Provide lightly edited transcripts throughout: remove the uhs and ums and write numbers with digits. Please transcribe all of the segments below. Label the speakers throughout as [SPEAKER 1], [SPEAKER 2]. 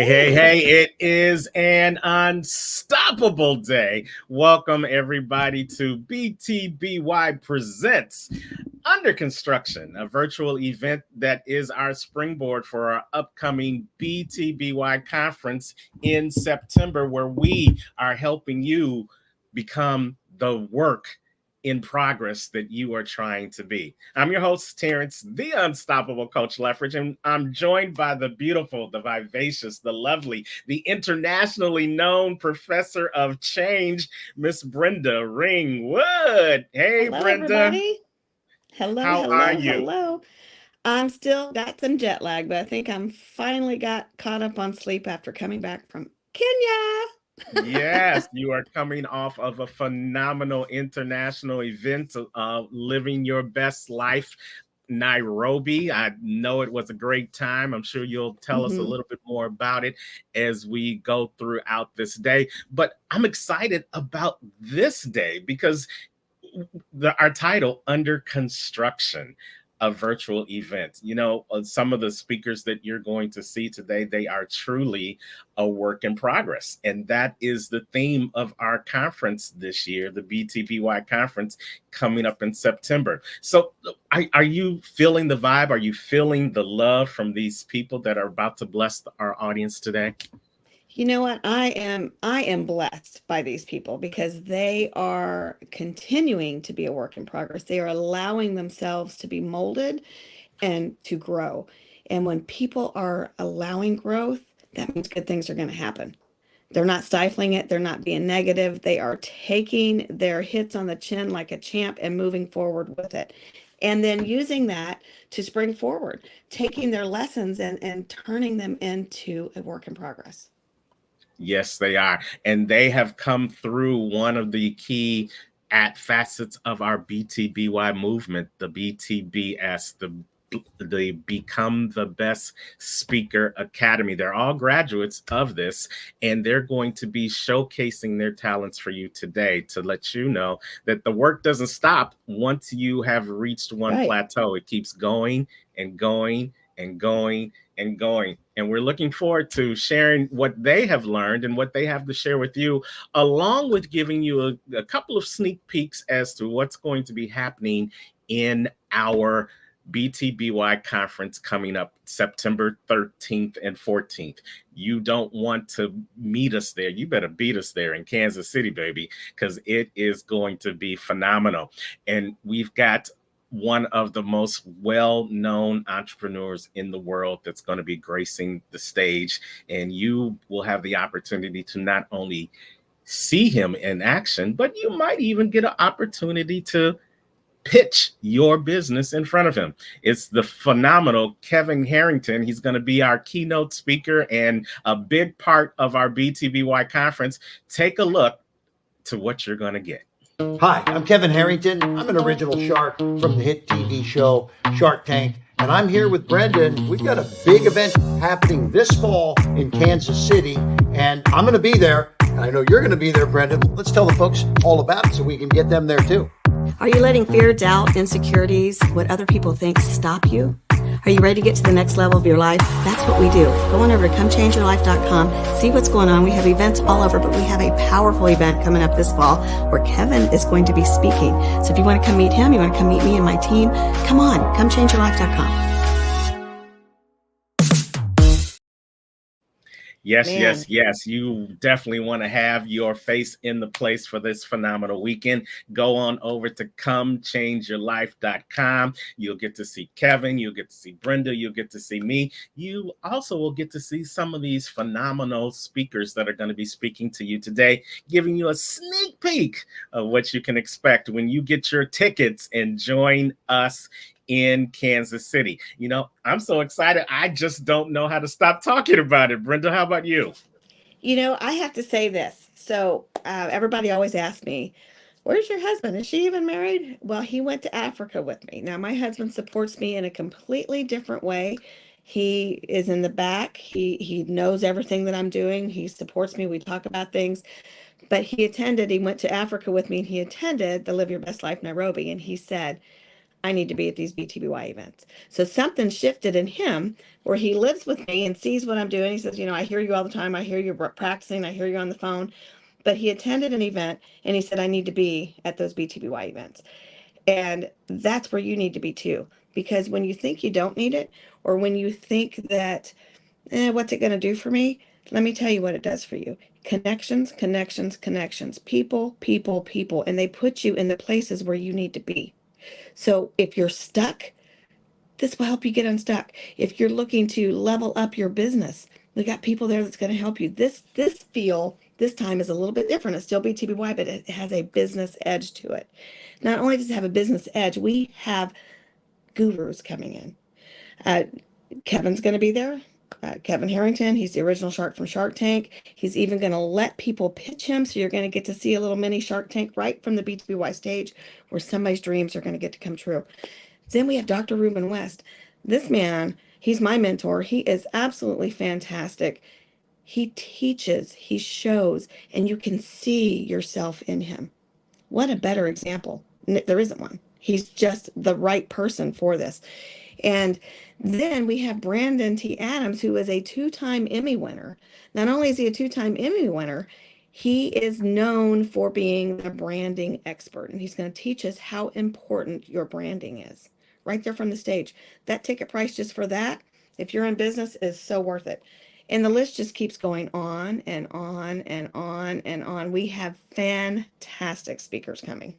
[SPEAKER 1] Hey, it is an unstoppable day. Welcome, everybody, to BTBY Presents Under Construction, a virtual event that is our springboard for our upcoming BTBY conference in September, where we are helping you become the work in progress that you are trying to be. I'm your host, Terrence, the unstoppable Coach Leffridge, and I'm joined by the beautiful, the vivacious, the lovely, the internationally known professor of change, Miss Brenda Ringwood. Hey,
[SPEAKER 2] Hello,
[SPEAKER 1] Brenda.
[SPEAKER 2] everybody. Hello,
[SPEAKER 1] How are
[SPEAKER 2] hello,
[SPEAKER 1] you?
[SPEAKER 2] hello. I'm still got some jet lag, but I think I'm finally got caught up on sleep after coming back from Kenya.
[SPEAKER 1] Yes, you are coming off of a phenomenal international event, living your best life. Nairobi. I know it was a great time. I'm sure you'll tell us a
[SPEAKER 2] hmm
[SPEAKER 1] little bit more about it as we go throughout this day. But I'm excited about this day because our title, Under Construction, a virtual event. Some of the speakers that you're going to see today, they are truly a work in progress. And that is the theme of our conference this year, the BTBY conference coming up in September. So are you feeling the vibe? Are you feeling the love from these people that are about to bless our audience today?
[SPEAKER 2] You know what? I am blessed by these people because they are continuing to be a work in progress. They are allowing themselves to be molded and to grow. And when people are allowing growth, that means good things are going to happen. They're not stifling it. They're not being negative. They are taking their hits on the chin like a champ and moving forward with it. And then using that to spring forward, taking their lessons and turning them into a work in progress.
[SPEAKER 1] Yes, they are. And they have come through one of the key at facets of our BTBY movement, the BTBS, the Become the Best Speaker Academy. They're all graduates of this, and they're going to be showcasing their talents for you today to let you know that the work doesn't stop once you have reached one
[SPEAKER 2] Right.
[SPEAKER 1] plateau. It keeps going and going and going and going. And we're looking forward to sharing what they have learned and what they have to share with you, along with giving you a couple of sneak peeks as to what's going to be happening in our BTBY conference coming up September 13th and 14th. You don't want to meet us there. You better beat us there in Kansas City, baby, because it is going to be phenomenal. And we've got one of the most well-known entrepreneurs in the world that's going to be gracing the stage, and you will have the opportunity to not only see him in action, but you might even get an opportunity to pitch your business in front of him. It's the phenomenal Kevin Harrington. He's going to be our keynote speaker and a big part of our BTBY conference. Take a look to what you're going to get.
[SPEAKER 3] Hi, I'm Kevin Harrington. I'm an original shark from the hit TV show Shark Tank, and I'm here with Brendan. We've got a big event happening this fall in Kansas City, and I'm going to be there. I know you're going to be there, Brendan. Let's tell the folks all about it so we can get them there too.
[SPEAKER 4] Are you letting fear, doubt, insecurities, what other people think stop you? Are you ready to get to the next level of your life? That's what we do. Go on over to comechangeyourlife.com, see what's going on. We have events all over, but we have a powerful event coming up this fall where Kevin is going to be speaking. So if you want to come meet him, you want to come meet me and my team, come on, comechangeyourlife.com.
[SPEAKER 1] Yes. You definitely want to have your face in the place for this phenomenal weekend. Go on over to comechangeyourlife.com. You'll get to see Kevin. You'll get to see Brenda. You'll get to see me. You also will get to see some of these phenomenal speakers that are going to be speaking to you today, giving you a sneak peek of what you can expect when you get your tickets and join us in Kansas City. I'm so excited. I just don't know how to stop talking about it. Brenda, how about you?
[SPEAKER 2] I have to say this. So everybody always asks me, where's your husband? Is she even married? Well, he went to Africa with me. Now, my husband supports me in a completely different way. He is in the back. He knows everything that I'm doing. He supports me. We talk about things. But he went to Africa with me, and he attended the Live Your Best Life Nairobi. And he said, I need to be at these BTBY events. So something shifted in him where he lives with me and sees what I'm doing. He says, I hear you all the time. I hear you practicing. I hear you on the phone. But he attended an event and he said, I need to be at those BTBY events. And that's where you need to be too. Because when you think you don't need it, or when you think that, what's it going to do for me? Let me tell you what it does for you. Connections, connections, connections, people, people, people. And they put you in the places where you need to be. So if you're stuck, this will help you get unstuck. If you're looking to level up your business, we got people there that's going to help you. This feel this time is a little bit different. It's still BTBY, but it has a business edge to it. Not only does it have a business edge, we have gurus coming in. Uh, Kevin's going to be there. Kevin Harrington, he's the original shark from Shark Tank. He's even going to let people pitch him. So you're going to get to see a little mini Shark Tank right from the BTBY stage where somebody's dreams are going to get to come true. Then we have Dr. Ruben West. This man, he's my mentor. He is absolutely fantastic. He teaches, he shows, and you can see yourself in him. What a better example. There isn't one. He's just the right person for this. And then we have Brandon T. Adams, who is a two-time Emmy winner. Not only is he a two-time Emmy winner, he is known for being the branding expert. And he's going to teach us how important your branding is right there from the stage. That ticket price just for that, if you're in business, is so worth it. And the list just keeps going on and on and on and on. We have fantastic speakers coming.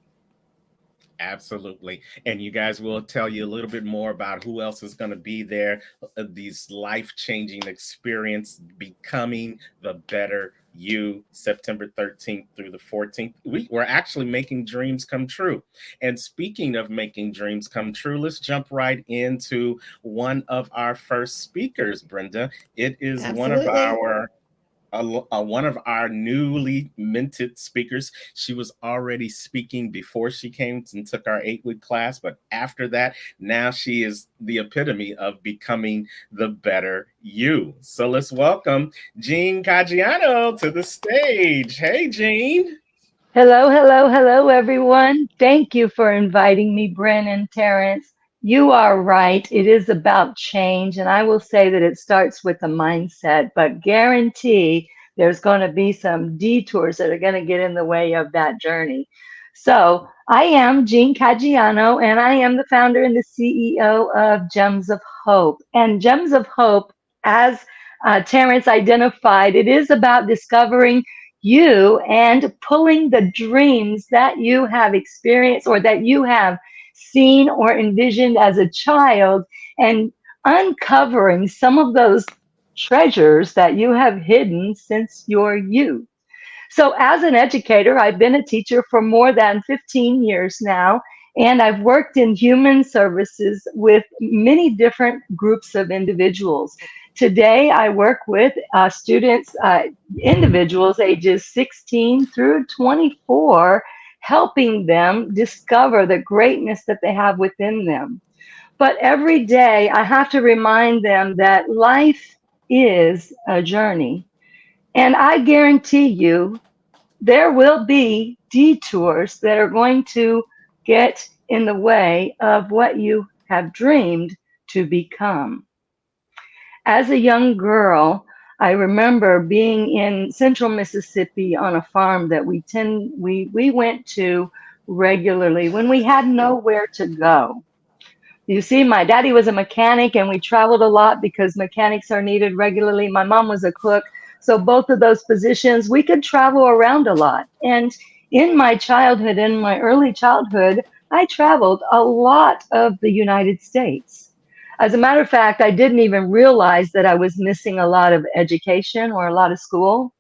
[SPEAKER 1] Absolutely. And you guys will tell you a little bit more about who else is going to be there. These life-changing experience, becoming the better you, September 13th through the 14th. We're actually making dreams come true. And speaking of making dreams come true, let's jump right into one of our first speakers, Brenda. It is
[SPEAKER 2] Absolutely.
[SPEAKER 1] one of our newly minted speakers. She was already speaking before she came and took our 8-week class, but after that, now she is the epitome of becoming the better you. So let's welcome Jean Caggiano to the stage. Hey, Jean.
[SPEAKER 5] Hello, hello, hello, everyone. Thank you for inviting me, Bren and Terrence. You are right. It is about change. And I will say that it starts with the mindset, but guarantee there's going to be some detours that are going to get in the way of that journey. So I am Jean Caggiano, and I am the founder and the CEO of Gems of Hope. And Gems of Hope, as Terrence identified, it is about discovering you and pulling the dreams that you have experienced or that you have seen or envisioned as a child and uncovering some of those treasures that you have hidden since your youth. So, as an educator, I've been a teacher for more than 15 years now, and I've worked in human services with many different groups of individuals. Today, I work with students, individuals ages 16 through 24, helping them discover the greatness that they have within them. But every day, I have to remind them that life is a journey. And I guarantee you, there will be detours that are going to get in the way of what you have dreamed to become. As a young girl, I remember being in central Mississippi on a farm that we went to regularly when we had nowhere to go. You see, my daddy was a mechanic and we traveled a lot because mechanics are needed regularly. My mom was a cook. So both of those positions, we could travel around a lot. And in my childhood, in my early childhood, I traveled a lot of the United States. As a matter of fact, I didn't even realize that I was missing a lot of education or a lot of school.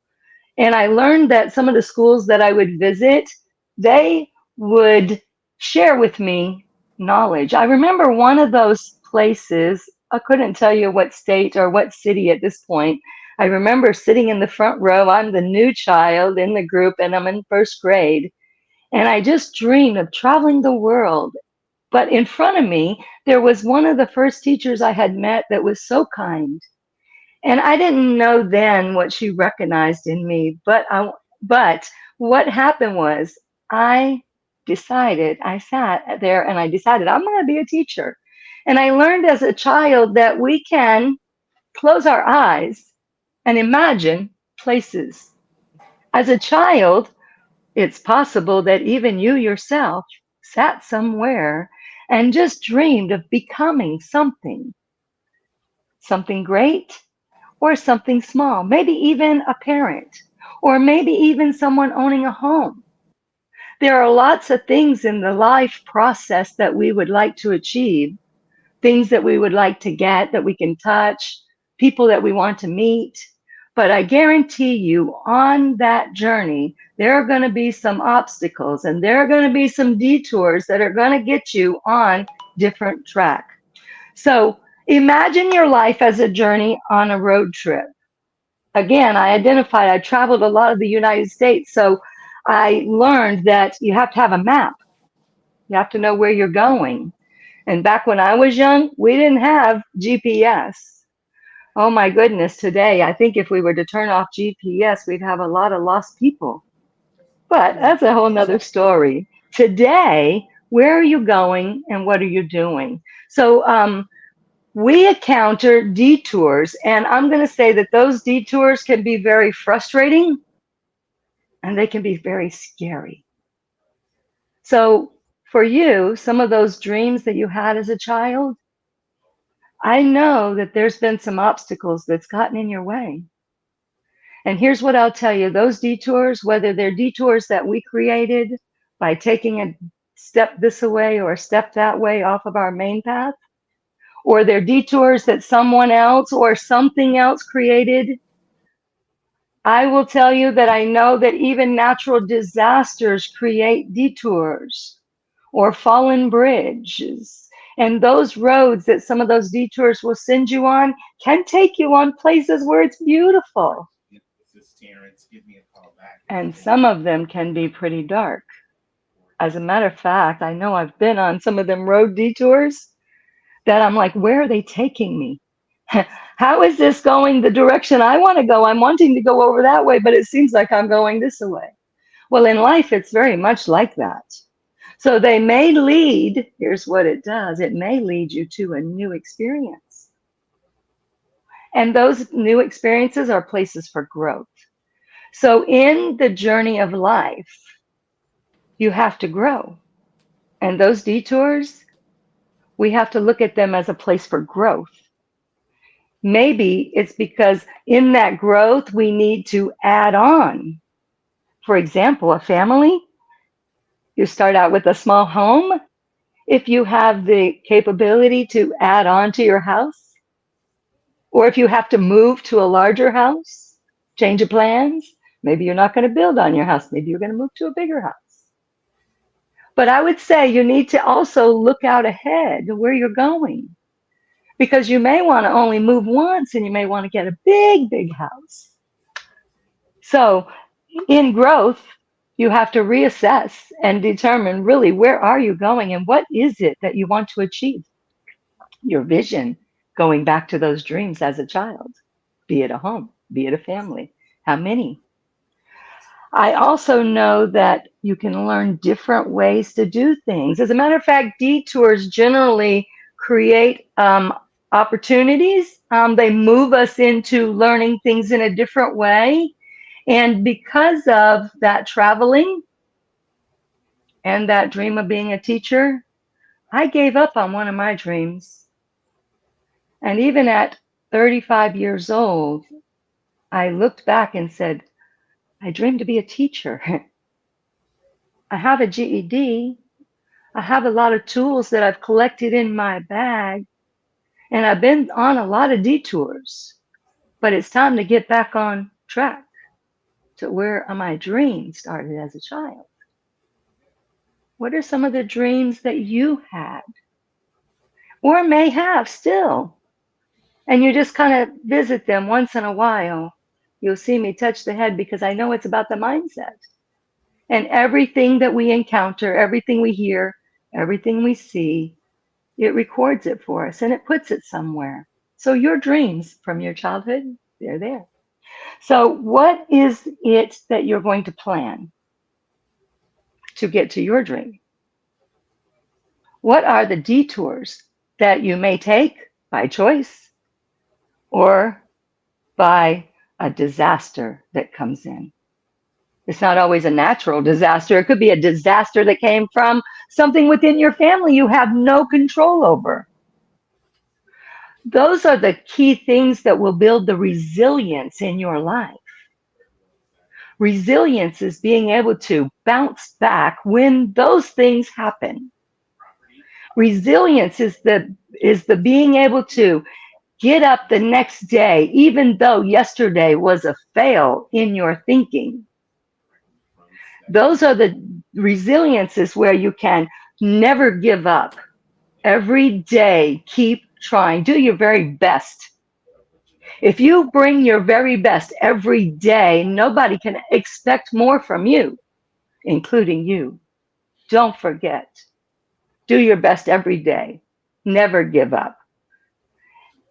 [SPEAKER 5] And I learned that some of the schools that I would visit, they would share with me knowledge. I remember one of those places, I couldn't tell you what state or what city at this point. I remember sitting in the front row. I'm the new child in the group and I'm in first grade. And I just dreamed of traveling the world. But in front of me, there was one of the first teachers I had met that was so kind. And I didn't know then what she recognized in me, but what happened was I I sat there and I decided I'm going to be a teacher. And I learned as a child that we can close our eyes and imagine places. As a child, it's possible that even you yourself sat somewhere and just dreamed of becoming something, something great or something small, maybe even a parent, or maybe even someone owning a home. There are lots of things in the life process that we would like to achieve, things that we would like to get that we can touch, people that we want to meet. But I guarantee you, on that journey, there are going to be some obstacles and there are going to be some detours that are going to get you on different track. So imagine your life as a journey on a road trip. Again, I traveled a lot of the United States, so I learned that you have to have a map. You have to know where you're going. And back when I was young, we didn't have GPS. Oh my goodness, today, I think if we were to turn off GPS, we'd have a lot of lost people. But that's a whole nother story. Today, where are you going and what are you doing? So we encounter detours, and I'm going to say that those detours can be very frustrating and they can be very scary. So for you, some of those dreams that you had as a child, I know that there's been some obstacles that's gotten in your way. And here's what I'll tell you, those detours, whether they're detours that we created by taking a step this way or a step that way off of our main path, or they're detours that someone else or something else created, I will tell you that I know that even natural disasters create detours or fallen bridges. And those roads that some of those detours will send you on can take you on places where it's beautiful. And some of them can be pretty dark. As a matter of fact, I know I've been on some of them road detours that I'm like, where are they taking me? How is this going the direction I want to go? I'm wanting to go over that way, but it seems like I'm going this way. Well, in life, it's very much like that. So they may lead, here's what it does, it may lead you to a new experience. And those new experiences are places for growth. So in the journey of life, you have to grow. And those detours, we have to look at them as a place for growth. Maybe it's because in that growth, we need to add on. For example, a family, you start out with a small home. If you have the capability to add on to your house, or if you have to move to a larger house, change of plans, maybe you're not going to build on your house. Maybe you're going to move to a bigger house. But I would say you need to also look out ahead to where you're going, because you may want to only move once and you may want to get a big, big house. So in growth, you have to reassess and determine really where are you going and what is it that you want to achieve. Your vision, going back to those dreams as a child, be it a home, be it a family, how many? I also know that you can learn different ways to do things. As a matter of fact, detours generally create opportunities. They move us into learning things in a different way. And because of that traveling and that dream of being a teacher, I gave up on one of my dreams. And even at 35 years old, I looked back and said, I dreamed to be a teacher. I have a GED. I have a lot of tools that I've collected in my bag, and I've been on a lot of detours. But it's time to get back on track to where my dream started as a child. What are some of the dreams that you had or may have still? And you just kind of visit them once in a while. You'll see me touch the head because I know it's about the mindset. And everything that we encounter, everything we hear, everything we see, it records it for us and it puts it somewhere. So your dreams from your childhood, they're there. So what is it that you're going to plan? to get to your dream? What are the detours that you may take by choice or by a disaster that comes in? It's not always a natural disaster. It could be a disaster that came from something within your family you have no control over. Those are the key things that will build the resilience in your life. Resilience is being able to bounce back when those things happen. Resilience is the being able to get up the next day, even though yesterday was a fail in your thinking. Those are the resiliences where you can never give up. Every day, keep trying. Do your very best. If you bring your very best every day, nobody can expect more from you, including you. Don't forget. Do your best every day. Never give up.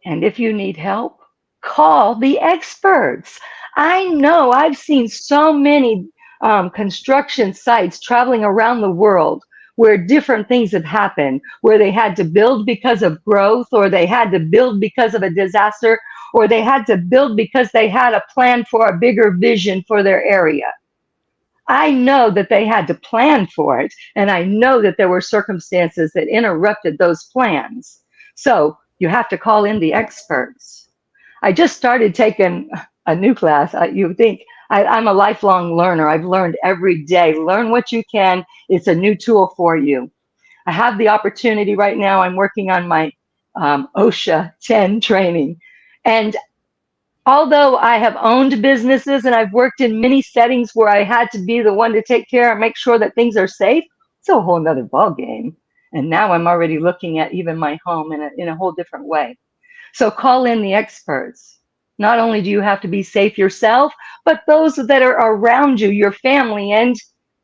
[SPEAKER 5] And if you need help, call the experts. I know I've seen so many construction sites traveling around the world where different things have happened, where they had to build because of growth, or they had to build because of a disaster, or they had to build because they had a plan for a bigger vision for their area. I know that they had to plan for it, and I know that there were circumstances that interrupted those plans. So you have to call in the experts. I just started taking a new class. You think I'm a lifelong learner. I've learned every day. Learn what you can. It's a new tool for you. I have the opportunity right now. I'm working on my OSHA 10 training. And although I have owned businesses and I've worked in many settings where I had to be the one to take care and make sure that things are safe, it's a whole nother ballgame. And now I'm already looking at even my home in a whole different way. So call in the experts. Not only do you have to be safe yourself, but those that are around you, your family, and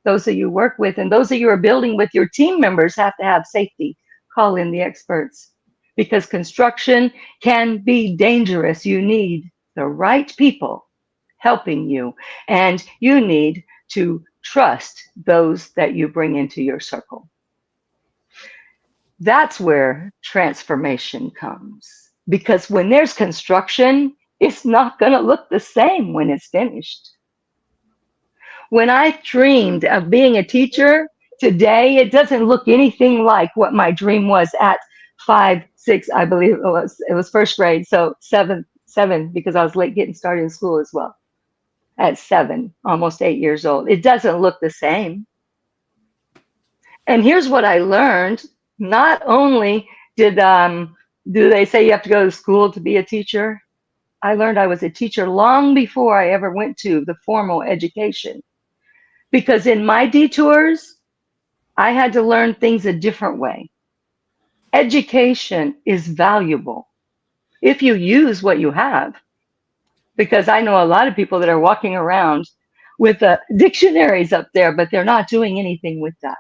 [SPEAKER 5] those that you work with, and those that you are building with, your team members have to have safety. Call in the experts, because construction can be dangerous. You need the right people helping you, and you need to trust those that you bring into your circle. That's where transformation comes, because when there's construction, it's not going to look the same when it's finished. When I dreamed of being a teacher, today it doesn't look anything like what my dream was at 5, 6, I believe it was first grade, so seven, because I was late getting started in school as well. At 7, almost 8 years old, it doesn't look the same. And here's what I learned. Not only do they say you have to go to school to be a teacher, I learned I was a teacher long before I ever went to the formal education. Because in my detours, I had to learn things a different way. Education is valuable if you use what you have. Because I know a lot of people that are walking around with dictionaries up there, but they're not doing anything with that.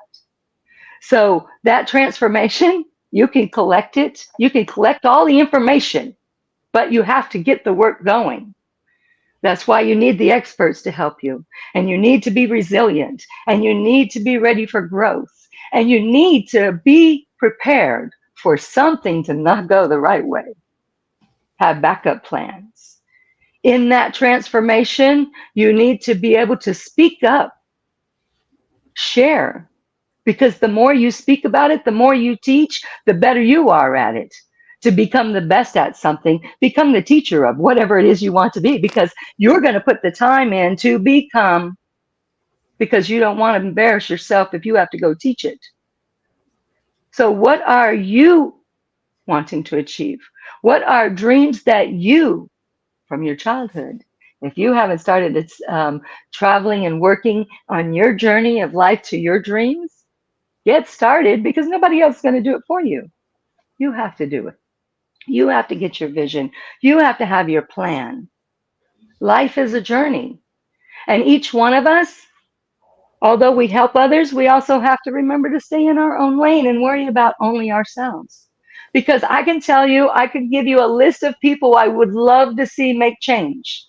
[SPEAKER 5] So that transformation, you can collect it. You can collect all the information, but you have to get the work going. That's why you need the experts to help you. And you need to be resilient. And you need to be ready for growth. And you need to be prepared for something to not go the right way. Have backup plans. In that transformation, you need to be able to speak up, share. Because the more you speak about it, the more you teach, the better you are at it. To become the best at something, become the teacher of whatever it is you want to be, because you're going to put the time in to become, because you don't want to embarrass yourself if you have to go teach it. So what are you wanting to achieve? What are dreams that you, from your childhood, if you haven't started traveling and working on your journey of life to your dreams, get started, because nobody else is going to do it for you. You have to do it. You have to get your vision. You have to have your plan. Life is a journey. And each one of us, although we help others, we also have to remember to stay in our own lane and worry about only ourselves. Because I can tell you, I could give you a list of people I would love to see make change.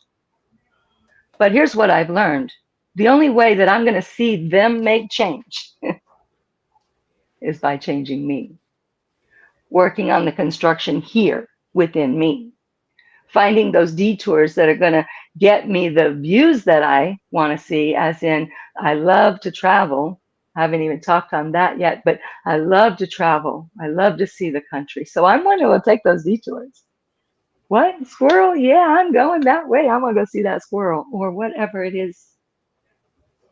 [SPEAKER 5] But here's what I've learned. The only way that I'm going to see them make change is by changing me, working on the construction here within me, finding those detours that are going to get me the views that I want to see, as in, I love to travel. I haven't even talked on that yet, but I love to travel. I love to see the country. So I'm going to take those detours. What? Squirrel? Yeah, I'm going that way. I'm going to go see that squirrel or whatever it is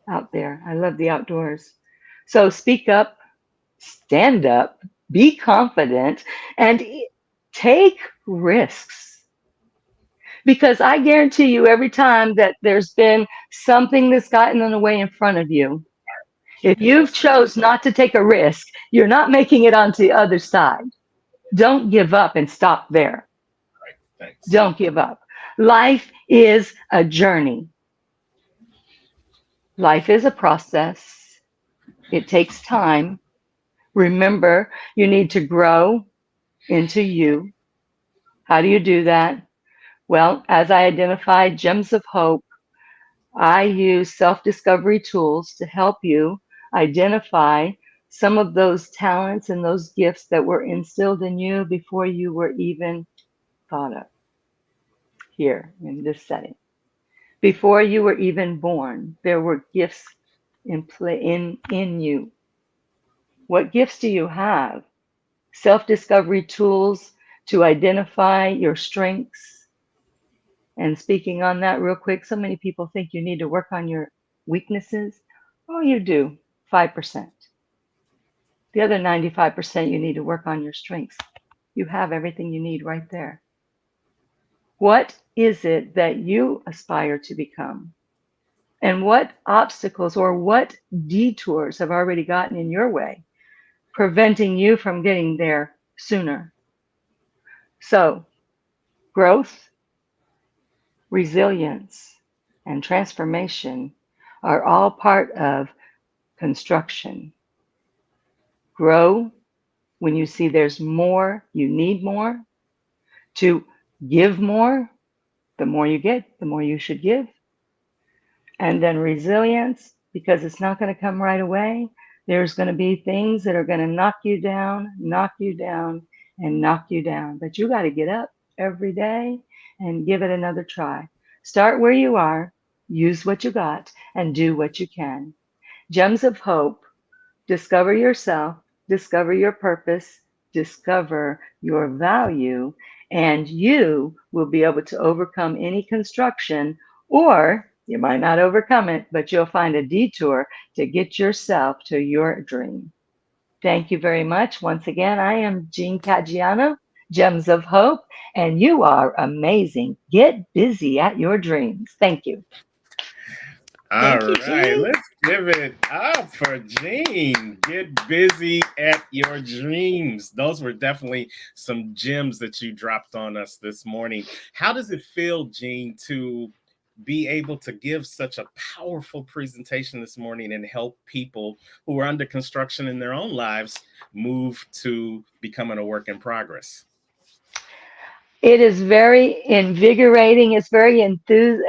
[SPEAKER 5] out there. I love the outdoors. So speak up, stand up, be confident, and take risks. Because I guarantee you, every time that there's been something that's gotten in the way in front of you, if you've chose not to take a risk, you're not making it onto the other side. Don't give up and stop there.
[SPEAKER 1] Right. Thanks.
[SPEAKER 5] Don't give up. Life is a journey. Life is a process. It takes time. Remember, you need to grow into you. How do you do that? Well, as I identified gems of hope, I use self-discovery tools to help you identify some of those talents and those gifts that were instilled in you before you were even thought of here in this setting. Before you were even born, there were gifts in play in you. What gifts do you have? Self-discovery tools to identify your strengths. And speaking on that real quick, so many people think you need to work on your weaknesses. Oh, you do, 5%. The other 95%, you need to work on your strengths. You have everything you need right there. What is it that you aspire to become? And what obstacles or what detours have already gotten in your way, preventing you from getting there sooner? So, growth, resilience, and transformation are all part of construction. Grow when you see there's more, you need more. To give more, the more you get, the more you should give. And then resilience, because it's not going to come right away. There's going to be things that are going to knock you down, and knock you down. But you got to get up every day and give it another try. Start where you are, use what you got, and do what you can. Gems of Hope. Discover yourself, discover your purpose, discover your value, and you will be able to overcome any construction, or you might not overcome it, but you'll find a detour to get yourself to your dream. Thank you very much. Once again, I am Jean Caggiano, Gems of Hope, and you are amazing. Get busy at your dreams. Thank you.
[SPEAKER 1] All
[SPEAKER 2] Thank you,
[SPEAKER 1] right,
[SPEAKER 2] Jean.
[SPEAKER 1] let's give it up for Jean. Get busy at your dreams. Those were definitely some gems that you dropped on us this morning. How does it feel, Jean, to be able to give such a powerful presentation this morning and help people who are under construction in their own lives move to becoming a work in progress?
[SPEAKER 5] It is very invigorating. It's very enthused.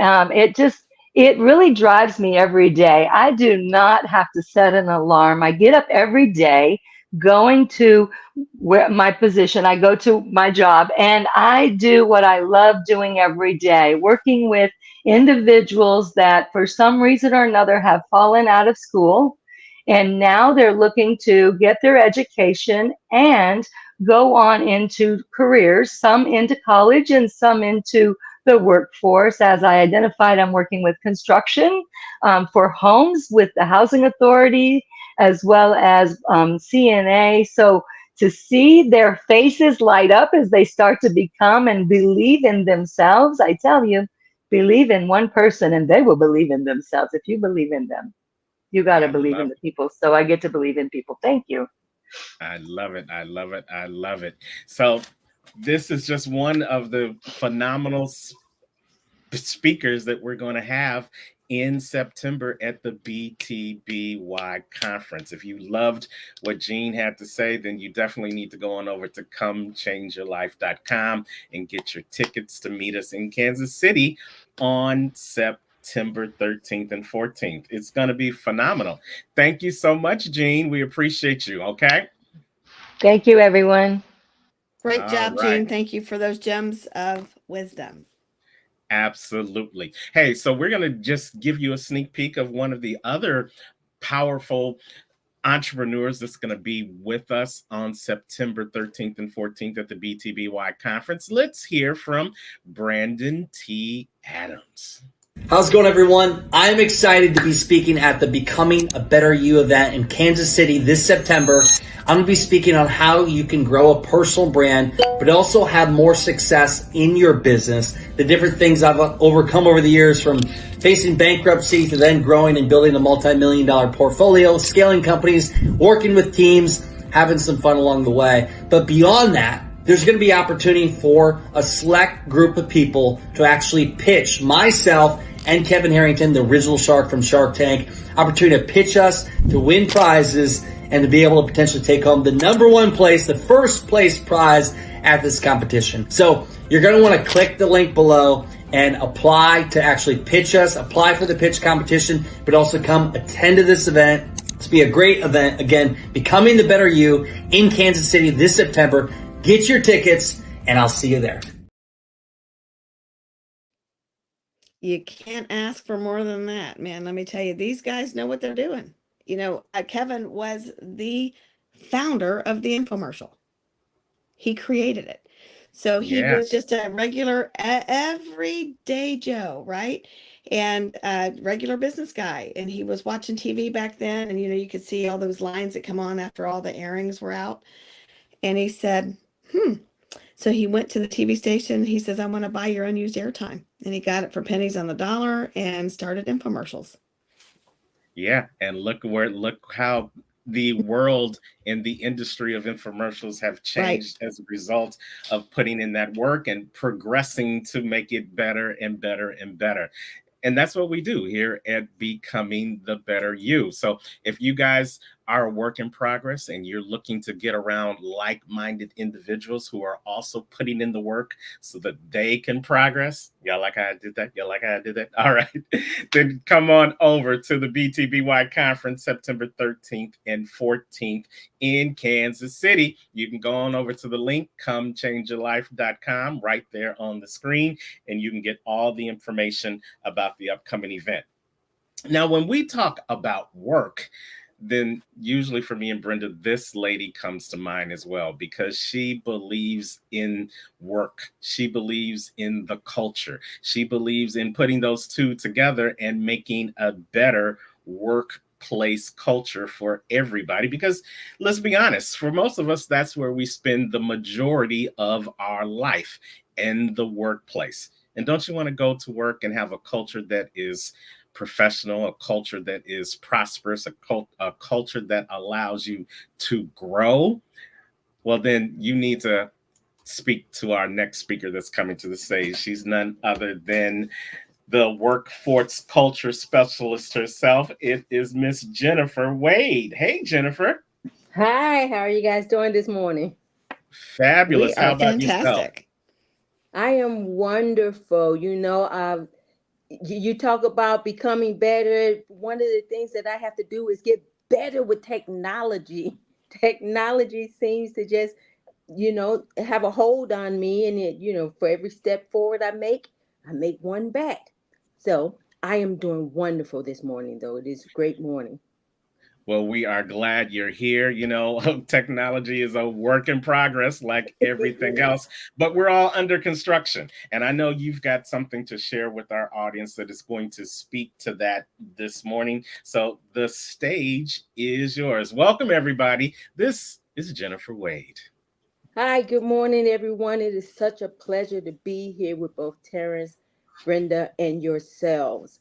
[SPEAKER 5] It really drives me every day. I do not have to set an alarm. I get up every day going to where my position, I go to my job, and I do what I love doing every day, working with individuals that for some reason or another have fallen out of school. And now they're looking to get their education and go on into careers, some into college and some into the workforce. As I identified, I'm working with construction for homes with the Housing Authority, as well as CNA. So to see their faces light up as they start to become and believe in themselves, I tell you, believe in one person and they will believe in themselves. If you believe in them, you got to
[SPEAKER 1] I
[SPEAKER 5] believe in
[SPEAKER 1] love
[SPEAKER 5] the people. So I get to believe in people. Thank you.
[SPEAKER 1] I love it. I love it. I love it. So this is just one of the phenomenal speakers that we're going to have in September at the BTBY conference. If you loved what Jean had to say, then you definitely need to go on over to comechangeyourlife.com and get your tickets to meet us in Kansas City on September September 13th and 14th. It's going to be phenomenal. Thank you so much, Gene. We appreciate you. Okay.
[SPEAKER 5] Thank you, everyone.
[SPEAKER 2] Great
[SPEAKER 1] All
[SPEAKER 2] job,
[SPEAKER 1] right.
[SPEAKER 2] Gene. Thank you for those gems of wisdom.
[SPEAKER 1] Absolutely. Hey, so we're going to just give you a sneak peek of one of the other powerful entrepreneurs that's going to be with us on September 13th and 14th at the BTBY conference. Let's hear from Brandon T. Adams.
[SPEAKER 6] How's it going, everyone? I'm excited to be speaking at the Becoming a Better You event in Kansas City this September. I'm going to be speaking on how you can grow a personal brand, but also have more success in your business. The different things I've overcome over the years, from facing bankruptcy to then growing and building a multi-million-dollar portfolio, scaling companies, working with teams, having some fun along the way. But beyond that, there's going to be opportunity for a select group of people to actually pitch myself and Kevin Harrington, the original shark from Shark Tank, opportunity to pitch us, to win prizes, and to be able to potentially take home the number one place, the first place prize at this competition. So you're going to want to click the link below and apply to actually pitch us, apply for the pitch competition, but also come attend to this event. It's be a great event. Again, Becoming the Better You in Kansas City this September. Get your tickets, and I'll see you there.
[SPEAKER 2] You can't ask for more than that, man. Let me tell you, these guys know what they're doing. Kevin was the founder of the infomercial. He created it. So he was
[SPEAKER 1] Yes.
[SPEAKER 2] just a regular, everyday Joe, right? And a regular business guy. And he was watching TV back then. And, you could see all those lines that come on after all the airings were out. And he said, So he went to the TV station. He says, I want to buy your unused airtime. And he got it for pennies on the dollar and started infomercials.
[SPEAKER 1] Yeah, and look how the world and the industry of infomercials have
[SPEAKER 2] Right.
[SPEAKER 1] changed as a result of putting in that work and progressing to make it better and better and better. And that's what we do here at Becoming the Better You. So if you guys are a work in progress and you're looking to get around like-minded individuals who are also putting in the work so that they can progress, y'all like how I did that? Y'all like how I did that? All right. Then come on over to the BTBY conference September 13th and 14th in Kansas City. You can go on over to the link, comechangeyourlife.com, right there on the screen, and you can get all the information about the upcoming event. Now, when we talk about work, then usually for me and Brenda, this lady comes to mind as well, because she believes in work. She believes in the culture. She believes in putting those two together and making a better workplace culture for everybody. Because let's be honest, for most of us, that's where we spend the majority of our life, in the workplace. And don't you want to go to work and have a culture that is professional, a culture that is prosperous, a culture that allows you to grow? Well, then you need to speak to our next speaker that's coming to the stage. She's none other than the workforce culture specialist herself. It is Miss Jennifer Wade. Hey, Jennifer.
[SPEAKER 7] Hi, how are you guys doing this morning?
[SPEAKER 2] We
[SPEAKER 1] Fabulous. How
[SPEAKER 2] are
[SPEAKER 1] about yourself?
[SPEAKER 2] fantastic.
[SPEAKER 7] I am wonderful. You talk about becoming better. One of the things that I have to do is get better with technology. Technology seems to just, have a hold on me. And for every step forward I make one back. So I am doing wonderful this morning, though. It is a great morning.
[SPEAKER 1] Well, we are glad you're here. Technology is a work in progress like everything else, but we're all under construction. And I know you've got something to share with our audience that is going to speak to that this morning. So the stage is yours. Welcome, everybody. This is Jennifer Wade.
[SPEAKER 7] Hi, good morning, everyone. It is such a pleasure to be here with both Terrence, Brenda, and yourselves.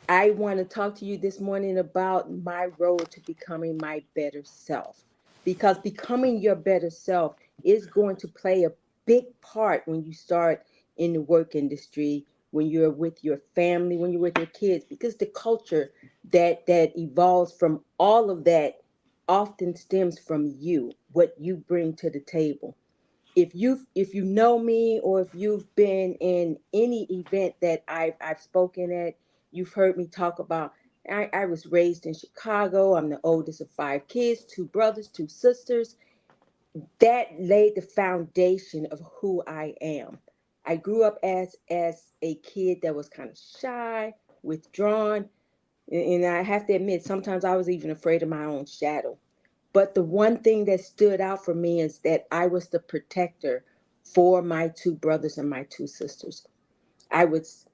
[SPEAKER 7] I want to talk to you this morning about my road to becoming my better self. Because becoming your better self is going to play a big part when you start in the work industry, when you're with your family, when you're with your kids, because the culture that evolves from all of that often stems from you, what you bring to the table. If you know me, or if you've been in any event that I've spoken at, You've heard me talk about I was raised in Chicago. I'm the oldest of 5 kids, 2 brothers, 2 sisters. That laid the foundation of who I am. I grew up as a kid that was kind of shy, withdrawn, and I have to admit sometimes I was even afraid of my own shadow. But the one thing that stood out for me is that I was the protector for my 2 brothers and my 2 sisters. I was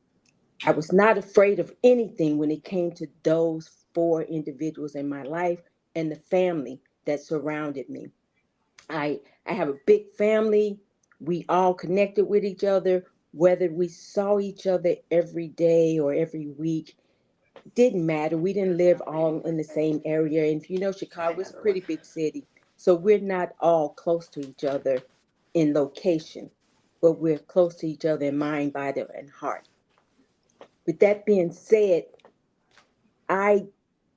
[SPEAKER 7] I was not afraid of anything when it came to those 4 individuals in my life and the family that surrounded me. I have a big family. We all connected with each other, whether we saw each other every day or every week. Didn't matter. We didn't live all in the same area. And if you know, Chicago is a pretty big city. So we're not all close to each other in location, but we're close to each other in mind, body, and heart. With that being said, I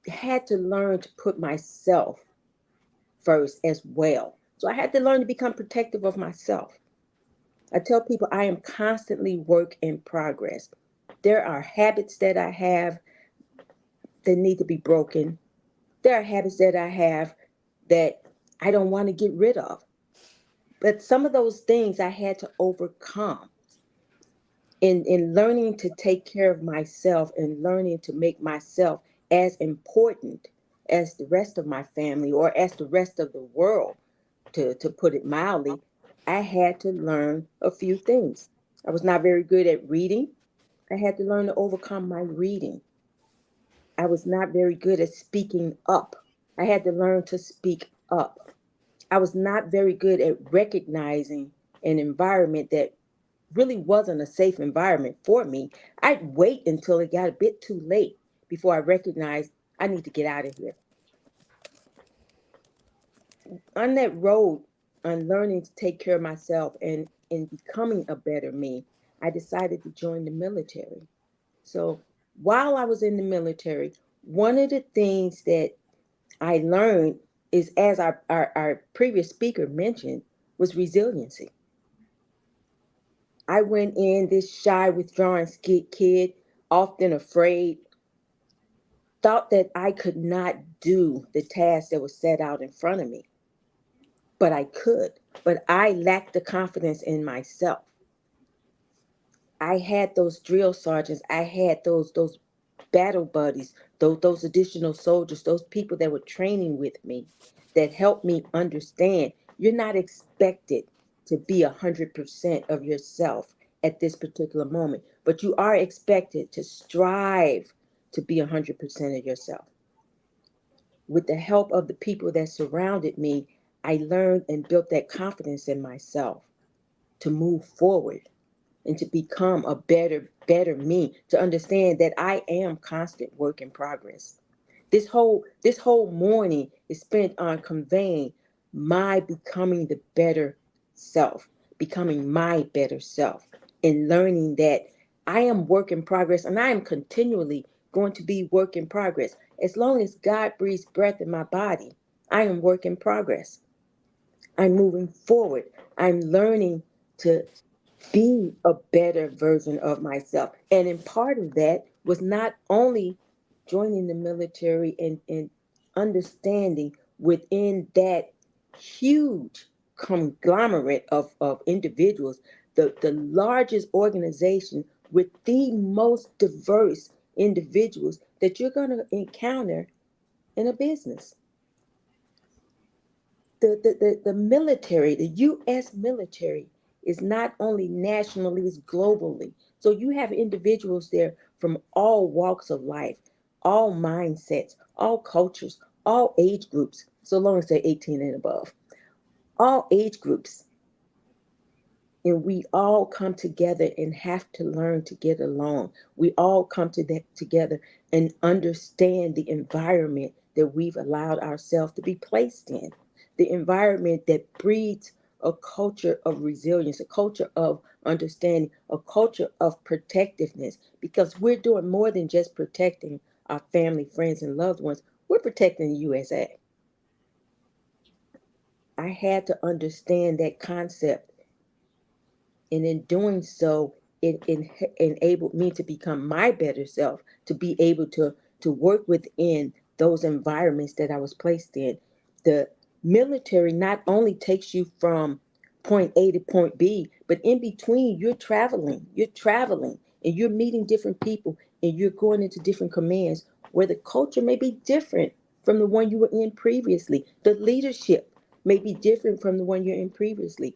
[SPEAKER 7] had to learn to put myself first as well. So I had to learn to become protective of myself. I tell people I am constantly work in progress. There are habits that I have that need to be broken. There are habits that I have that I don't want to get rid of. But some of those things I had to overcome in learning to take care of myself and learning to make myself as important as the rest of my family or as the rest of the world, to put it mildly. I had to learn a few things. I was not very good at reading. I had to learn to overcome my reading. I was not very good at speaking up. I had to learn to speak up. I was not very good at recognizing an environment that really wasn't a safe environment for me. I'd wait until it got a bit too late before I recognized I need to get out of here. On that road, on learning to take care of myself and in becoming a better me, I decided to join the military. So while I was in the military, one of the things that I learned is, as our previous speaker mentioned, was resiliency. I went in this shy, withdrawn kid, often afraid, thought that I could not do the task that was set out in front of me, but I could. But I lacked the confidence in myself. I had those drill sergeants, I had those battle buddies, those additional soldiers, those people that were training with me that helped me understand you're not expected to be 100% of yourself at this particular moment, but you are expected to strive to be 100% of yourself. With the help of the people that surrounded me, I learned and built that confidence in myself to move forward and to become a better me, to understand that I am constant work in progress. This whole morning is spent on conveying my becoming the better self, becoming my better self, and learning that I am work in progress and I am continually going to be work in progress. As long as God breathes breath in my body, I am work in progress. I'm moving forward. I'm learning to be a better version of myself. And in part of that was not only joining the military and understanding within that huge conglomerate of individuals, the largest organization with the most diverse individuals that you're going to encounter in a business. The military, the U.S. military, is not only nationally, it's globally. So you have individuals there from all walks of life, all mindsets, all cultures, all age groups, so long as they're 18 and above, all age groups. And we all come together and have to learn to get along. We all come together and understand the environment that we've allowed ourselves to be placed in, the environment that breeds a culture of resilience, a culture of understanding, a culture of protectiveness, because we're doing more than just protecting our family, friends, and loved ones. We're protecting the USA. I had to understand that concept, and in doing so, it enabled me to become my better self, to be able to work within those environments that I was placed in. The military not only takes you from point A to point B, but in between you're traveling and you're meeting different people and you're going into different commands where the culture may be different from the one you were in previously. The leadership may be different from the one you're in previously.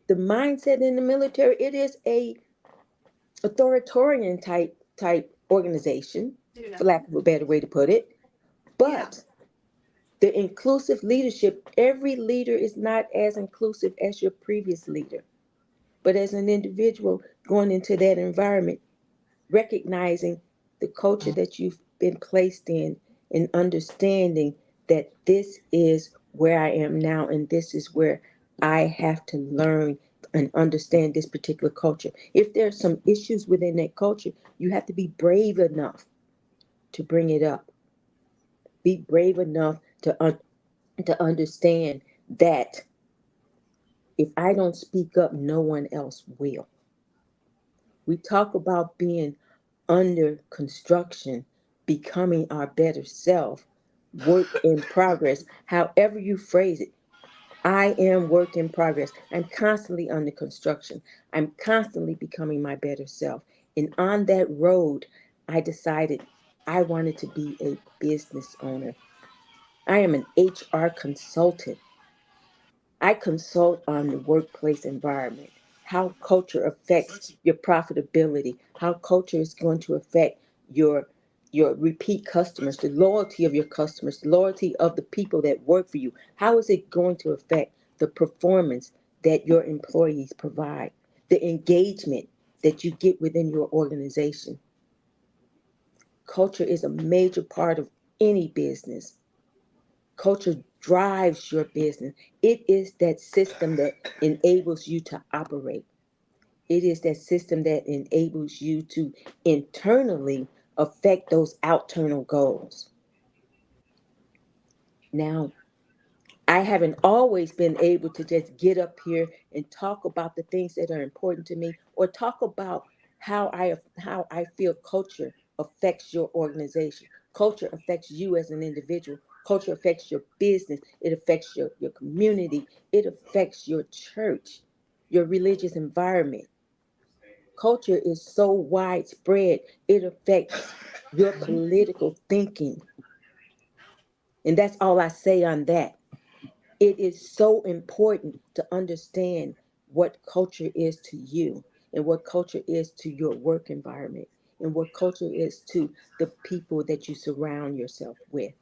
[SPEAKER 7] The mindset in the military, it is a authoritarian type organization, for lack of a better way to put it. But the inclusive leadership, every leader is not as inclusive as your previous leader. But as an individual going into that environment, recognizing the culture that you've been placed in and understanding that this is where I am now and this is where I have to learn and understand this particular culture. If there's some issues within that culture, you have to be brave enough to bring it up. Be brave enough to understand that if I don't speak up, no one else will. We talk about being under construction, becoming our better self, work in progress, however you phrase it. I am work in progress. I'm constantly under construction. I'm constantly becoming my better self. And on that road, I decided I wanted to be a business owner. I am an HR consultant. I consult on the workplace environment, how culture affects your profitability, how culture is going to affect your your repeat customers, the loyalty of your customers, the loyalty of the people that work for you. How is it going to affect the performance that your employees provide, the engagement that you get within your organization? Culture is a major part of any business. Culture drives your business. It is that system that enables you to operate. It is that system that enables you to internally affect those external goals. Now, I haven't always been able to just get up here and talk about the things that are important to me or talk about how I feel culture affects your organization. Culture affects you as an individual. Culture affects your business. It affects your community. It affects your church, your religious environment. Culture is so widespread, it affects your political thinking. And that's all I say on that. It is so important to understand what culture is to you and what culture is to your work environment and what culture is to the people that you surround yourself with.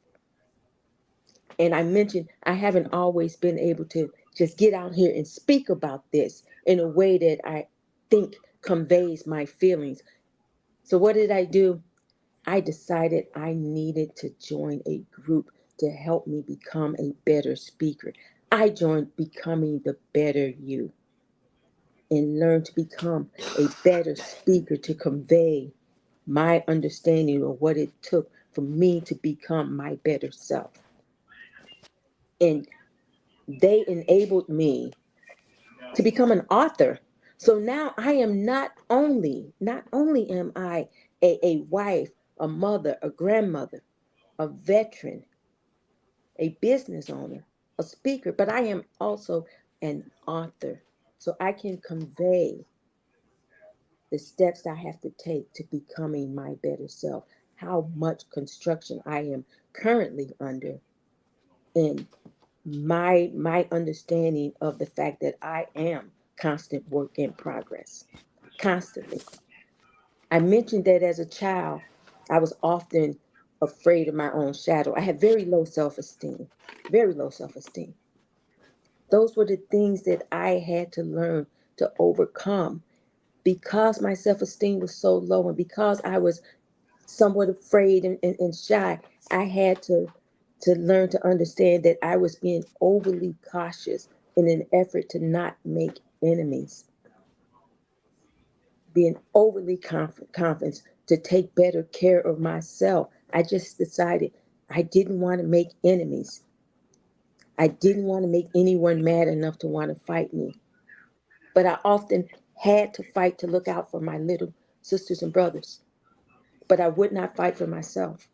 [SPEAKER 7] And I mentioned I haven't always been able to just get out here and speak about this in a way that I think conveys my feelings. So, what did I do? I decided I needed to join a group to help me become a better speaker. I joined Becoming the Better You and learned to become a better speaker to convey my understanding of what it took for me to become my better self. And they enabled me to become an author. So now I am not only am I a wife, a mother, a grandmother, a veteran, a business owner, a speaker, but I am also an author. So I can convey the steps I have to take to becoming my better self, how much construction I am currently under, and my understanding of the fact that I am constant work in progress. Constantly. I mentioned that as a child, I was often afraid of my own shadow. I had very low self esteem, very low self esteem. Those were the things that I had to learn to overcome because my self esteem was so low and because I was somewhat afraid and shy. I had to learn to understand that I was being overly cautious in an effort to not make enemies, being overly confident to take better care of myself. I just decided I didn't want to make enemies. I didn't want to make anyone mad enough to want to fight me. But I often had to fight to look out for my little sisters and brothers, but I would not fight for myself.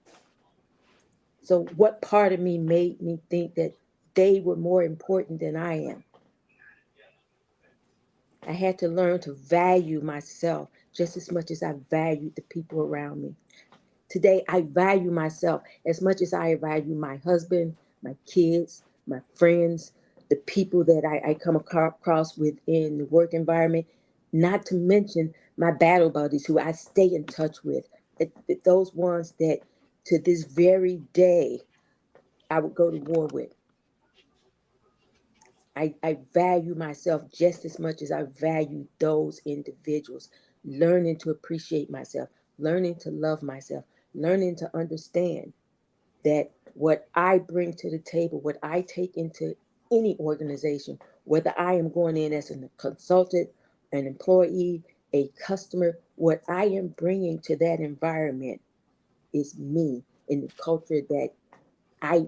[SPEAKER 7] So, what part of me made me think that they were more important than I am? I had to learn to value myself just as much as I valued the people around me. Today, I value myself as much as I value my husband, my kids, my friends, the people that I come across within the work environment, not to mention my battle buddies who I stay in touch with. Those ones that to this very day I would go to war with. I value myself just as much as I value those individuals. Learning to appreciate myself, learning to love myself, learning to understand that what I bring to the table, what I take into any organization, whether I am going in as a consultant, an employee, a customer, what I am bringing to that environment is me in the culture that I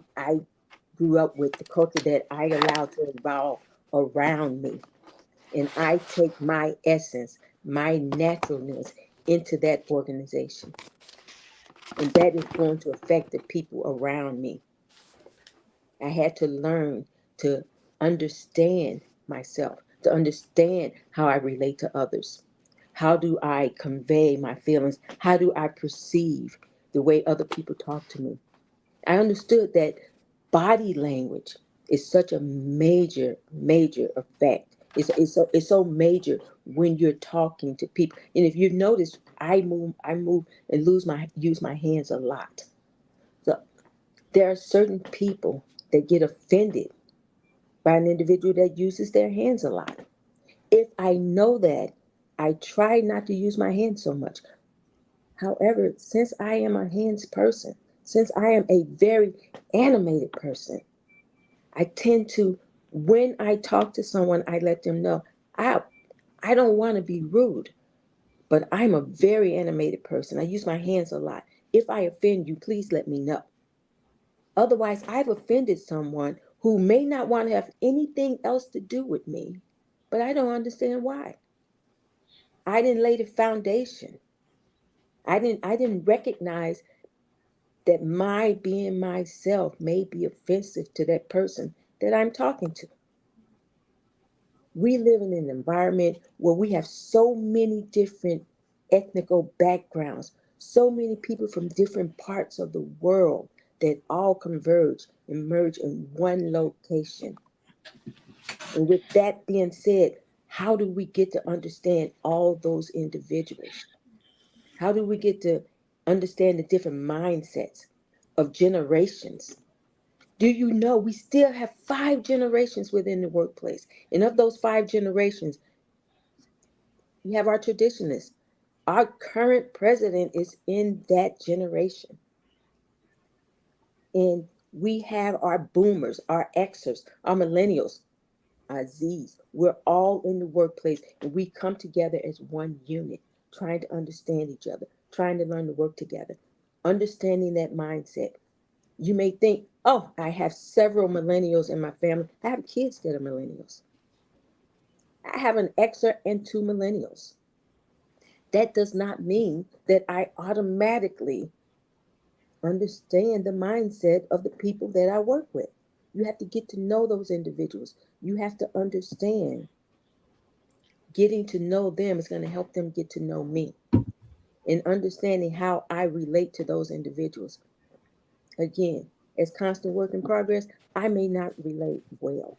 [SPEAKER 7] grew up with, the culture that I allowed to evolve around me. And I take my essence, my naturalness into that organization. And that is going to affect the people around me. I had to learn to understand myself, to understand how I relate to others. How do I convey my feelings? How do I perceive the way other people talk to me? I understood that body language is such a major, major effect. It's so major when you're talking to people. And if you notice, I move and use my hands a lot. So there are certain people that get offended by an individual that uses their hands a lot. If I know that, I try not to use my hands so much. However, since I am a hands person, since I am a very animated person, I tend to, when I talk to someone, I let them know I I don't want to be rude, but I'm a very animated person. I use my hands a lot. If I offend you, please let me know. Otherwise, I've offended someone who may not want to have anything else to do with me, but I don't understand why. I didn't lay the foundation. I didn't recognize that my being myself may be offensive to that person that I'm talking to. We live in an environment where we have so many different ethnical backgrounds, so many people from different parts of the world that all converge and merge in one location. And with that being said, how do we get to understand all those individuals? How do we get to understand the different mindsets of generations? Do you know we still have 5 generations within the workplace? And of those 5 generations, we have our traditionalists. Our current president is in that generation. And we have our boomers, our Xers, our millennials, our Zs. We're all in the workplace and we come together as one unit, trying to understand each other, trying to learn to work together, understanding that mindset. You may think, oh, I have several millennials in my family. I have kids that are millennials. I have an Xer and 2 millennials. That does not mean that I automatically understand the mindset of the people that I work with. You have to get to know those individuals. You have to understand getting to know them is going to help them get to know me and understanding how I relate to those individuals. Again, as constant work in progress, I may not relate well.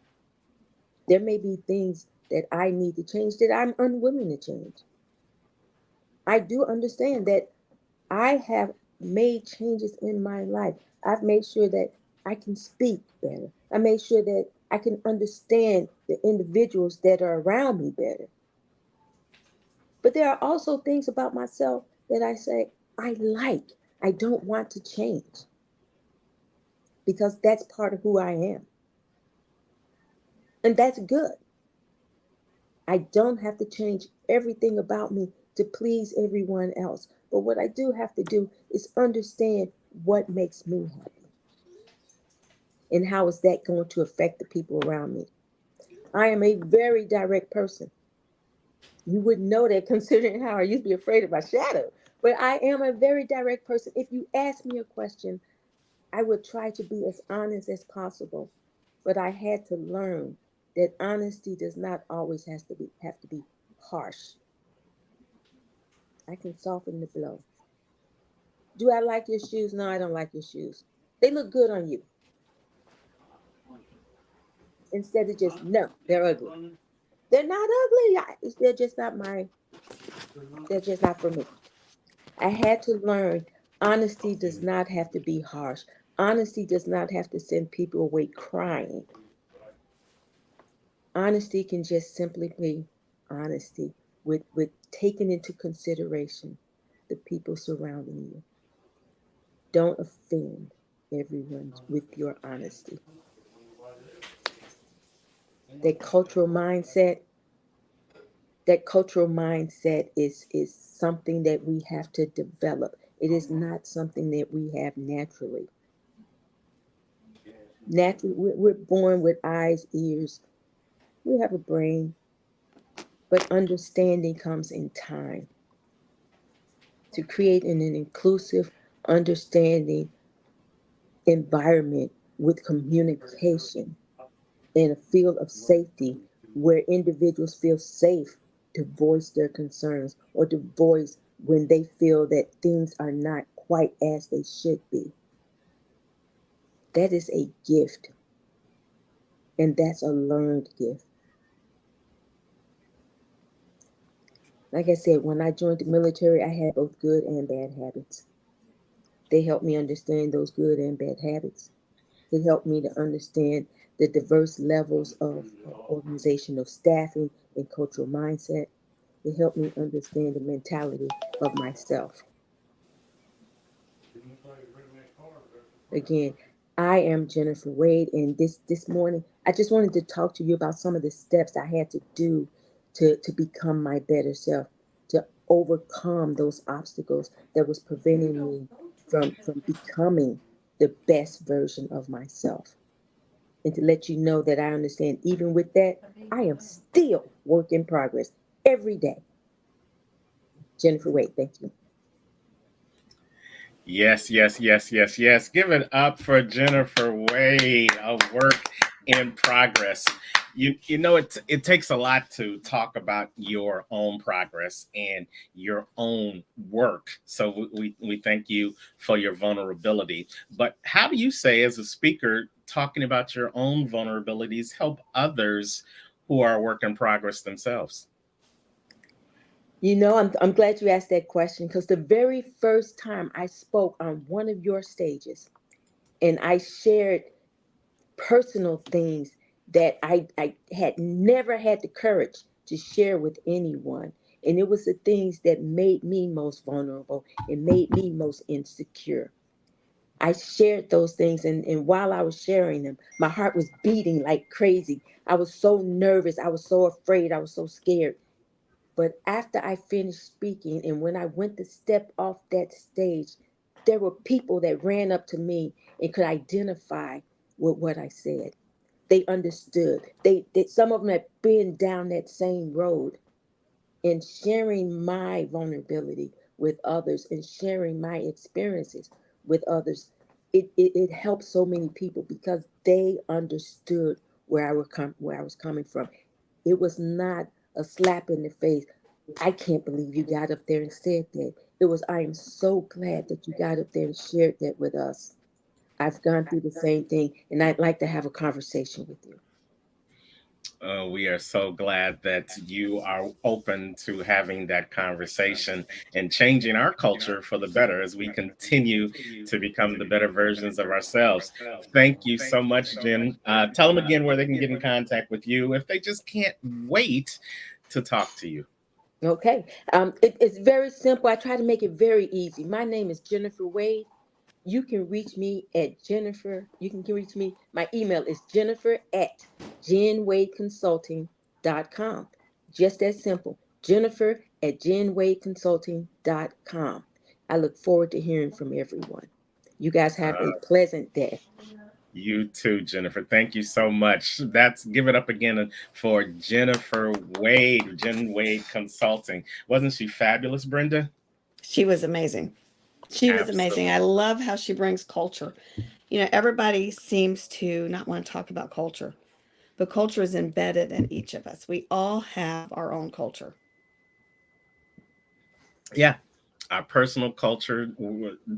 [SPEAKER 7] There may be things that I need to change that I'm unwilling to change. I do understand that I have made changes in my life. I've made sure that I can speak better. I made sure that I can understand the individuals that are around me better. But there are also things about myself that I say I like. I don't want to change because that's part of who I am. And that's good. I don't have to change everything about me to please everyone else. But what I do have to do is understand what makes me happy and how is that going to affect the people around me. I am a very direct person. You wouldn't know that considering how I used to be afraid of my shadow. But I am a very direct person. If you ask me a question, I would try to be as honest as possible. But I had to learn that honesty does not always have to be harsh. I can soften the blow. Do I like your shoes? No, I don't like your shoes. They look good on you. Instead of just no, they're ugly. They're not ugly. They're just not my. They're just not for me. I had to learn honesty does not have to be harsh. Honesty does not have to send people away crying. Honesty can just simply be honesty with taking into consideration the people surrounding you. Don't offend everyone with your honesty. That cultural mindset, that cultural mindset is something that we have to develop. It is not something that we have naturally. Naturally, we're born with eyes, ears. We have a brain, but understanding comes in time. To create an inclusive, understanding environment with communication in a field of safety where individuals feel safe to voice their concerns or to voice when they feel that things are not quite as they should be. That is a gift, and that's a learned gift. Like I said, when I joined the military, I had both good and bad habits. They helped me understand those good and bad habits. It helped me to understand the diverse levels of organizational staffing and cultural mindset. It helped me understand the mentality of myself. Again, I am Jennifer Wade, and this morning I just wanted to talk to you about some of the steps I had to do to become my better self, to overcome those obstacles that was preventing me from becoming the best version of myself. And to let you know that I understand, even with that, I am still work in progress every day. Jennifer Wade, thank you.
[SPEAKER 1] Yes, yes, yes, yes, yes. Give it up for Jennifer Wade, a work in progress. You know it takes a lot to talk about your own progress and your own work. So we thank you for your vulnerability. But how do you say, as a speaker, talking about your own vulnerabilities help others who are a work in progress themselves?
[SPEAKER 7] I'm glad you asked that question because the very first time I spoke on one of your stages and I shared personal things that I had never had the courage to share with anyone. And it was the things that made me most vulnerable and made me most insecure. I shared those things, and while I was sharing them, my heart was beating like crazy. I was so nervous. I was so afraid. I was so scared. But after I finished speaking, and when I went to step off that stage, there were people that ran up to me and could identify with what I said. They understood. Some of them had been down that same road, and sharing my vulnerability with others and sharing my experiences with others. It helped so many people because they understood where I was coming from. It was not a slap in the face. I can't believe you got up there and said that. It was, I am so glad that you got up there and shared that with us. I've gone through the same thing, and I'd like to have a conversation with you.
[SPEAKER 1] We are so glad that you are open to having that conversation and changing our culture for the better as we continue to become the better versions of ourselves. Thank you so much, Jen. Tell them again where they can get in contact with you if they just can't wait to talk to you.
[SPEAKER 7] Okay. It's very simple. I try to make it very easy. My name is Jennifer Wade. You can reach me at Jennifer. You can reach me. My email is Jennifer at jenwadeconsulting.com. Just that simple. Jennifer at jenwadeconsulting.com. I look forward to hearing from everyone. You guys have a
[SPEAKER 1] Uh,
[SPEAKER 7] pleasant day.
[SPEAKER 1] You too, Jennifer. Thank you so much. That's give it up again for Jennifer Wade, Jen Wade Consulting. Wasn't she fabulous, Brenda?
[SPEAKER 2] She was amazing. She was amazing.
[SPEAKER 1] Absolutely.
[SPEAKER 2] I love how she brings culture. Everybody seems to not want to talk about culture, but culture is embedded in each of us. We all have our own culture.
[SPEAKER 1] Yeah. Our personal culture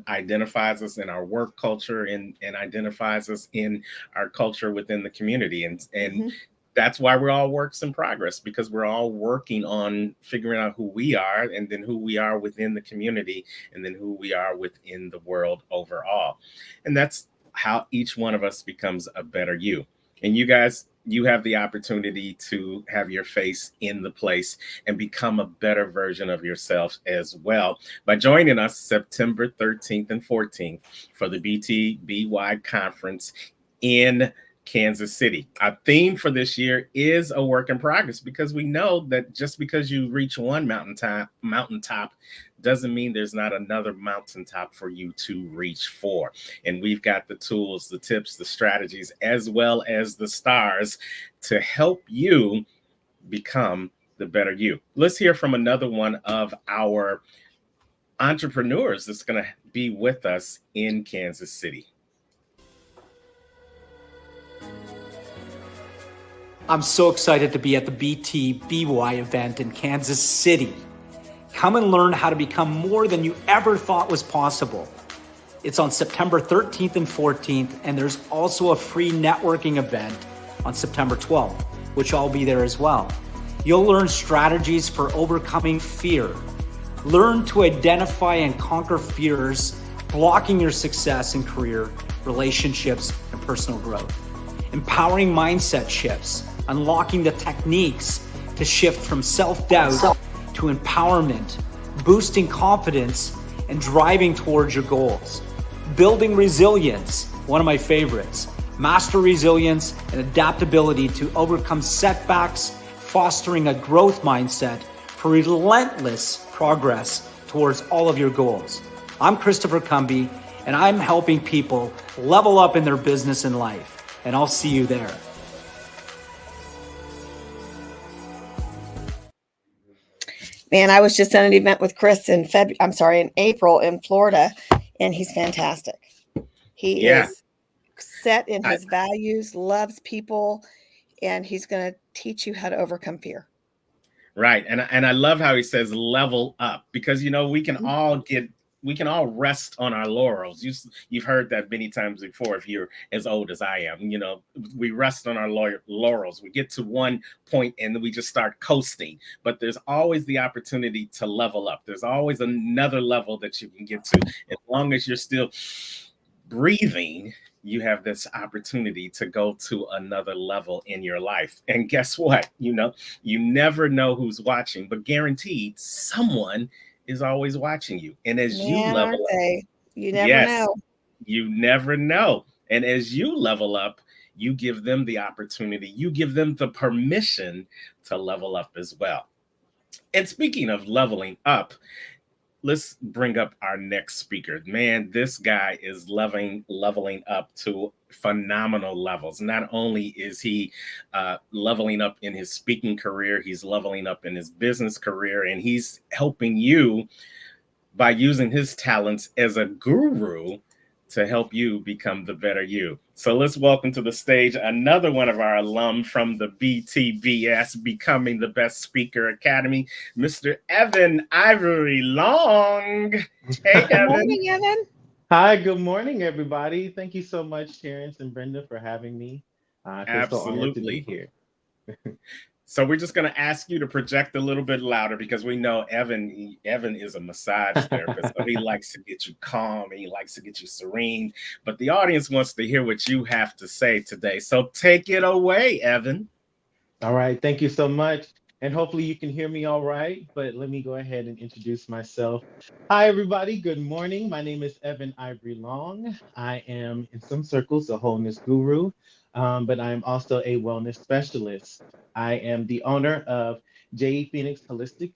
[SPEAKER 1] identifies us in our work culture and identifies us in our culture within the community. And
[SPEAKER 2] Hmm.
[SPEAKER 1] that's why we're all works in progress, because we're all working on figuring out who we are, and then who we are within the community, and then who we are within the world overall. And that's how each one of us becomes a better you. And you guys, you have the opportunity to have your face in the place and become a better version of yourself as well by joining us September 13th and 14th for the BTBY conference in Kansas City. Our theme for this year is a work in progress, because we know that just because you reach one mountaintop doesn't mean there's not another mountaintop for you to reach for. And we've got the tools, the tips, the strategies, as well as the stars to help you become the better you. Let's hear from another one of our entrepreneurs that's going to be with us in Kansas City.
[SPEAKER 8] I'm so excited to be at the BTBY event in Kansas City. Come and learn how to become more than you ever thought was possible. It's on September 13th and 14th, and there's also a free networking event on September 12th, which I'll be there as well. You'll learn strategies for overcoming fear. Learn to identify and conquer fears, blocking your success in career, relationships, and personal growth. Empowering mindset shifts, unlocking the techniques to shift from self-doubt to empowerment, boosting confidence, and driving towards your goals. Building resilience, one of my favorites. Master resilience and adaptability to overcome setbacks, fostering a growth mindset for relentless progress towards all of your goals. I'm Christopher Cumby, and I'm helping people level up in their business and life. And I'll see you there.
[SPEAKER 4] Man, I was just at an event with Chris in in April in Florida, and he's fantastic. He is set in his values, loves people, and he's going to teach you how to overcome fear.
[SPEAKER 1] Right. And I love how he says level up, because we can all rest on our laurels. You've heard that many times before, if you're as old as I am. We rest on our laurels. We get to one point and then we just start coasting. But there's always the opportunity to level up. There's always another level that you can get to. As long as you're still breathing, you have this opportunity to go to another level in your life. And guess what? You never know who's watching, but guaranteed someone is always watching you. And as you level up,
[SPEAKER 4] you never know.
[SPEAKER 1] You never know. And as you level up, you give them the opportunity, you give them the permission to level up as well. And speaking of leveling up, let's bring up our next speaker. Man, this guy is leveling up to phenomenal levels. Not only is he leveling up in his speaking career, he's leveling up in his business career, and he's helping you by using his talents as a guru to help you become the better you. So let's welcome to the stage another one of our alum from the BTBS Becoming the Best Speaker Academy, Mr. Evan Ivory Long. Hey,
[SPEAKER 2] Good morning, Evan.
[SPEAKER 9] Hi, good morning, everybody. Thank you so much, Terrence and Brenda, for having me. I feel so honored to be here.
[SPEAKER 1] So we're just going to ask you to project a little bit louder, because we know Evan is a massage therapist. So he likes to get you calm and he likes to get you serene. But the audience wants to hear what you have to say today. So take it away, Evan.
[SPEAKER 9] All right. Thank you so much. And hopefully you can hear me all right. But let me go ahead and introduce myself. Hi, everybody. Good morning. My name is Evan Ivory Long. I am, in some circles, a wholeness guru, but I am also a wellness specialist. I am the owner of J.E. Phoenix Holistic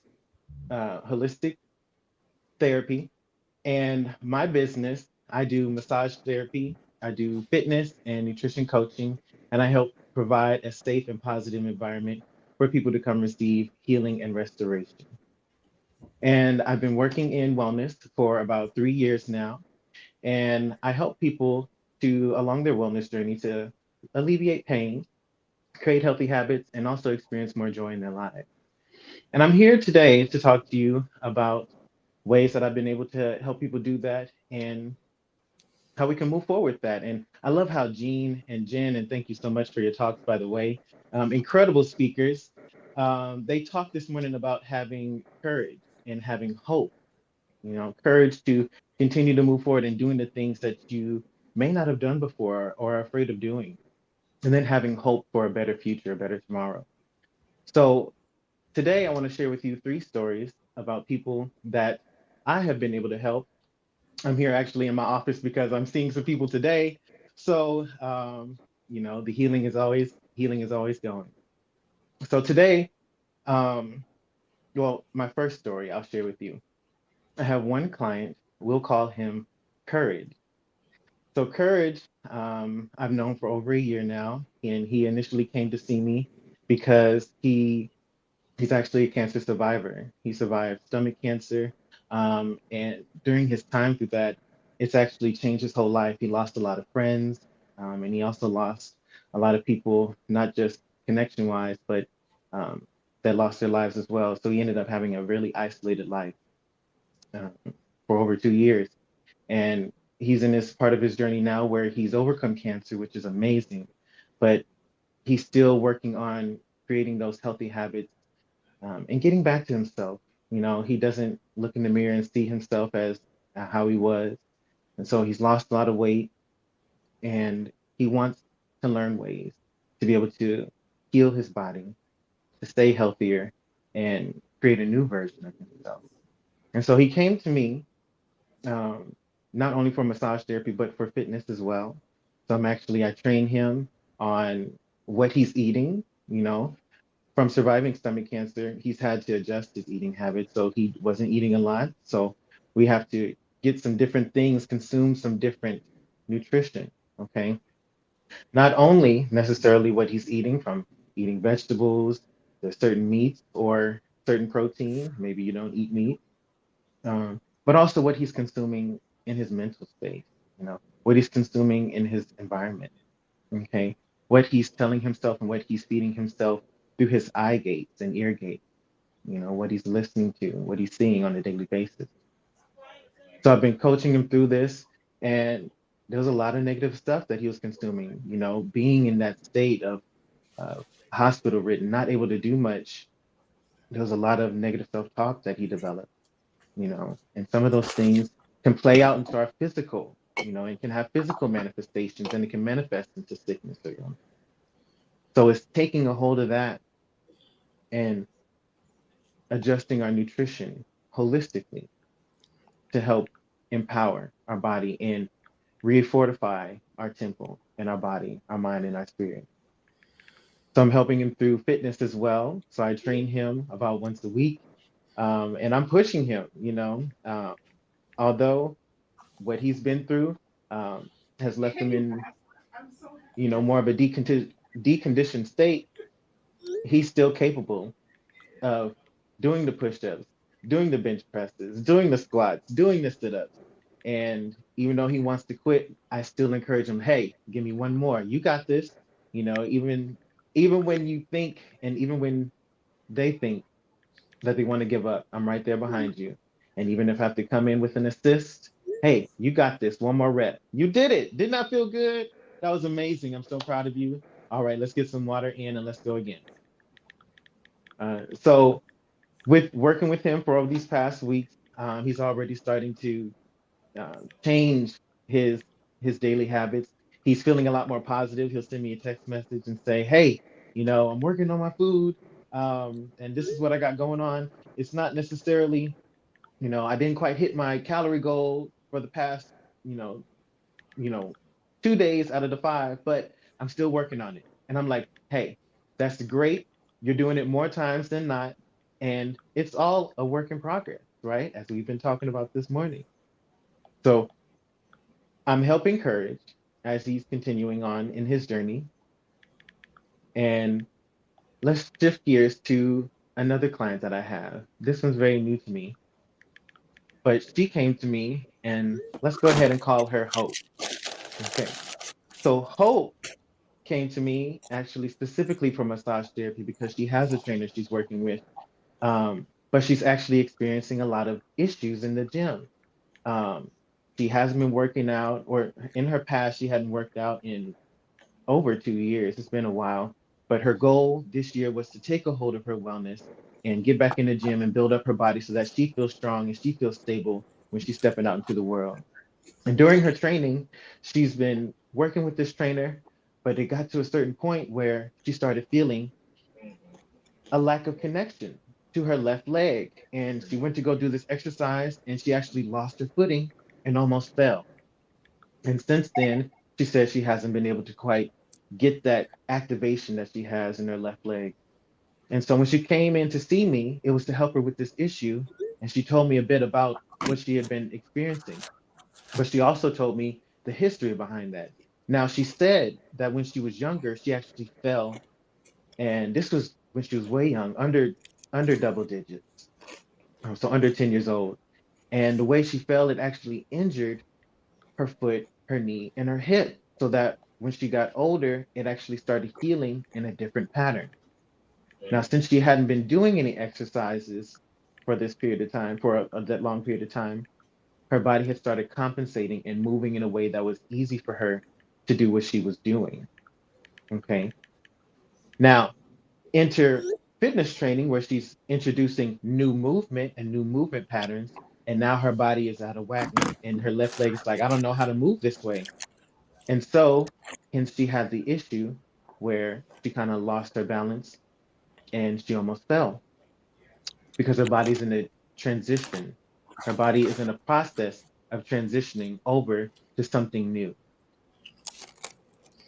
[SPEAKER 9] Therapy. And my business, I do massage therapy, I do fitness and nutrition coaching, and I help provide a safe and positive environment for people to come receive healing and restoration. And I've been working in wellness for about 3 years now, and I help people to along their wellness journey to alleviate pain, create healthy habits, and also experience more joy in their lives. And I'm here today to talk to you about ways that I've been able to help people do that and how we can move forward with that. And I love how Jean and Jen, and thank you so much for your talks, by the way, incredible speakers. They talked this morning about having courage and having hope, courage to continue to move forward and doing the things that you may not have done before or are afraid of doing, and then having hope for a better future, a better tomorrow. So today I want to share with you three stories about people that I have been able to help. I'm here actually in my office because I'm seeing some people today. So, the healing is always going. So today, um, well, my first story I'll share with you. I have one client. We'll call him Courage. So Courage, I've known for over a year now, and he initially came to see me because he's actually a cancer survivor. He survived stomach cancer. And during his time through that, it's actually changed his whole life. He lost a lot of friends, and he also lost a lot of people, not just connection wise, but um, that lost their lives as well. So he ended up having a really isolated life um, for over 2 years. And he's in this part of his journey now where he's overcome cancer, which is amazing, but he's still working on creating those healthy habits and getting back to himself. He doesn't look in the mirror and see himself as how he was. And so he's lost a lot of weight and he wants to learn ways to be able to heal his body, to stay healthier and create a new version of himself. And so he came to me um, not only for massage therapy, but for fitness as well. So I train him on what he's eating, from surviving stomach cancer, he's had to adjust his eating habits. So he wasn't eating a lot. So we have to get some different things, consume some different nutrition. Okay. Not only necessarily what he's eating from eating vegetables, there's certain meats or certain protein. Maybe you don't eat meat, but also what he's consuming in his mental space, what he's consuming in his environment. Okay. What he's telling himself and what he's feeding himself through his eye gates and ear gates, what he's listening to, what he's seeing on a daily basis. So I've been coaching him through this, and there was a lot of negative stuff that he was consuming, being in that state of hospital ridden, not able to do much. There was a lot of negative self talk that he developed, and some of those things can play out into our physical, and can have physical manifestations and it can manifest into sickness or illness. So it's taking a hold of that and adjusting our nutrition holistically to help empower our body and refortify our temple and our body, our mind, and our spirit. So I'm helping him through fitness as well. So I train him about once a week, and I'm pushing him. Although what he's been through has left him in, more of a deconditioned state, he's still capable of doing the push-ups, doing the bench presses, doing the squats, doing the sit-ups. And even though he wants to quit, I still encourage him, hey, give me one more. You got this. Even when you think and even when they think that they want to give up, I'm right there behind you. And even if I have to come in with an assist, hey, you got this. One more rep. You did it. Didn't that feel good? That was amazing. I'm so proud of you. All right, let's get some water in and let's go again. So with working with him for over these past weeks, he's already starting to change his his daily habits. He's feeling a lot more positive. He'll send me a text message and say, "Hey, I'm working on my food, and this is what I got going on. It's not necessarily, I didn't quite hit my calorie goal for the past, you know, you know, 2 days out of the five, but I'm still working on it." And I'm like, "Hey, that's great. You're doing it more times than not, and it's all a work in progress, right? As we've been talking about this morning." So I'm helping Courage as he's continuing on in his journey. And let's shift gears to another client that I have. This one's very new to me, but she came to me, and let's go ahead and call her Hope. Okay. So Hope came to me actually specifically for massage therapy because she has a trainer she's working with, but she's actually experiencing a lot of issues in the gym. Um, she hasn't been working out, or in her past, she hadn't worked out in over 2 years. It's been a while. But her goal this year was to take a hold of her wellness and get back in the gym and build up her body so that she feels strong and she feels stable when she's stepping out into the world. And during her training, she's been working with this trainer, but it got to a certain point where she started feeling a lack of connection to her left leg. And she went to go do this exercise and she actually lost her footing and almost fell. And since then, she says she hasn't been able to quite get that activation that she has in her left leg. And so when she came in to see me, it was to help her with this issue. And she told me a bit about what she had been experiencing. But she also told me the history behind that. Now, she said that when she was younger, she actually fell. And this was when she was way young, under double digits, so under 10 years old. And the way she fell, it actually injured her foot, her knee, and her hip, so that when she got older, it actually started healing in a different pattern. Now, since she hadn't been doing any exercises for this period of time, for that long period of time, her body had started compensating and moving in a way that was easy for her to do what she was doing. Okay. Now, enter fitness training, where she's introducing new movement and new movement patterns. And now her body is out of whack, and her left leg is like, I don't know how to move this way. And so, hence, she had the issue where she kind of lost her balance and she almost fell because her body's in a transition. Her body is in a process of transitioning over to something new.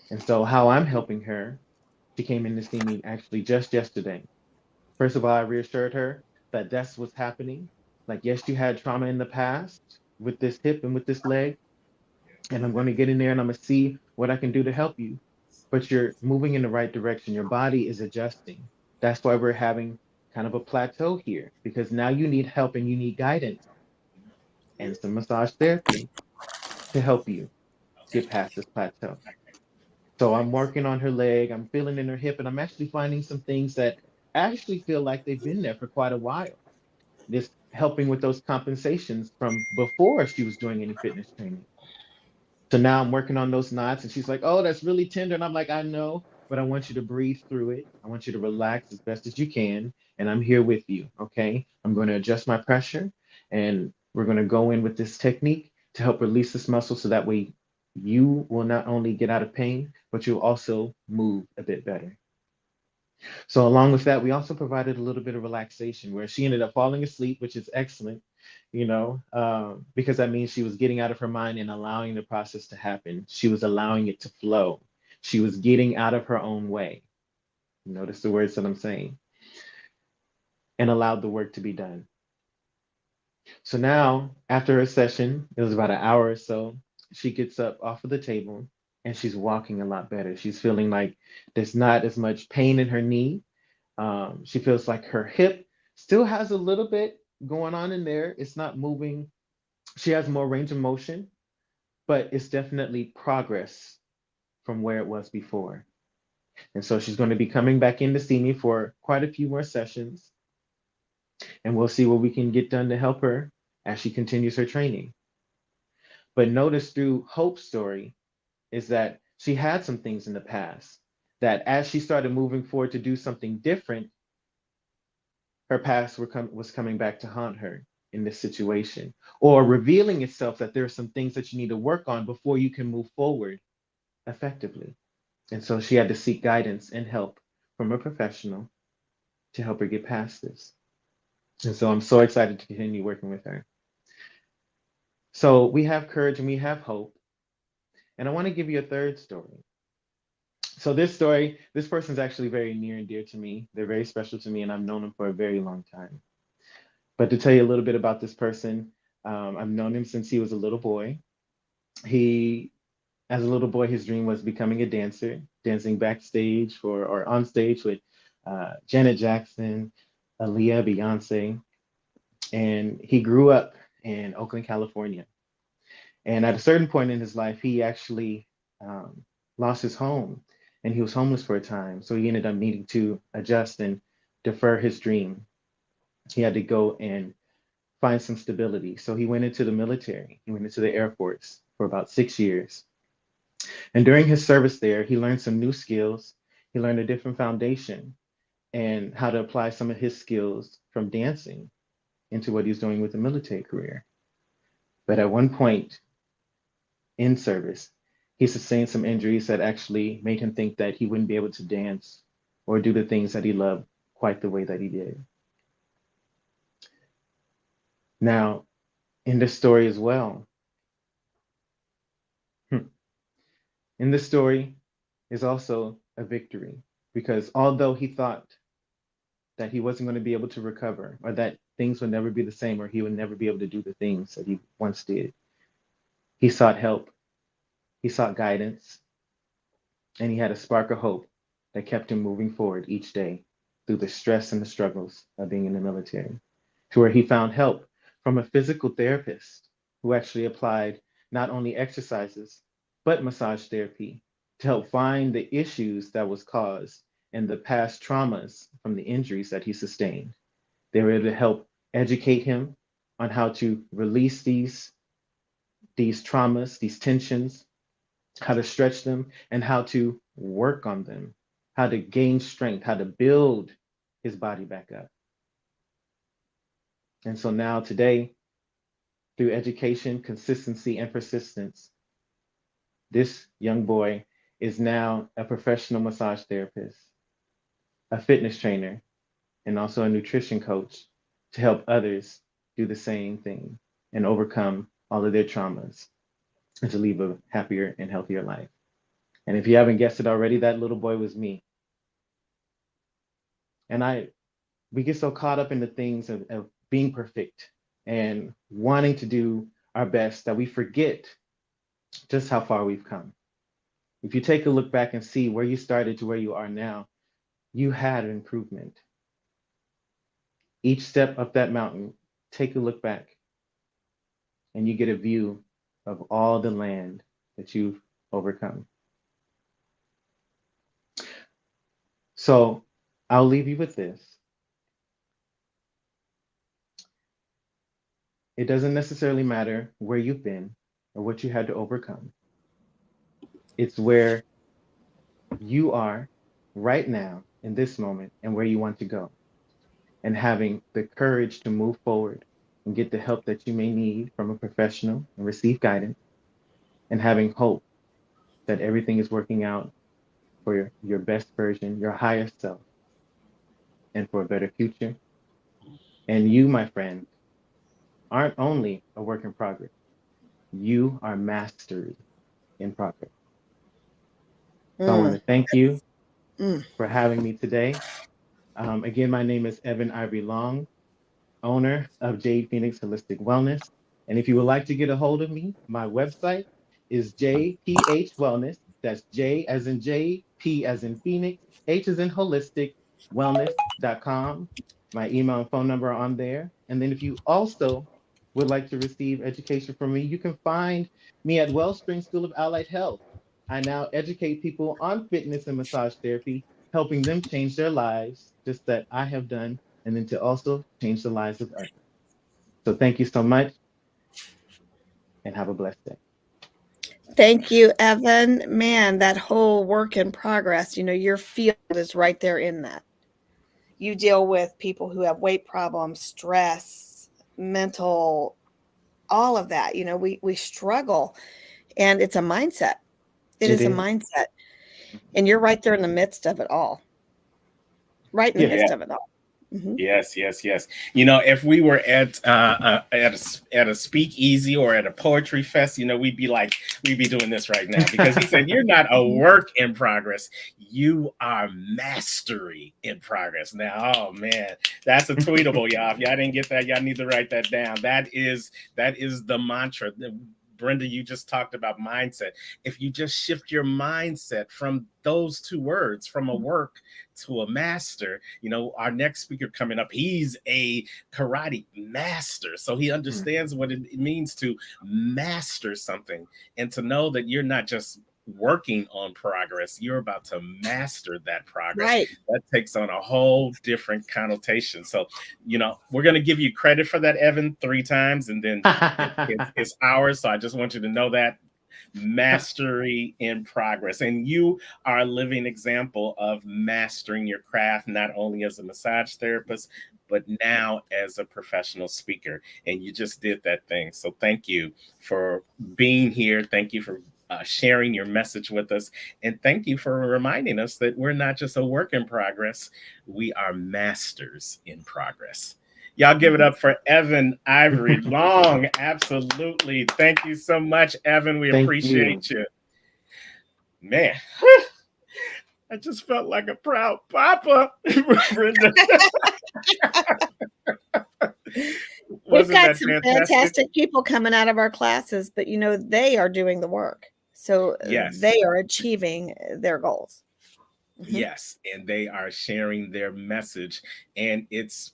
[SPEAKER 9] And so, how I'm helping her, she came in to see me actually just yesterday. First of all, I reassured her that that's what's happening. Like, yes, you had trauma in the past with this hip and with this leg, and I'm going to get in there and I'm going to see what I can do to help you. But you're moving in the right direction. Your body is adjusting. That's why we're having kind of a plateau here, because now you need help and you need guidance and some massage therapy to help you get past this plateau. So I'm working on her leg, I'm feeling in her hip, and I'm actually finding some things that actually feel like they've been there for quite a while. This helping with those compensations from before she was doing any fitness training. So now I'm working on those knots, and she's like, "Oh, that's really tender." And I'm like, "I know, but I want you to breathe through it. I want you to relax as best as you can. And I'm here with you. Okay. I'm going to adjust my pressure, and we're going to go in with this technique to help release this muscle so that way you will not only get out of pain, but you'll also move a bit better." So along with that, we also provided a little bit of relaxation where she ended up falling asleep, which is excellent, because that means she was getting out of her mind and allowing the process to happen. She was allowing it to flow. She was getting out of her own way. Notice the words that I'm saying, and allowed the work to be done. So now, after her session, it was about an hour or so, she gets up off of the table and she's walking a lot better. She's feeling like there's not as much pain in her knee. She feels like her hip still has a little bit going on in there. It's not moving. She has more range of motion, but it's definitely progress from where it was before. And so she's going to be coming back in to see me for quite a few more sessions, and we'll see what we can get done to help her as she continues her training. But notice through Hope's story is that she had some things in the past that as she started moving forward to do something different, her past was coming back to haunt her in this situation, or revealing itself that there are some things that you need to work on before you can move forward effectively. And so she had to seek guidance and help from a professional to help her get past this. And so I'm so excited to continue working with her. So we have courage and we have hope. And I want to give you a third story. So this story, this person's actually very near and dear to me. They're very special to me, and I've known them for a very long time. But to tell you a little bit about this person, I've known him since he was a little boy. He As a little boy, his dream was becoming a dancer, dancing backstage or on stage with Janet Jackson, Aaliyah, Beyonce. And he grew up in Oakland, California. And at a certain point in his life, he actually um, lost his home and he was homeless for a time. So he ended up needing to adjust and defer his dream. He had to go and find some stability. So he went into the military. He went into the Air Force for about 6 years. And during his service there, he learned some new skills. He learned a different foundation and how to apply some of his skills from dancing into what he's doing with the military career. But at one point in service, he sustained some injuries that actually made him think that he wouldn't be able to dance or do the things that he loved quite the way that he did. Now, in this story as well, in this story is also a victory because although he thought that he wasn't going to be able to recover or that things would never be the same or he would never be able to do the things that he once did, he sought help, he sought guidance, and he had a spark of hope that kept him moving forward each day through the stress and the struggles of being in the military, to where he found help from a physical therapist who actually applied not only exercises, but massage therapy to help find the issues that was caused and the past traumas from the injuries that he sustained. They were able to help educate him on how to release these traumas, these tensions, how to stretch them, and how to work on them, how to gain strength, how to build his body back up. And so now, today, through education, consistency, and persistence, this young boy is now a professional massage therapist, a fitness trainer, and also a nutrition coach to help others do the same thing and overcome all of their traumas and to live a happier and healthier life. And if you haven't guessed it already, that little boy was me. And we get so caught up in the things of being perfect and wanting to do our best that we forget just how far we've come. If you take a look back and see where you started to where you are now, you had an improvement. Each step up that mountain, take a look back and you get a view of all the land that you've overcome. So I'll leave you with this. It doesn't necessarily matter where you've been or what you had to overcome. It's where you are right now in this moment and where you want to go. And having the courage to move forward and get the help that you may need from a professional and receive guidance, and having hope that everything is working out for your best version, your higher self, and for a better future. And you, my friend, aren't only a work in progress, you are masters in progress. So I want to thank you
[SPEAKER 2] Mm.
[SPEAKER 9] for having me today. Again, my name is Evan Ivory Long, owner of Jade Phoenix Holistic Wellness. And if you would like to get a hold of me, my website is JPH Wellness. That's J as in J, P as in Phoenix, H as in Holistic Wellness.com. My email and phone number are on there. And then if you also would like to receive education from me, you can find me at Wellspring School of Allied Health. I now educate people on fitness and massage therapy, helping them change their lives, just that I have done, and then to also change the lives of others. So thank you so much and have a blessed day.
[SPEAKER 2] Thank you, Evan. Man, that whole work in progress, your field is right there in that. You deal with people who have weight problems, stress, mental, all of that. We struggle, and it's a mindset. It
[SPEAKER 9] It
[SPEAKER 2] is a
[SPEAKER 9] is.
[SPEAKER 2] mindset. And you're right there in the midst of it all. Right in the
[SPEAKER 9] Yeah.
[SPEAKER 2] midst of it all. Mm-hmm.
[SPEAKER 1] Yes, yes, yes. If we were at a speakeasy or at a poetry fest, we'd be doing this right now because he said you're not a work in progress, you are mastery in progress. Now, oh man, that's a tweetable, y'all. If y'all didn't get that, y'all need to write that down. That is the mantra. Brenda, you just talked about mindset. If you just shift your mindset from those two words, from a work to a master, our next speaker coming up, he's a karate master. So he understands what it means to master something, and to know that you're not just working on progress, you're about to master that progress.
[SPEAKER 2] Right.
[SPEAKER 1] That takes on a whole different connotation. So, we're going to give you credit for that, Evan, 3 times, and then it's ours. So I just want you to know that mastery in progress. And you are a living example of mastering your craft, not only as a massage therapist, but now as a professional speaker. And you just did that thing. So thank you for being here. Thank you for sharing your message with us. And thank you for reminding us that we're not just a work in progress, we are masters in progress. Y'all give it up for Evan Ivory Long. Absolutely. Thank you so much, Evan. We appreciate you. Man, I just felt like a proud papa, Brenda.
[SPEAKER 2] We've got some fantastic people coming out of our classes, but they are doing the work. So they are achieving their goals.
[SPEAKER 1] Yes, and they are sharing their message. And it's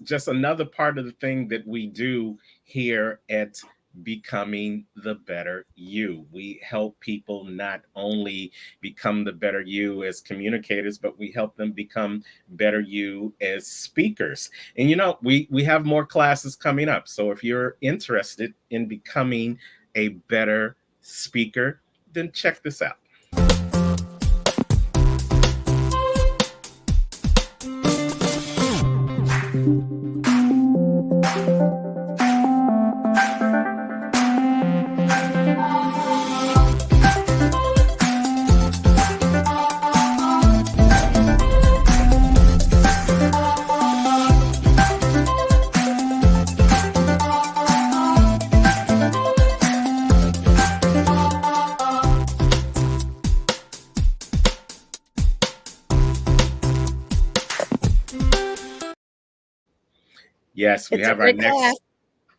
[SPEAKER 1] just another part of the thing that we do here at Becoming the Better You. We help people not only become the better you as communicators, but we help them become better you as speakers. And we have more classes coming up. So if you're interested in becoming a better speaker, then check this out. Yes, we have our next class.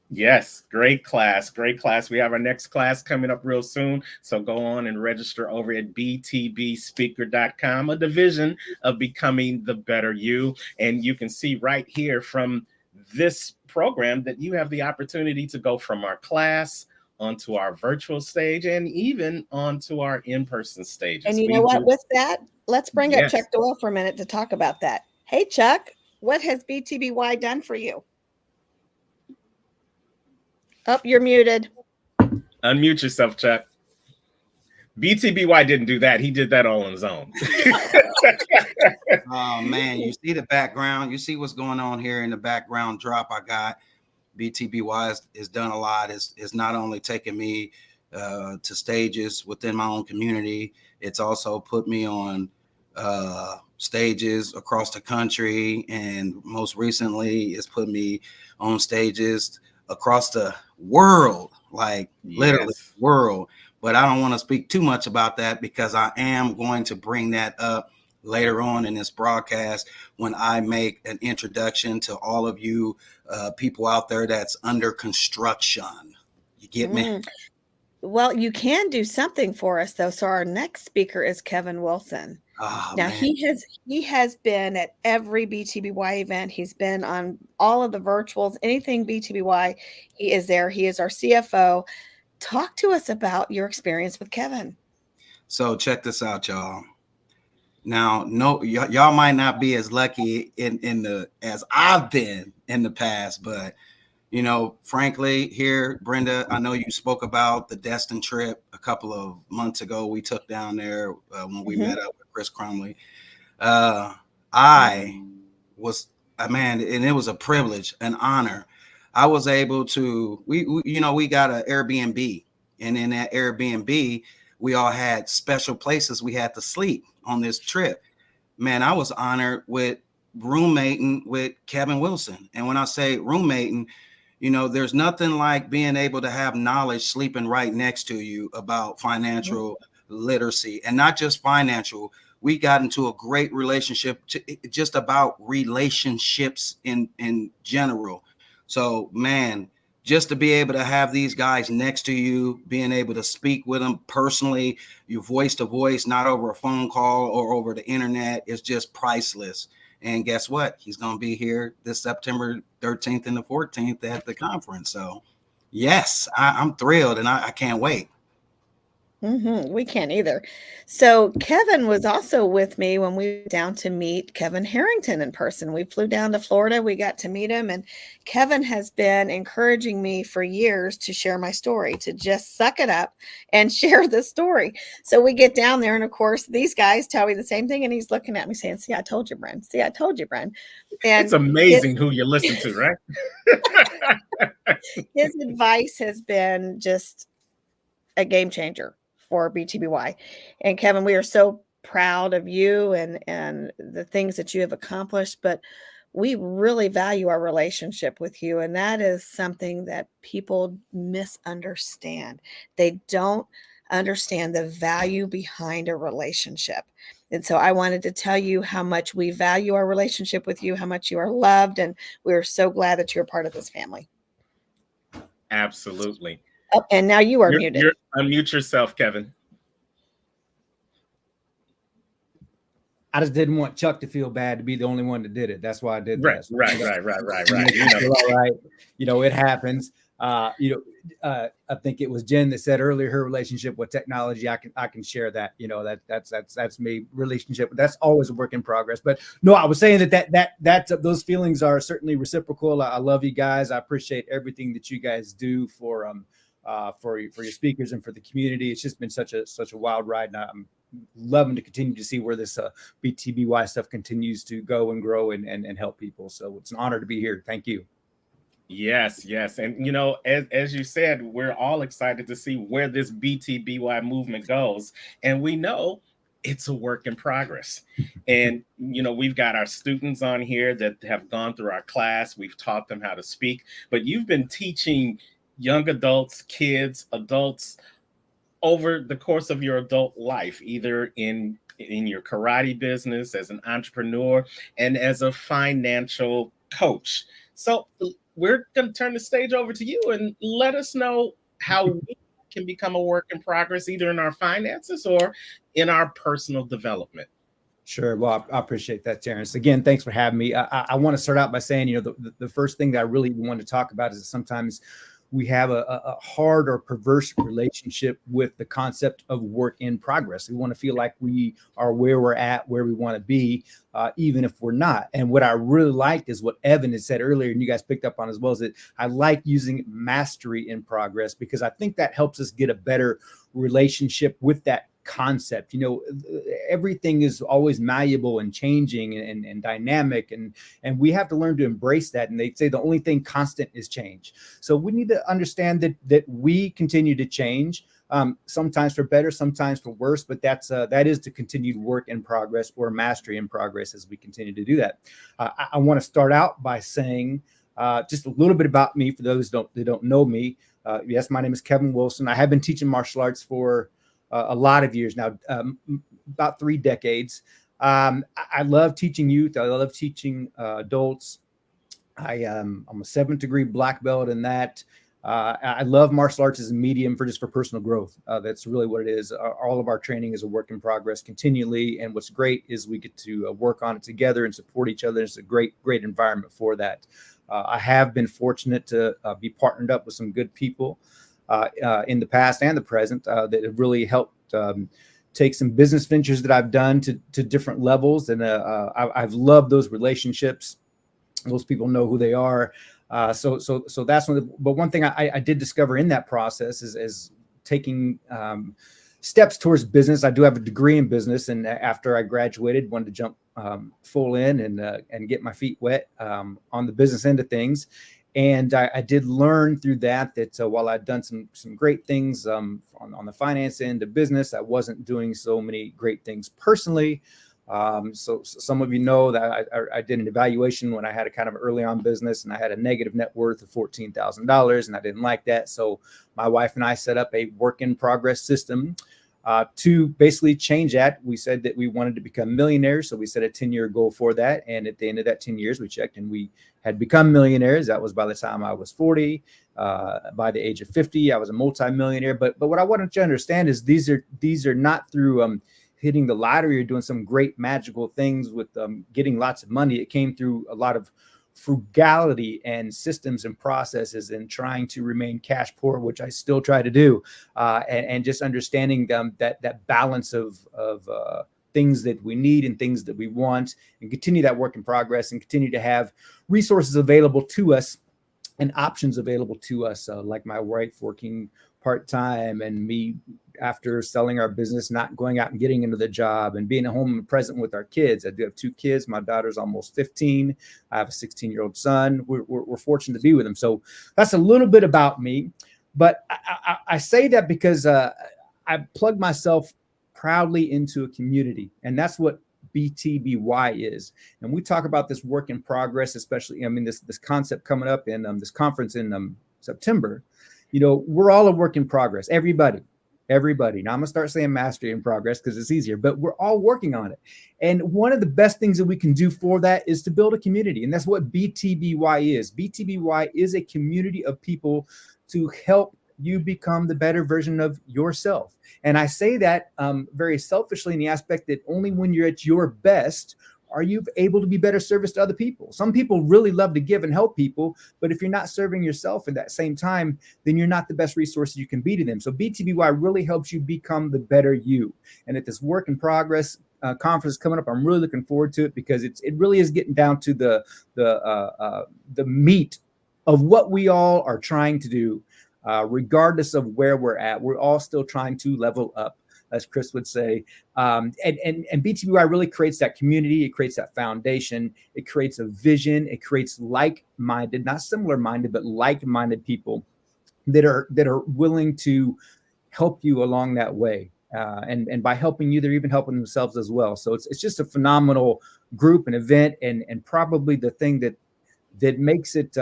[SPEAKER 1] Yes, great class. Great class. We have our next class coming up real soon. So go on and register over at btbspeaker.com, a division of Becoming the Better You. And you can see right here from this program that you have the opportunity to go from our class onto our virtual stage and even onto our in-person stages.
[SPEAKER 2] And you know what? With that, let's bring up Chuck Doyle for a minute to talk about that. Hey, Chuck, what has BTBY done for you? Oh, you're muted.
[SPEAKER 1] Unmute yourself, Chuck. BTBY didn't do that. He did that all on his own.
[SPEAKER 10] Oh, man. You see the background. You see what's going on here in the background drop I got. BTBY has done a lot. It's not only taken me to stages within my own community, it's also put me on stages across the country. And most recently, it's put me on stages across the world, like literally world. But I don't want to speak too much about that because I am going to bring that up later on in this broadcast when I make an introduction to all of you people out there that's under construction. You get me?
[SPEAKER 2] Well, you can do something for us though. So our next speaker is Kevin Wilson.
[SPEAKER 10] Oh,
[SPEAKER 2] now
[SPEAKER 10] man.
[SPEAKER 2] he has been at every BTBY event. He's been on all of the virtuals, anything BTBY. He is there. He is our CFO. Talk to us about your experience with Kevin.
[SPEAKER 10] So check this out, y'all. Now, y'all might not be as lucky as I've been in the past, but frankly, here, Brenda, I know you spoke about the Destin trip a couple of months ago. We took down there when we met up with Chris Crumley. I was man, and it was a privilege, an honor. I was able to. We got an Airbnb, and in that Airbnb, we all had special places we had to sleep on this trip. Man, I was honored with roommating with Kevin Wilson, and when I say roommating, there's nothing like being able to have knowledge sleeping right next to you about financial literacy, and not just financial. We got into a great relationship just about relationships in general. So, man, just to be able to have these guys next to you, being able to speak with them personally, your voice to voice, not over a phone call or over the internet, is just priceless. And guess what? He's going to be here this September 13th and the 14th at the conference. So yes, I'm thrilled, and I can't wait.
[SPEAKER 2] We can't either. So Kevin was also with me when we went down to meet Kevin Harrington in person. We flew down to Florida. We got to meet him, and Kevin has been encouraging me for years to share my story, to just suck it up and share the story. So we get down there, and of course, these guys tell me the same thing, and he's looking at me saying, "See, I told you, Bren. See, I told you, Bren."
[SPEAKER 1] It's
[SPEAKER 2] And
[SPEAKER 1] amazing who you listen to, right?
[SPEAKER 2] his advice has been just a game changer for BTBY. And Kevin, we are so proud of you and the things that you have accomplished, but we really value our relationship with you. And that is something that people misunderstand. They don't understand the value behind a relationship. And so I wanted to tell you how much we value our relationship with you, how much you are loved, and we're so glad that you're part of this family.
[SPEAKER 1] Absolutely.
[SPEAKER 2] Oh, and now you are muted.
[SPEAKER 1] Unmute yourself, Kevin.
[SPEAKER 11] I just didn't want Chuck to feel bad to be the only one that did it. That's why I did that.
[SPEAKER 1] Right.
[SPEAKER 11] All right. It happens. I think it was Jen that said earlier her relationship with technology. I can share that. That's me relationship. That's always a work in progress. But no, I was saying that those feelings are certainly reciprocal. I love you guys. I appreciate everything that you guys do for your speakers and for the community. It's just been such a wild ride, and I'm loving to continue to see where this BTBY stuff continues to go and grow and help people. So it's an honor to be here. Thank you.
[SPEAKER 1] Yes. And, as you said, we're all excited to see where this BTBY movement goes. And we know it's a work in progress. And, we've got our students on here that have gone through our class. We've taught them how to speak, but you've been teaching young adults, kids, adults over the course of your adult life, either in your karate business, as an entrepreneur, and as a financial coach. So we're going to turn the stage over to you and let us know how we can become a work in progress, either in our finances or in our personal development.
[SPEAKER 11] Sure. Well, I appreciate that, Terrence. Again, thanks for having me. I want to start out by saying, the first thing that I really want to talk about is that sometimes we have a hard or perverse relationship with the concept of work in progress. We want to feel like we are where we're at, where we want to be, even if we're not. And what I really liked is what Evan had said earlier, and you guys picked up on as well, is that I like using mastery in progress, because I think that helps us get a better relationship with that concept. Everything is always malleable and changing and dynamic, and we have to learn to embrace that. And they say the only thing constant is change. So we need to understand that we continue to change, sometimes for better, sometimes for worse, but that is the continued work in progress, or mastery in progress, as we continue to do that. I want to start out by saying just a little bit about me for those that don't know me. Yes, my name is Kevin Wilson. I have been teaching martial arts for a lot of years now, about 3 decades. I love teaching youth. I love teaching adults. I'm a 7th degree black belt in that. I love martial arts as a medium for personal growth. That's really what it is. All of our training is a work in progress continually. And what's great is we get to work on it together and support each other. It's a great environment for that. I have been fortunate to be partnered up with some good people in the past and the present that have really helped take some business ventures that I've done to different levels. And I've loved those relationships. Those people know who they are. So that's but one thing I did discover in that process is taking steps towards business. I do have a degree in business, and after I graduated, wanted to jump full in and get my feet wet on the business end of things. And I did learn through that while I'd done some great things on the finance end of business, I wasn't doing so many great things personally. So some of you know that I did an evaluation when I had a kind of early on business, and I had a negative net worth of $14,000, and I didn't like that. So my wife and I set up a work in progress system To basically change that, we said that we wanted to become millionaires. So we set a 10-year goal for that. And at the end of that 10 years, we checked and we had become millionaires. That was by the time I was 40. By the age of 50, I was a multimillionaire. But what I wanted you to understand is these are not through hitting the lottery or doing some great magical things with getting lots of money. It came through a lot of frugality and systems and processes and trying to remain cash poor, which I still try to do, and just understanding that balance of things that we need and things that we want, and continue that work in progress and continue to have resources available to us and options available to us, like my wife working part-time and me after selling our business, not going out and getting into the job and being at home and present with our kids. I do have 2 kids. My daughter's almost 15. I have a 16-year-old son. We're fortunate to be with them. So that's a little bit about me. But I say that because I plug myself proudly into a community, and that's what BTBY is. And we talk about this work in progress, especially, I mean, this concept coming up in this conference in September. You know, we're all a work in progress. Everybody. Now I'm gonna start saying mastery in progress because it's easier, but we're all working on it. And one of the best things that we can do for that is to build a community. And that's what BTBY is. BTBY is a community of people to help you become the better version of yourself. And I say that very selfishly in the aspect that only when you're at your best are you able to be better service to other people. Some people really love to give and help people, but if you're not serving yourself at that same time, then you're not the best resource you can be to them. So BTBY really helps you become the better you. And at this work in progress conference coming up, I'm really looking forward to it because it really is getting down to the meat of what we all are trying to do. Regardless of where we're at, we're all still trying to level up, as Chris would say. And BTBY really creates that community. It creates that foundation. It creates a vision. It creates like-minded, not similar-minded, but like-minded people that are willing to help you along that way. And by helping you, they're even helping themselves as well. So it's just a phenomenal group and event, and probably the thing that makes it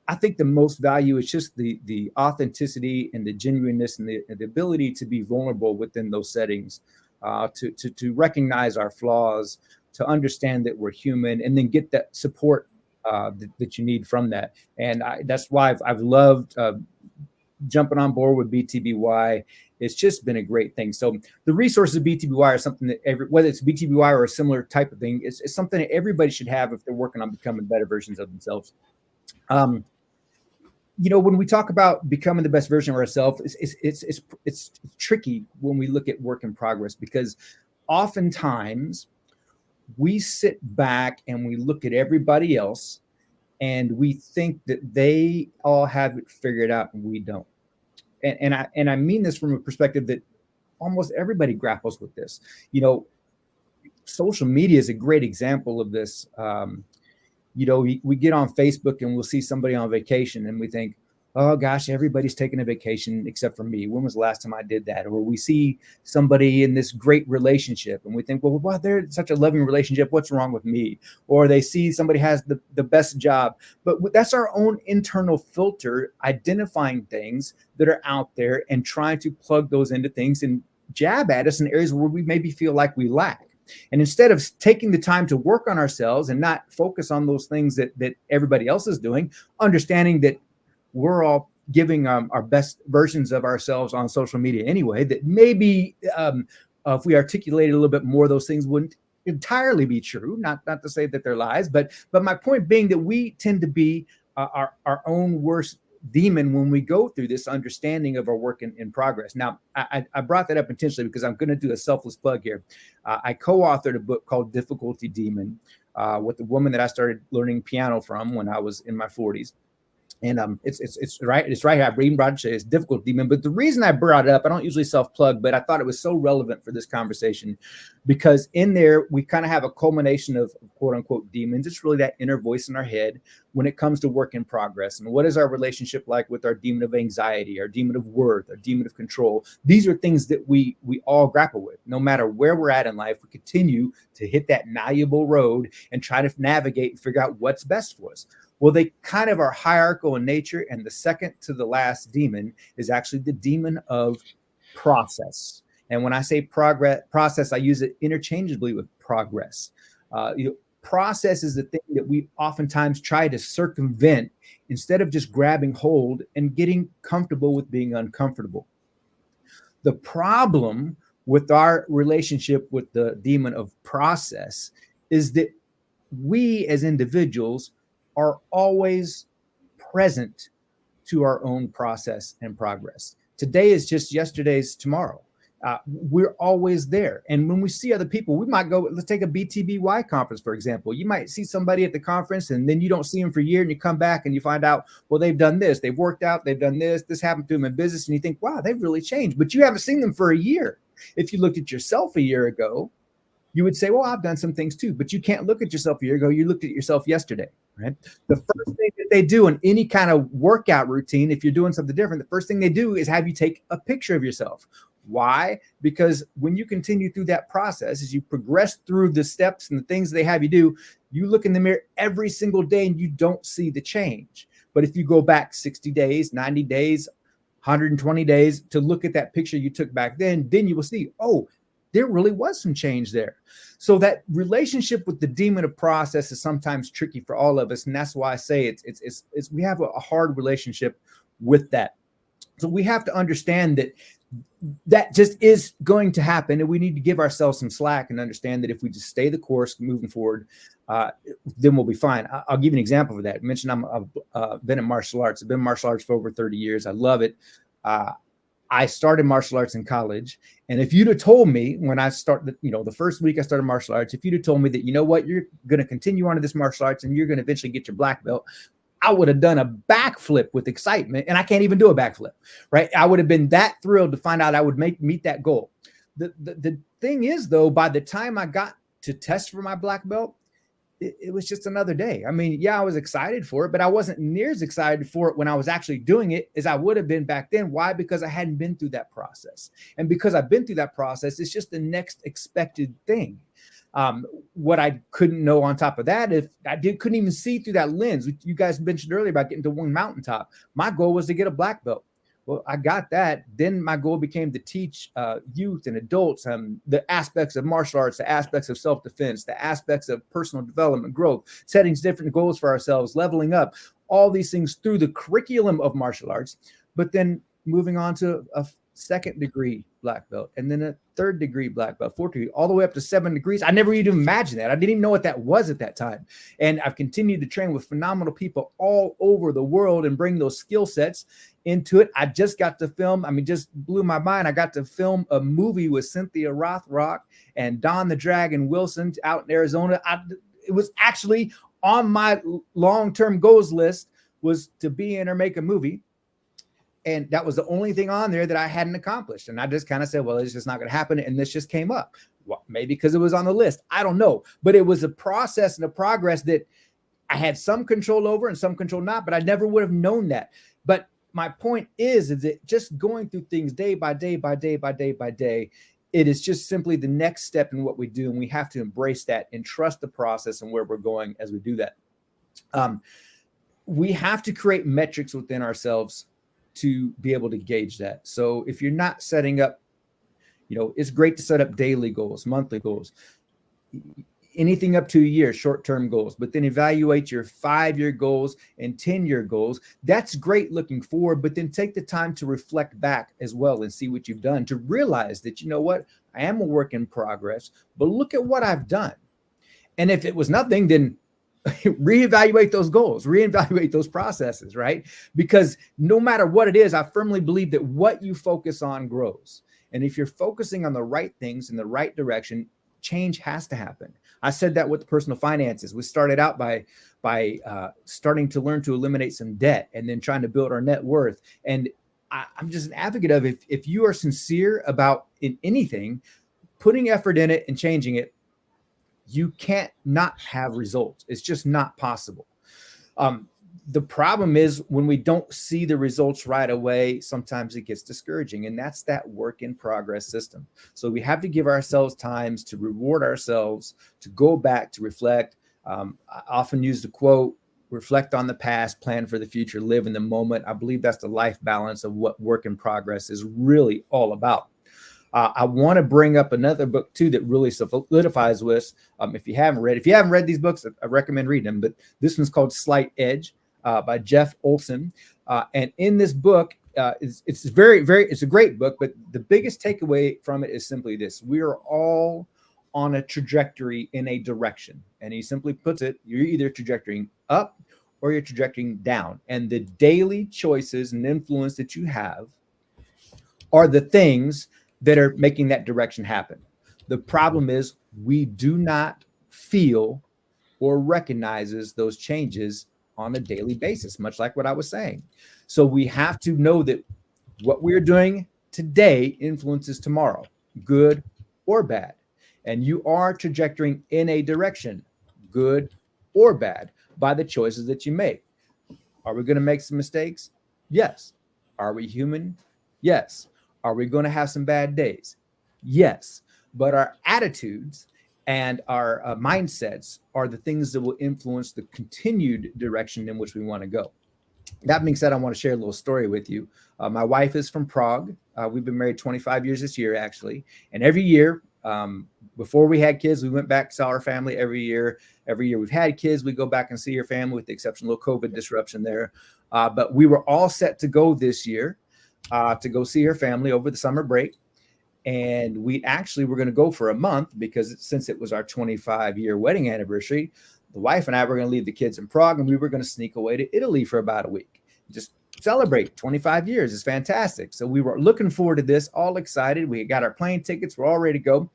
[SPEAKER 11] I think the most value is just the authenticity and the genuineness and the ability to be vulnerable within those settings, to recognize our flaws, to understand that we're human, and then get that support that you need from that. And that's why I've loved jumping on board with BTBY. It's just been a great thing. So the resources of BTBY are something that whether it's BTBY or a similar type of thing, it's something that everybody should have if they're working on becoming better versions of themselves. You know, when we talk about becoming the best version of ourselves, it's tricky when we look at work in progress, because oftentimes we sit back and we look at everybody else and we think that they all have it figured out and we don't. And I mean this from a perspective that almost everybody grapples with this. You know, social media is a great example of this. You know, we get on Facebook and we'll see somebody on vacation and we think, oh gosh, everybody's taking a vacation except for me. When was the last time I did that? Or we see somebody in this great relationship and we think, well, wow, they're in such a loving relationship. What's wrong with me? Or they see somebody has the best job. But that's our own internal filter, identifying things that are out there and trying to plug those into things and jab at us in areas where we maybe feel like we lack. And instead of taking the time to work on ourselves and not focus on those things that everybody else is doing, understanding that we're all giving our best versions of ourselves on social media anyway, that maybe if we articulated a little bit more, those things wouldn't entirely be true. Not to say that they're lies, but my point being that we tend to be our own worst demon when we go through this understanding of our work in progress. Now, I brought that up intentionally because I'm going to do a selfless plug here. I co-authored a book called Difficulty Demon with the woman that I started learning piano from when I was in my 40s. And it's right here. I even brought it to it's Difficult Demon. But the reason I brought it up, I don't usually self-plug, but I thought it was so relevant for this conversation because in there we kind of have a culmination of quote unquote demons. It's really that inner voice in our head when it comes to work in progress. And what is our relationship like with our demon of anxiety, our demon of worth, our demon of control? These are things that we all grapple with. No matter where we're at in life, we continue to hit that malleable road and try to navigate and figure out what's best for us. Well, they kind of are hierarchical in nature. And the second to the last demon is actually the demon of process. And when I say process, I use it interchangeably with progress. Process is the thing that we oftentimes try to circumvent instead of just grabbing hold and getting comfortable with being uncomfortable. The problem with our relationship with the demon of process is that we as individuals are always present to our own process and progress. Today is just yesterday's tomorrow. We're always there. And when we see other people, we might go, let's take a BTBY conference, for example. You might see somebody at the conference and then you don't see them for a year and you come back and you find out, well, they've done this, they've worked out, they've done this happened to them in business. And you think, wow, they've really changed, but you haven't seen them for a year. If you looked at yourself a year ago, you would say, well, I've done some things too, but you can't look at yourself a year ago. You looked at yourself yesterday, right? The first thing that they do in any kind of workout routine, if you're doing something different, the first thing they do is have you take a picture of yourself. Why? Because when you continue through that process, as you progress through the steps and the things they have you do, you look in the mirror every single day and you don't see the change. But if you go back 60 days, 90 days, 120 days to look at that picture you took back then you will see, oh, there really was some change there. So that relationship with the demon of process is sometimes tricky for all of us. And that's why I say it's we have a hard relationship with that. So we have to understand that just is going to happen. And we need to give ourselves some slack and understand that if we just stay the course moving forward, then we'll be fine. I'll give you an example of that. I mentioned I've been in martial arts. I've been in martial arts for over 30 years. I love it. I started martial arts in college. And if you'd have told me when I started, the first week I started martial arts, if you'd have told me that, you know what, you're going to continue on to this martial arts and you're going to eventually get your black belt, I would have done a backflip with excitement. And I can't even do a backflip, right? I would have been that thrilled to find out I would meet that goal. The thing is, though, by the time I got to test for my black belt, it was just another day. I mean, yeah, I was excited for it, but I wasn't near as excited for it when I was actually doing it as I would have been back then. Why? Because I hadn't been through that process. And because I've been through that process, it's just the next expected thing. What I couldn't know on top of that, if I couldn't even see through that lens. You guys mentioned earlier about getting to one mountaintop. My goal was to get a black belt. Well, I got that. Then my goal became to teach youth and adults the aspects of martial arts, the aspects of self-defense, the aspects of personal development, growth, setting different goals for ourselves, leveling up, all these things through the curriculum of martial arts. But then moving on to a second degree black belt, and then a third degree black belt, fourth degree, all the way up to 7 degrees. I never even imagined that. I didn't even know what that was at that time. And I've continued to train with phenomenal people all over the world and bring those skill sets into it. I just got to film, just blew my mind. I got to film a movie with Cynthia Rothrock and Don the Dragon Wilson out in Arizona. It was actually on my long-term goals list, was to be in or make a movie. And that was the only thing on there that I hadn't accomplished. And I just kind of said, well, it's just not going to happen. And this just came up. Well, maybe because it was on the list. I don't know. But it was a process and a progress that I had some control over and some control not, but I never would have known that. But my point is that just going through things day by day, by day, by day, by day, it is just simply the next step in what we do. And we have to embrace that and trust the process and where we're going as we do that. We have to create metrics within ourselves to be able to gauge that. So if you're not setting up, it's great to set up daily goals, monthly goals, anything up to a year, short-term goals, but then evaluate your 5-year goals and 10-year goals. That's great looking forward, but then take the time to reflect back as well and see what you've done, to realize that, I am a work in progress, but look at what I've done. And if it was nothing, then reevaluate those goals, reevaluate those processes, right? Because no matter what it is, I firmly believe that what you focus on grows. And if you're focusing on the right things in the right direction, change has to happen. I said that with personal finances. We started out by starting to learn to eliminate some debt and then trying to build our net worth. And I'm just an advocate of if you are sincere about in anything, putting effort in it and changing it, you can't not have results. It's just not possible. The problem is when we don't see the results right away, sometimes it gets discouraging, and that's that work in progress system. So we have to give ourselves times to reward ourselves, to go back, to reflect. I often use the quote, reflect on the past, plan for the future, live in the moment. I believe that's the life balance of what work in progress is really all about. I want to bring up another book too that really solidifies with. If you haven't read these books, I recommend reading them. But this one's called Slight Edge by Jeff Olson, and in this book, it's a great book. But the biggest takeaway from it is simply this: we are all on a trajectory in a direction, and he simply puts it: you're either trajectorying up or you're trajectorying down, and the daily choices and influence that you have are the things that are making that direction happen. The problem is we do not feel or recognizes those changes on a daily basis, much like what I was saying. So we have to know that what we're doing today influences tomorrow, good or bad. And you are trajectorying in a direction, good or bad, by the choices that you make. Are we going to make some mistakes? Yes. Are we human? Yes. Are we going to have some bad days? Yes. But our attitudes and our mindsets are the things that will influence the continued direction in which we want to go. That being said, I want to share a little story with you. My wife is from Prague. We've been married 25 years this year, actually. And every year, before we had kids, we went back to saw our family every year. Every year we've had kids, we go back and see your family, with the exception of a little COVID disruption there. But we were all set to go this year to go see her family over the summer break. And we actually were going to go for a month because since it was our 25-year wedding anniversary, the wife and I were going to leave the kids in Prague and we were going to sneak away to Italy for about a week. Just celebrate 25 years. It's fantastic. So we were looking forward to this, all excited. We got our plane tickets. We're all ready to go.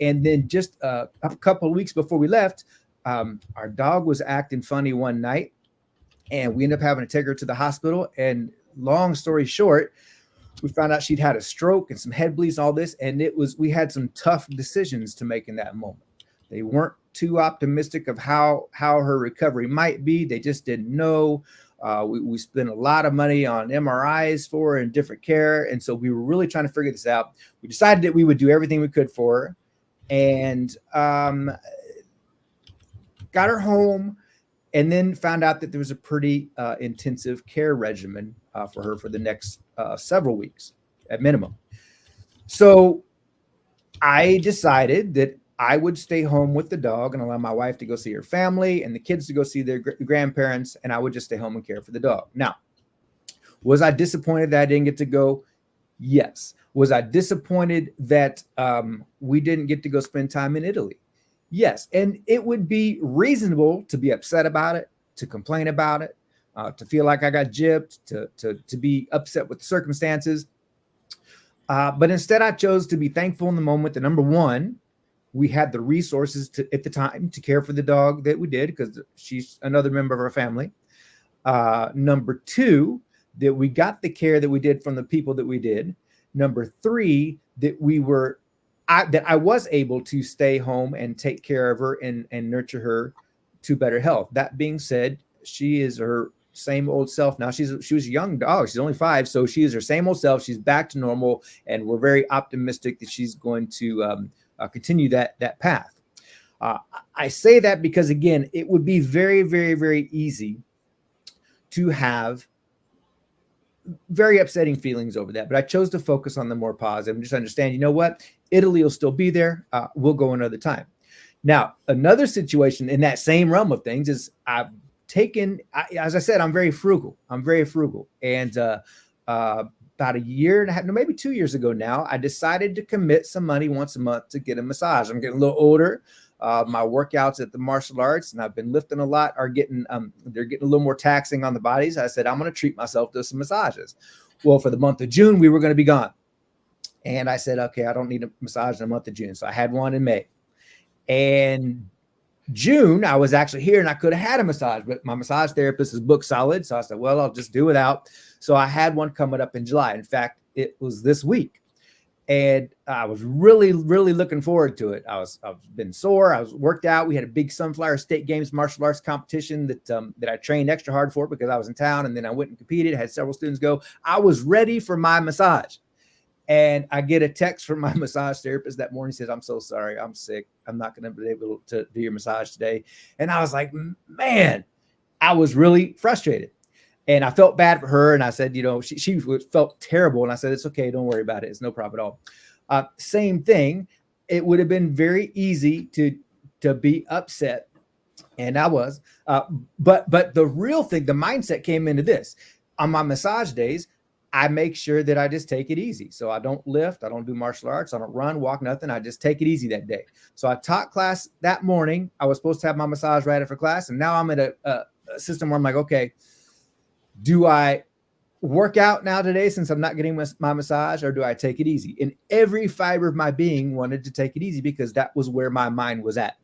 [SPEAKER 11] And then just a couple of weeks before we left, our dog was acting funny one night and we ended up having to take her to the hospital. And long story short, we found out she'd had a stroke and some head bleeds and all this. And we had some tough decisions to make in that moment. They weren't too optimistic of how her recovery might be. They just didn't know. We spent a lot of money on MRIs for her and different care. And so we were really trying to figure this out. We decided that we would do everything we could for her and got her home, and then found out that there was a pretty intensive care regimen for her for the next several weeks at minimum. So I decided that I would stay home with the dog and allow my wife to go see her family and the kids to go see their grandparents, and I would just stay home and care for the dog. Now, was I disappointed that I didn't get to go? Yes. Was I disappointed that we didn't get to go spend time in Italy? Yes. And it would be reasonable to be upset about it, to complain about it, to feel like I got gypped, to be upset with the circumstances. But instead, I chose to be thankful in the moment that, number one, we had the resources at the time to care for the dog that we did, because she's another member of our family. Number two, that we got the care that we did from the people that we did. Number three, that I was able to stay home and take care of her and nurture her to better health. That being said, she is her same old self now. She was a young dog. She's only 5, so she is her same old self. She's back to normal, and we're very optimistic that she's going to continue that path. I say that because, again, it would be very, very, very easy to have very upsetting feelings over that, but I chose to focus on the more positive and just understand, you know what, Italy will still be there. We'll go another time. Now, another situation in that same realm of things is as I said, I'm very frugal. And about a year and a half, no, maybe 2 years ago now, I decided to commit some money once a month to get a massage. I'm getting a little older. My workouts at the martial arts, and I've been lifting a lot, are they're getting a little more taxing on the bodies. I said, I'm going to treat myself to some massages. Well, for the month of June, we were going to be gone. And I said, okay, I don't need a massage in the month of June. So I had one in May. And June, I was actually here and I could have had a massage, but my massage therapist is booked solid. So I said, well, I'll just do without. So I had one coming up in July. In fact, it was this week. And I was really, really looking forward to it. I've been sore. I was worked out. We had a big Sunflower State Games martial arts competition that I trained extra hard for because I was in town. And then I went and competed, had several students go. I was ready for my massage. And I get a text from my massage therapist that morning. Says, I'm so sorry. I'm sick. I'm not going to be able to do your massage today. And I was like, man, I was really frustrated. And I felt bad for her. And I said, she felt terrible. And I said, it's okay. Don't worry about it. It's no problem at Same thing. It would have been very easy to be upset, and I was. But the real thing, the mindset came into this. On my massage days, I make sure that I just take it easy. So I don't lift, I don't do martial arts, I don't run, walk, nothing. I just take it easy that day. So I taught class that morning. I was supposed to have my massage right after class, and now I'm at a system where I'm like, okay, do I work out now today since I'm not getting my massage, or do I take it easy? And every fiber of my being wanted to take it easy because that was where my mind was at.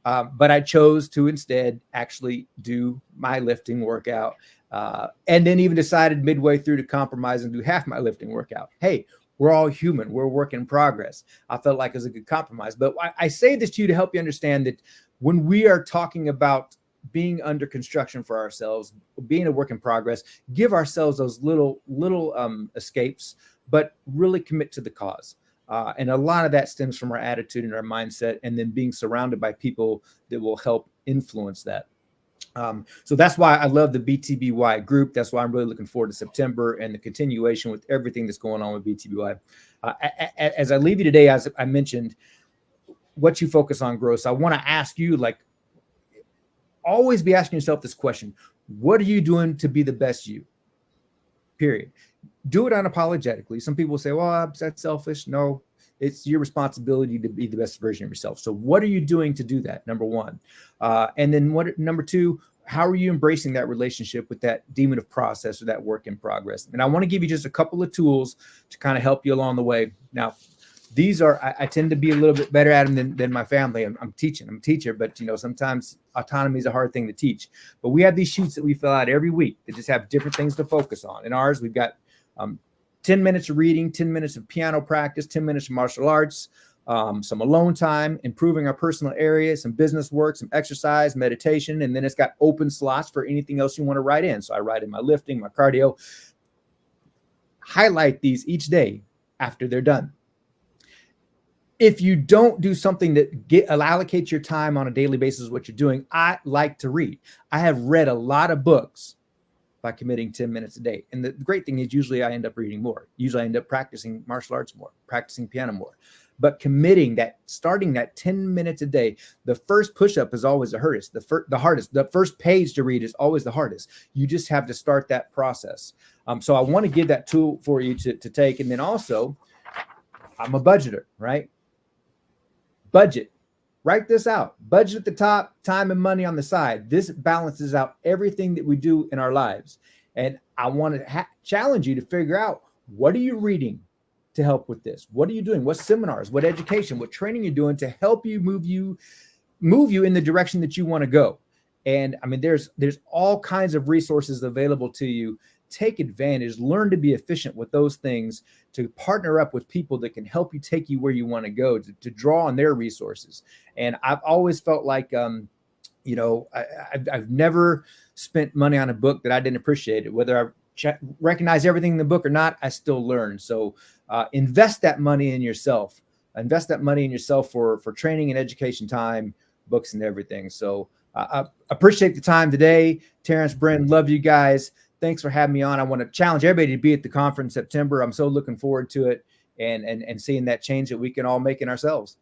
[SPEAKER 11] But I chose to instead actually do my lifting workout, and then even decided midway through to compromise and do half my lifting workout. Hey, we're all human. We're a work in progress. I felt like it was a good compromise. But I say this to you to help you understand that when we are talking about being under construction for ourselves, being a work in progress, give ourselves those little escapes, but really commit to the cause. And a lot of that stems from our attitude and our mindset, and then being surrounded by people that will help influence that. So that's why I love the BTBY group. That's why I'm really looking forward to September and the continuation with everything that's going on with BTBY. As I leave you today, as I mentioned, what you focus on grows. So I want to ask you, like, always be asking yourself this question: what are you doing to be the best you? Period. Do it unapologetically. Some people say, well, that's selfish. No, it's your responsibility to be the best version of yourself. So what are you doing to do that? Number one. And then number two, how are you embracing that relationship with that demon of process or that work in progress? And I want to give you just a couple of tools to kind of help you along the way. Now, these are, I tend to be a little bit better at them than my family. I'm a teacher, but sometimes autonomy is a hard thing to teach. But we have these sheets that we fill out every week that just have different things to focus on. In ours, we've got 10 minutes of reading, 10 minutes of piano practice, 10 minutes of martial arts, some alone time, improving our personal areas, some business work, some exercise, meditation, and then it's got open slots for anything else you want to write in. So I write in my lifting, my cardio. Highlight these each day after they're done. If you don't do something that allocates your time on a daily basis, what you're doing, I like to read. I have read a lot of books by committing 10 minutes a day. And the great thing is usually I end up reading more. Usually I end up practicing martial arts more, practicing piano more. But committing that, starting that 10 minutes a day, the first push-up is always the hardest. The hardest. The first page to read is always the hardest. You just have to start that process. So I want to give that tool for you to take. And then also, I'm a budgeter, right? Budget. Write this out. Budget at the top, time and money on the side. This balances out everything that we do in our lives. And I want to challenge you to figure out, what are you reading to help with this? What are you doing? What seminars, what education, what training you're doing to help you move you in the direction that you want to go? And I mean, there's all kinds of resources available to you. Take advantage, learn to be efficient with those things, to partner up with people that can help you take you where you want to go, to draw on their resources. And I've always felt like, I've never spent money on a book that I didn't appreciate it. Whether I recognize everything in the book or not, I still learn. So invest that money in yourself. Invest that money in yourself for training and education time, books and everything. So I appreciate the time today. Terrence, Bren, love you guys. Thanks for having me on. I want to challenge everybody to be at the conference in September. I'm so looking forward to it and seeing that change that we can all make in ourselves.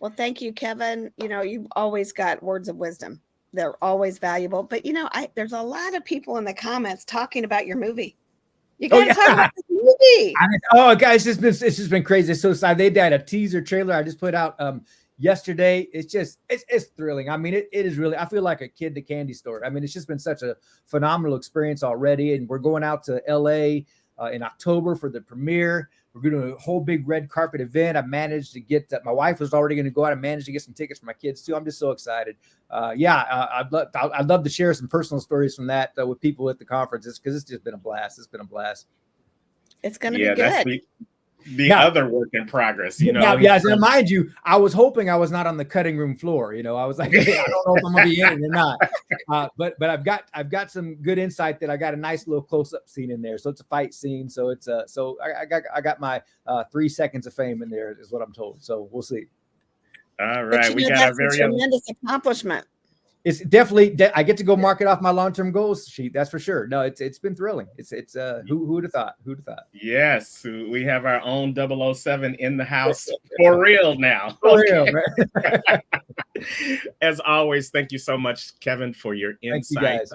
[SPEAKER 2] Well, thank you, Kevin. You've always got words of wisdom. They're always valuable. But, there's a lot of people in the comments talking about your movie. You got to talk about this movie.
[SPEAKER 11] Guys, it's just been crazy. It's so excited. They did a teaser trailer I just put out yesterday. It's thrilling. I mean, it is really, I feel like a kid at the candy store. I mean, it's just been such a phenomenal experience already. And we're going out to LA in October for the premiere. We're going to do a whole big red carpet event. I managed to get my wife was already going to go out and manage to get some tickets for my kids too. I'm just so excited. I'd love to share some personal stories from that with people at the conferences, because it's just been a blast. It's been a blast.
[SPEAKER 2] It's going to be good.
[SPEAKER 1] The other work in progress,
[SPEAKER 11] And mind you, I was hoping I was not on the cutting room floor. I was like, hey, I don't know if I'm gonna be in it or not. But I've got some good insight that I got a nice little close-up scene in there. So it's a fight scene. So it's I got my 3 seconds of fame in there, is what I'm told. So we'll see.
[SPEAKER 1] All right, we got a very
[SPEAKER 2] tremendous accomplishment.
[SPEAKER 11] It's definitely, I get to go mark it off my long-term goals sheet. That's for sure. No, it's been thrilling. Who would have thought? Who'd have thought?
[SPEAKER 1] Yes, we have our own 007 in the house for real now.
[SPEAKER 11] For
[SPEAKER 1] Okay.
[SPEAKER 11] real, man.
[SPEAKER 1] As always, thank you so much, Kevin, for your
[SPEAKER 11] Thank you,
[SPEAKER 1] insight,
[SPEAKER 11] guys.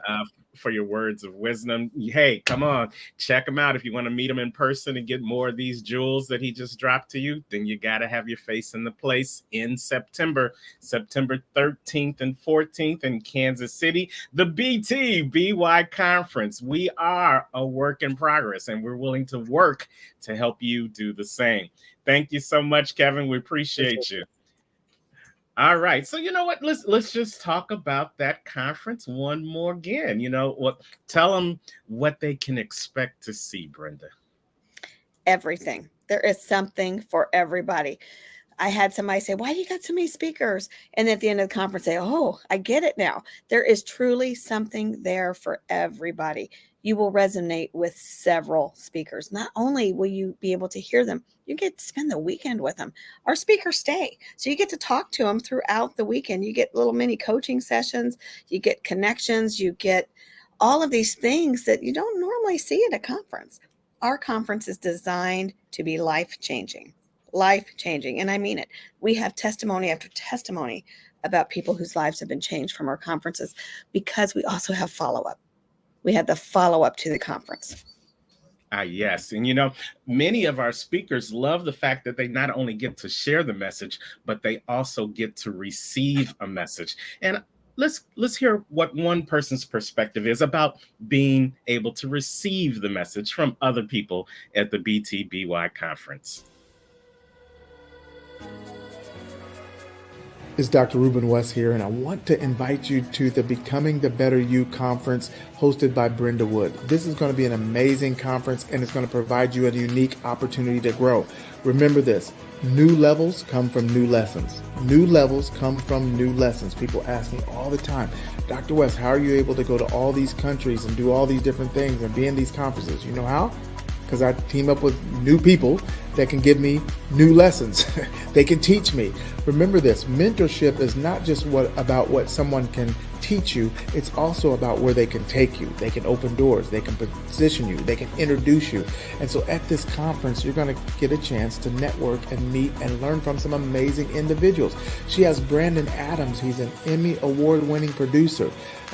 [SPEAKER 1] for your words of wisdom. Hey, come on, check him out. If you want to meet him in person and get more of these jewels that he just dropped to you, then you got to have your face in the place in September 13th and 14th in Kansas City, the BTBY conference. We are a work in progress, and we're willing to work to help you do the same. Thank you so much, Kevin. We appreciate you. All right. So you know what? Let's just talk about that conference one more again. You know what? Tell them what they can expect to see, Brenda.
[SPEAKER 2] Everything. There is something for everybody. I had somebody say, why do you got so many speakers? And at the end of the conference say, oh, I get it now. There is truly something there for everybody. You will resonate with several speakers. Not only will you be able to hear them, you get to spend the weekend with them. Our speakers stay. So you get to talk to them throughout the weekend. You get little mini coaching sessions. You get connections. You get all of these things that you don't normally see at a conference. Our conference is designed to be life-changing. Life-changing. And I mean it. We have testimony after testimony about people whose lives have been changed from our conferences because we also have follow-up. We had the follow-up to the conference.
[SPEAKER 1] Yes. And, you know, many of our speakers love the fact that they not only get to share the message, but they also get to receive a message. And let's hear what one person's perspective is about being able to receive the message from other people at the BTBY conference.
[SPEAKER 12] It's Dr. Ruben West here, and I want to invite you to the Becoming the Better You conference hosted by Brenda Wood. This is going to be an amazing conference, and it's going to provide you a unique opportunity to grow. Remember this, new levels come from new lessons. New levels come from new lessons. People ask me all the time, Dr. West, how are you able to go to all these countries and do all these different things and be in these conferences? You know how? Because I team up with new people that can give me new lessons. They can teach me. Remember this, mentorship is not just about what someone can teach you, it's also about where they can take you. They can open doors, they can position you, they can introduce you. And so at this conference, you're going to get a chance to network and meet and learn from some amazing individuals. She has Brandon Adams. He's an Emmy award-winning producer.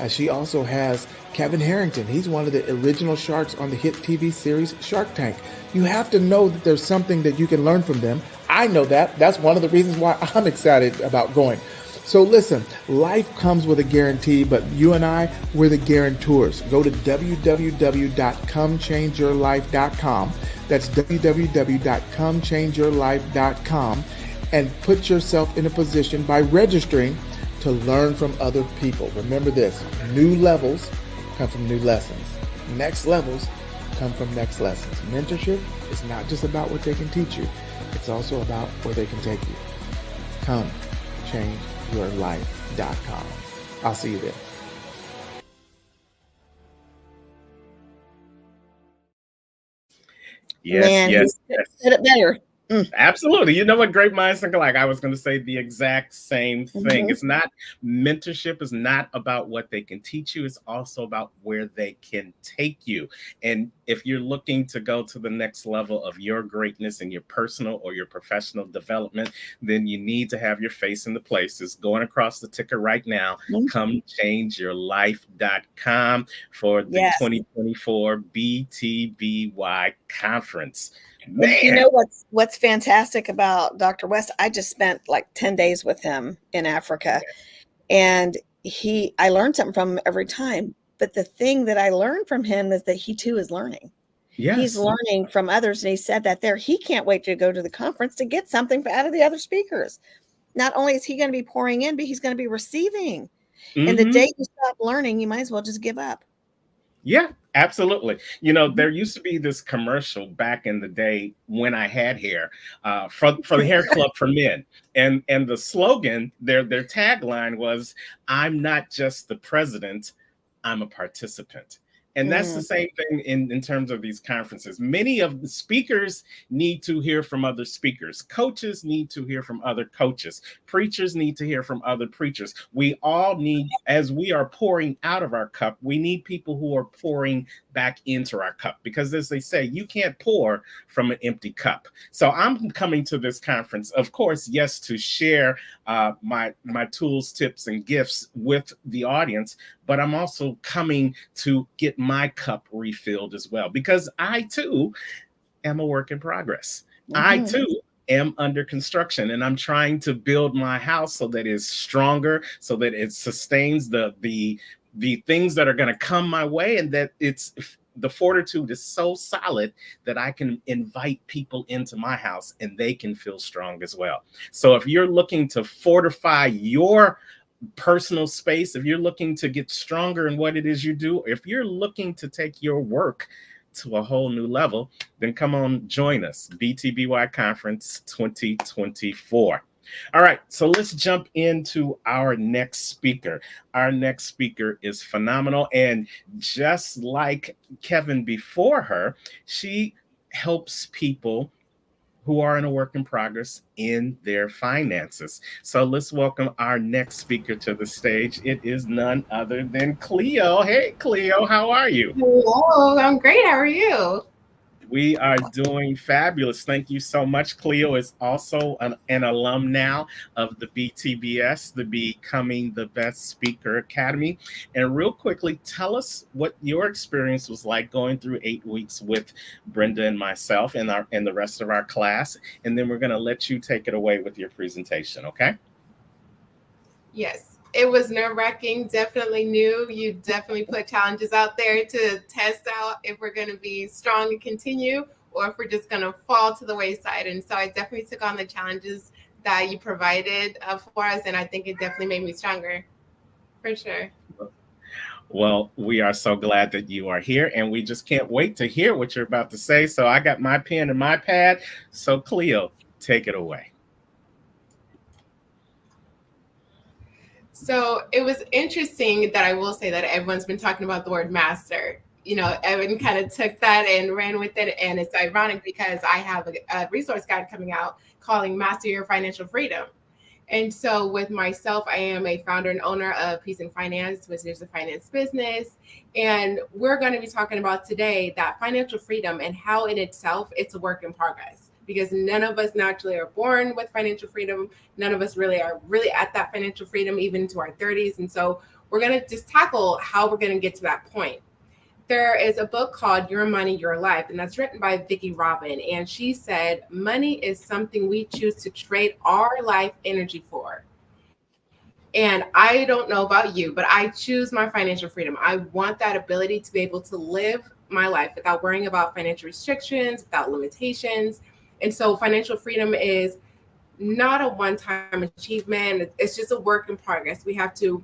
[SPEAKER 12] She also has Kevin Harrington. He's one of the original sharks on the hit TV series Shark Tank. You have to know that there's something that you can learn from them. I know that. That's one of the reasons why I'm excited about going. So listen, life comes with a guarantee, but you and I, we're the guarantors. Go to www.comechangeyourlife.com. That's www.comechangeyourlife.com and put yourself in a position by registering to learn from other people. Remember this, new levels come from new lessons. Next levels come from next lessons. Mentorship is not just about what they can teach you. It's also about where they can take you. Come, changeyourlife.com. I'll see you there.
[SPEAKER 1] Yes,
[SPEAKER 2] Man,
[SPEAKER 1] yes,
[SPEAKER 2] he
[SPEAKER 1] yes.
[SPEAKER 2] said it better.
[SPEAKER 1] Absolutely. You know what? Great minds think alike. I was going to say the exact same thing.
[SPEAKER 2] Mhm.
[SPEAKER 1] It's not, mentorship is not about what they can teach you. It's also about where they can take you. And if you're looking to go to the next level of your greatness in your personal or your professional development, then you need to have your face in the place. It's going across the ticker right now. Comechangeyourlife.com for the
[SPEAKER 2] Yes.
[SPEAKER 1] 2024 BTBY conference. Man.
[SPEAKER 2] And you know what's fantastic about Dr. West? I just spent like 10 days with him in Africa, and I learned something from him every time. But the thing that I learned from him is that he too is learning.
[SPEAKER 1] Yes.
[SPEAKER 2] He's learning from others, and he said that there. He can't wait to go to the conference to get something out of the other speakers. Not only is he going to be pouring in, but he's going to be receiving. And the day you stop learning, you might as well just give up.
[SPEAKER 1] Yeah, absolutely. You know, there used to be this commercial back in the day when I had hair for the hair club for men. And the slogan, their tagline was, I'm not just the president, I'm a participant. And that's the same thing in terms of these conferences. Many of the speakers need to hear from other speakers. Coaches need to hear from other coaches. Preachers need to hear from other preachers. We all need, as we are pouring out of our cup, we need people who are pouring back into our cup, because as they say, you can't pour from an empty cup. So I'm coming to this conference, of course, yes, to share my tools, tips, and gifts with the audience, but I'm also coming to get my cup refilled as well, because I too am a work in progress. I too am under construction, and I'm trying to build my house so that it's stronger, so that it sustains the things that are going to come my way, and that the fortitude is so solid that I can invite people into my house and they can feel strong as well. So if you're looking to fortify your personal space, if you're looking to get stronger in what it is you do, if you're looking to take your work to a whole new level, then come on, join us. BTBY Conference 2024. All right, so let's jump into our next speaker. Our next speaker is phenomenal. And just like Kevin before her, she helps people who are in a work in progress in their finances. So let's welcome our next speaker to the stage. It is none other than Cleo. Hey, Cleo, how are you?
[SPEAKER 13] Hello, I'm great. How are you?
[SPEAKER 1] We are doing fabulous. Thank you so much. Cleo is also an alum now of the BTBS, the Becoming the Best Speaker Academy. And real quickly, tell us what your experience was like going through 8 weeks with Brenda and myself and the rest of our class. And then we're going to let you take it away with your presentation, okay?
[SPEAKER 13] Yes, it was nerve-wracking, definitely new. You definitely put challenges out there to test out if we're going to be strong and continue, or if we're just going to fall to the wayside. And so I definitely took on the challenges that you provided for us, and I think it definitely made me stronger, for sure.
[SPEAKER 1] Well, we are so glad that you are here, and we just can't wait to hear what you're about to say. So I got my pen and my pad. So Cleo, take it away.
[SPEAKER 13] So it was interesting that I will say that everyone's been talking about the word master. You know, Evan kind of took that and ran with it. And it's ironic because I have a resource guide coming out calling Master Your Financial Freedom. And so with myself, I am a founder and owner of Peace and Finance, which is a finance business. And we're going to be talking about today that financial freedom and how in itself it's a work in progress, because none of us naturally are born with financial freedom. None of us really are at that financial freedom, even into our 30s. And so we're going to just tackle how we're going to get to that point. There is a book called Your Money, Your Life, and that's written by Vicki Robin. And she said, money is something we choose to trade our life energy for. And I don't know about you, but I choose my financial freedom. I want that ability to be able to live my life without worrying about financial restrictions, without limitations. And so financial freedom is not a one-time achievement. It's just a work in progress. We have to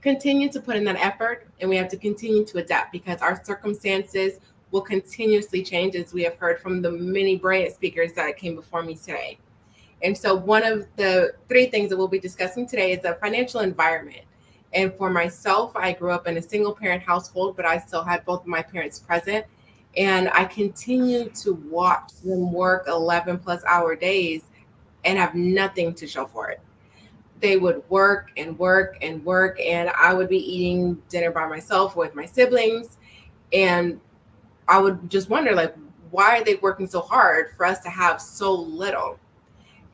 [SPEAKER 13] continue to put in that effort, and we have to continue to adapt, because our circumstances will continuously change, as we have heard from the many brilliant speakers that came before me today. And so one of the 3 things that we'll be discussing today is the financial environment. And for myself, I grew up in a single parent household, but I still had both of my parents present. And I continue to watch them work 11 plus hour days and have nothing to show for it. They would work and work and work, and I would be eating dinner by myself with my siblings. And I would just wonder, like, why are they working so hard for us to have so little?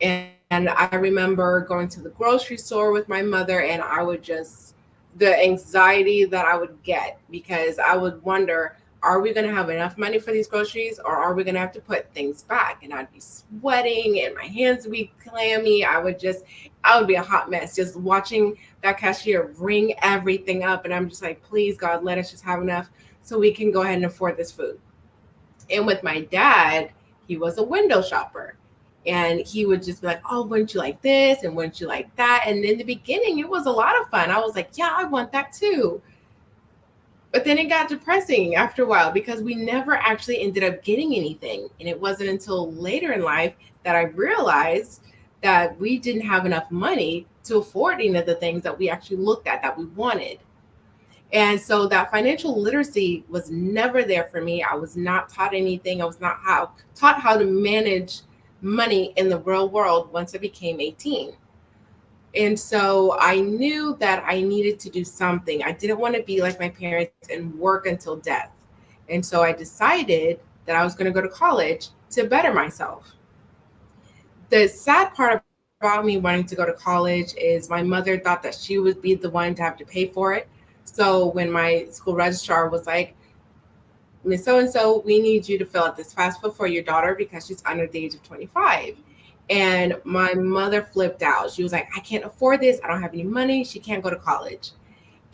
[SPEAKER 13] And I remember going to the grocery store with my mother, and I would just, the anxiety that I would get, because I would wonder, are we going to have enough money for these groceries, or are we going to have to put things back? And I'd be sweating and my hands would be clammy. I would be a hot mess just watching that cashier ring everything up. And I'm just like, please, God, let us just have enough so we can go ahead and afford this food. And with my dad, he was a window shopper. And he would just be like, oh, wouldn't you like this? And wouldn't you like that? And in the beginning, it was a lot of fun. I was like, yeah, I want that too. But then it got depressing after a while, because we never actually ended up getting anything. And it wasn't until later in life that I realized that we didn't have enough money to afford any of the things that we actually looked at that we wanted. And so that financial literacy was never there for me. I was not taught anything. I was not taught how to manage money in the real world once I became 18. And so I knew that I needed to do something. I didn't want to be like my parents and work until death. And so I decided that I was going to go to college to better myself. The sad part about me wanting to go to college is my mother thought that she would be the one to have to pay for it. So when my school registrar was like, Miss So and so, we need you to fill out this FAFSA for your daughter because she's under the age of 25. And my mother flipped out. She was like, I can't afford this. I don't have any money. She can't go to college.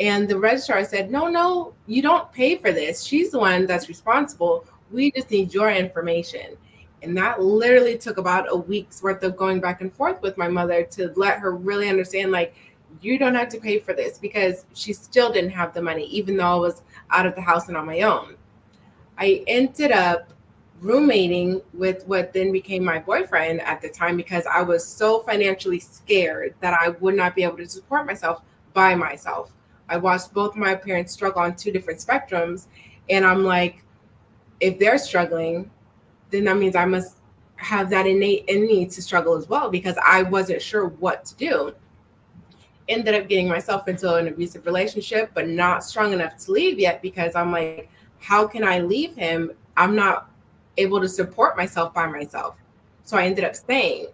[SPEAKER 13] And the registrar said, no, you don't pay for this. She's the one that's responsible. We just need your information. And that literally took about a week's worth of going back and forth with my mother to let her really understand, like, you don't have to pay for this, because she still didn't have the money, even though I was out of the house and on my own. I ended up roommating with what then became my boyfriend at the time because I was so financially scared that I would not be able to support myself by myself. I watched both my parents struggle on two different spectrums, and I'm like, if they're struggling, then that means I must have that innate in me to struggle as well, because I wasn't sure what to do. Ended up getting myself into an abusive relationship, but not strong enough to leave yet, because I'm like, how can I leave him? I'm not able to support myself by myself. So I ended up staying.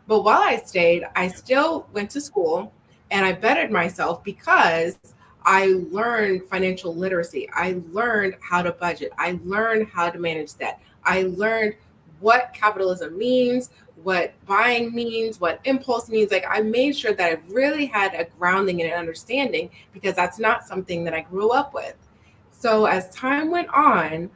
[SPEAKER 13] But while I stayed, I still went to school and I bettered myself because I learned financial literacy. I learned how to budget. I learned how to manage debt. I learned what capitalism means, what buying means, what impulse means. Like, I made sure that I really had a grounding and an understanding, because that's not something that I grew up with. So as time went on,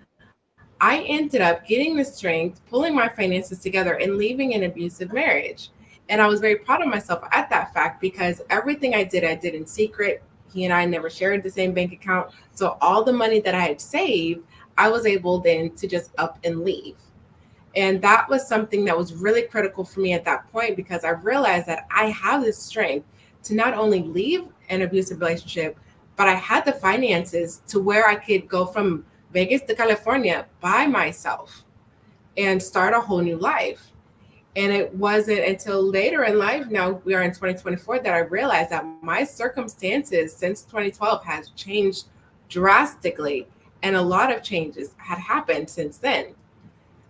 [SPEAKER 13] I ended up getting the strength, pulling my finances together, and leaving an abusive marriage. And I was very proud of myself at that fact, because everything I did in secret. He and I never shared the same bank account. So all the money that I had saved, I was able then to just up and leave. And that was something that was really critical for me at that point, because I realized that I have this strength to not only leave an abusive relationship, but I had the finances to where I could go from Vegas to California by myself and start a whole new life. And it wasn't until later in life, now we are in 2024, that I realized that my circumstances since 2012 has changed drastically. And a lot of changes had happened since then.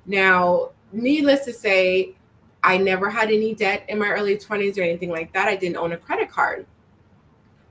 [SPEAKER 13] Now, needless to say, I never had any debt in my early 20s or anything like that. I didn't own a credit card.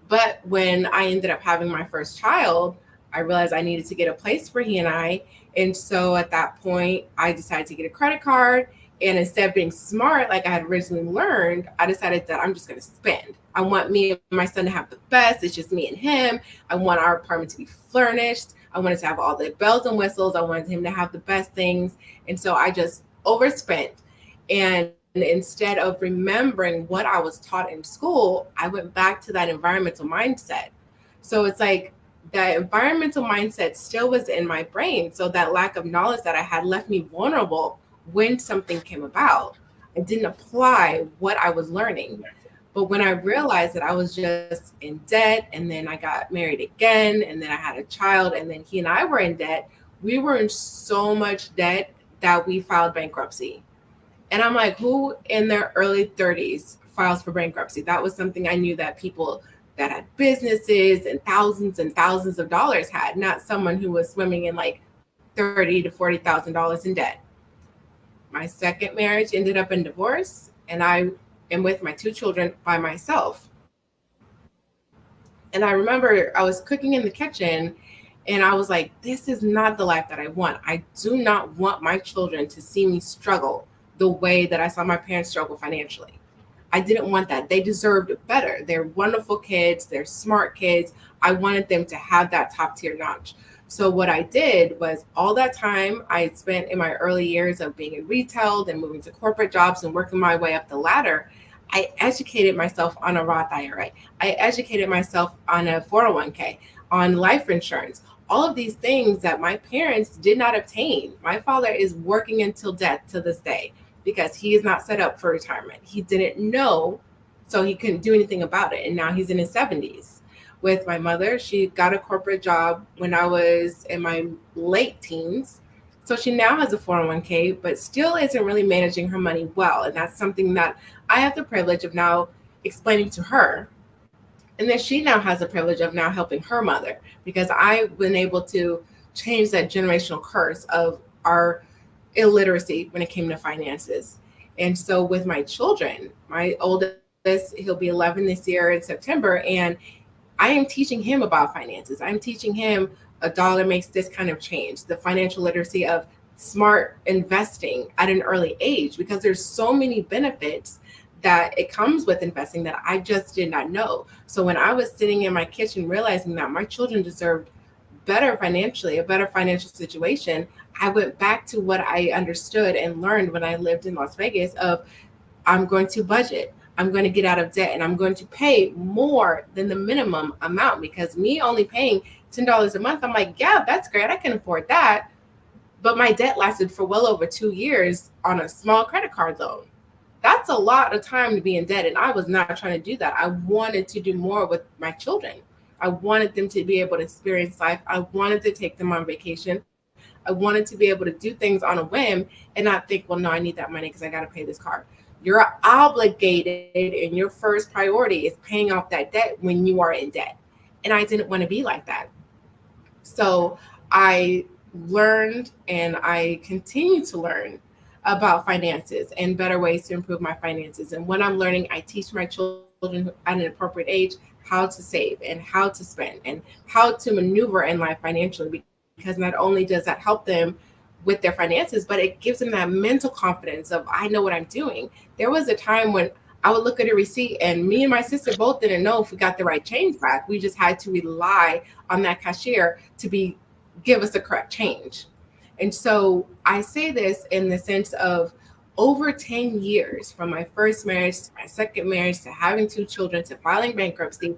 [SPEAKER 13] But when I ended up having my first child, I realized I needed to get a place for he and I. And so at that point, I decided to get a credit card. And instead of being smart, like I had originally learned, I decided that I'm just going to spend. I want me and my son to have the best. It's just me and him. I want our apartment to be furnished. I wanted to have all the bells and whistles. I wanted him to have the best things. And so I just overspent. And instead of remembering what I was taught in school, I went back to that environmental mindset. So it's like that environmental mindset still was in my brain. So that lack of knowledge that I had left me vulnerable when something came about. I didn't apply what I was learning. But when I realized that I was just in debt, and then I got married again, and then I had a child, and then he and I were in debt, we were in so much debt that we filed bankruptcy. And I'm like, who in their early 30s files for bankruptcy? That was something I knew that people that had businesses and thousands of dollars had, not someone who was swimming in like $30,000 to $40,000 in debt. My second marriage ended up in divorce, and I am with my two children by myself. And I remember I was cooking in the kitchen, and I was like, this is not the life that I want. I do not want my children to see me struggle the way that I saw my parents struggle financially. I didn't want that. They deserved better. They're wonderful kids. They're smart kids. I wanted them to have that top tier notch. So what I did was, all that time I spent in my early years of being in retail and moving to corporate jobs and working my way up the ladder, I educated myself on a Roth IRA. I educated myself on a 401k, on life insurance, all of these things that my parents did not obtain. My father is working until death to this day because he is not set up for retirement. He didn't know, so he couldn't do anything about it. And now he's in his 70s. with my mother. She got a corporate job when I was in my late teens. So she now has a 401k, but still isn't really managing her money well. And that's something that I have the privilege of now explaining to her. And then she now has the privilege of now helping her mother, because I've been able to change that generational curse of our illiteracy when it came to finances. And so with my children, my oldest, he'll be 11 this year in September, and I am teaching him about finances. I'm teaching him a dollar makes this kind of change, the financial literacy of smart investing at an early age, because there's so many benefits that it comes with investing that I just did not know. So when I was sitting in my kitchen realizing that my children deserved better financially, a better financial situation, I went back to what I understood and learned when I lived in Las Vegas of I'm going to budget. I'm going to get out of debt, and I'm going to pay more than the minimum amount, because me only paying $10 a month, I'm like, yeah, that's great. I can afford that. But my debt lasted for well over 2 years on a small credit card loan. That's a lot of time to be in debt. And I was not trying to do that. I wanted to do more with my children. I wanted them to be able to experience life. I wanted to take them on vacation. I wanted to be able to do things on a whim and not think, well, no, I need that money because I got to pay this car. You're obligated, and your first priority is paying off that debt when you are in debt. And I didn't want to be like that. So I learned, and I continue to learn about finances and better ways to improve my finances. And when I'm learning, I teach my children at an appropriate age how to save and how to spend and how to maneuver in life financially, because not only does that help them with their finances, but it gives them that mental confidence of, I know what I'm doing. There was a time when I would look at a receipt, and me and my sister both didn't know if we got the right change back. We just had to rely on that cashier to give us the correct change. And so I say this in the sense of over 10 years, from my first marriage to my second marriage to having 2 children to filing bankruptcy,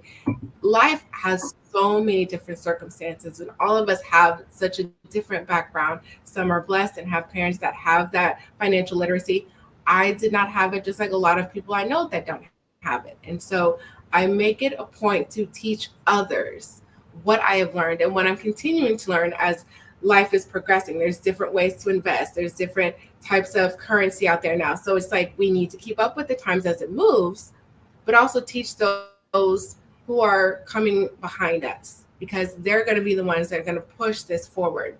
[SPEAKER 13] life has so many different circumstances, and all of us have such a different background. Some are blessed and have parents that have that financial literacy. I did not have it, just like a lot of people I know that don't have it. And so I make it a point to teach others what I have learned and what I'm continuing to learn as life is progressing. There's different ways to invest. There's different types of currency out there now. So it's like we need to keep up with the times as it moves, but also teach those who are coming behind us, because they're going to be the ones that are going to push this forward.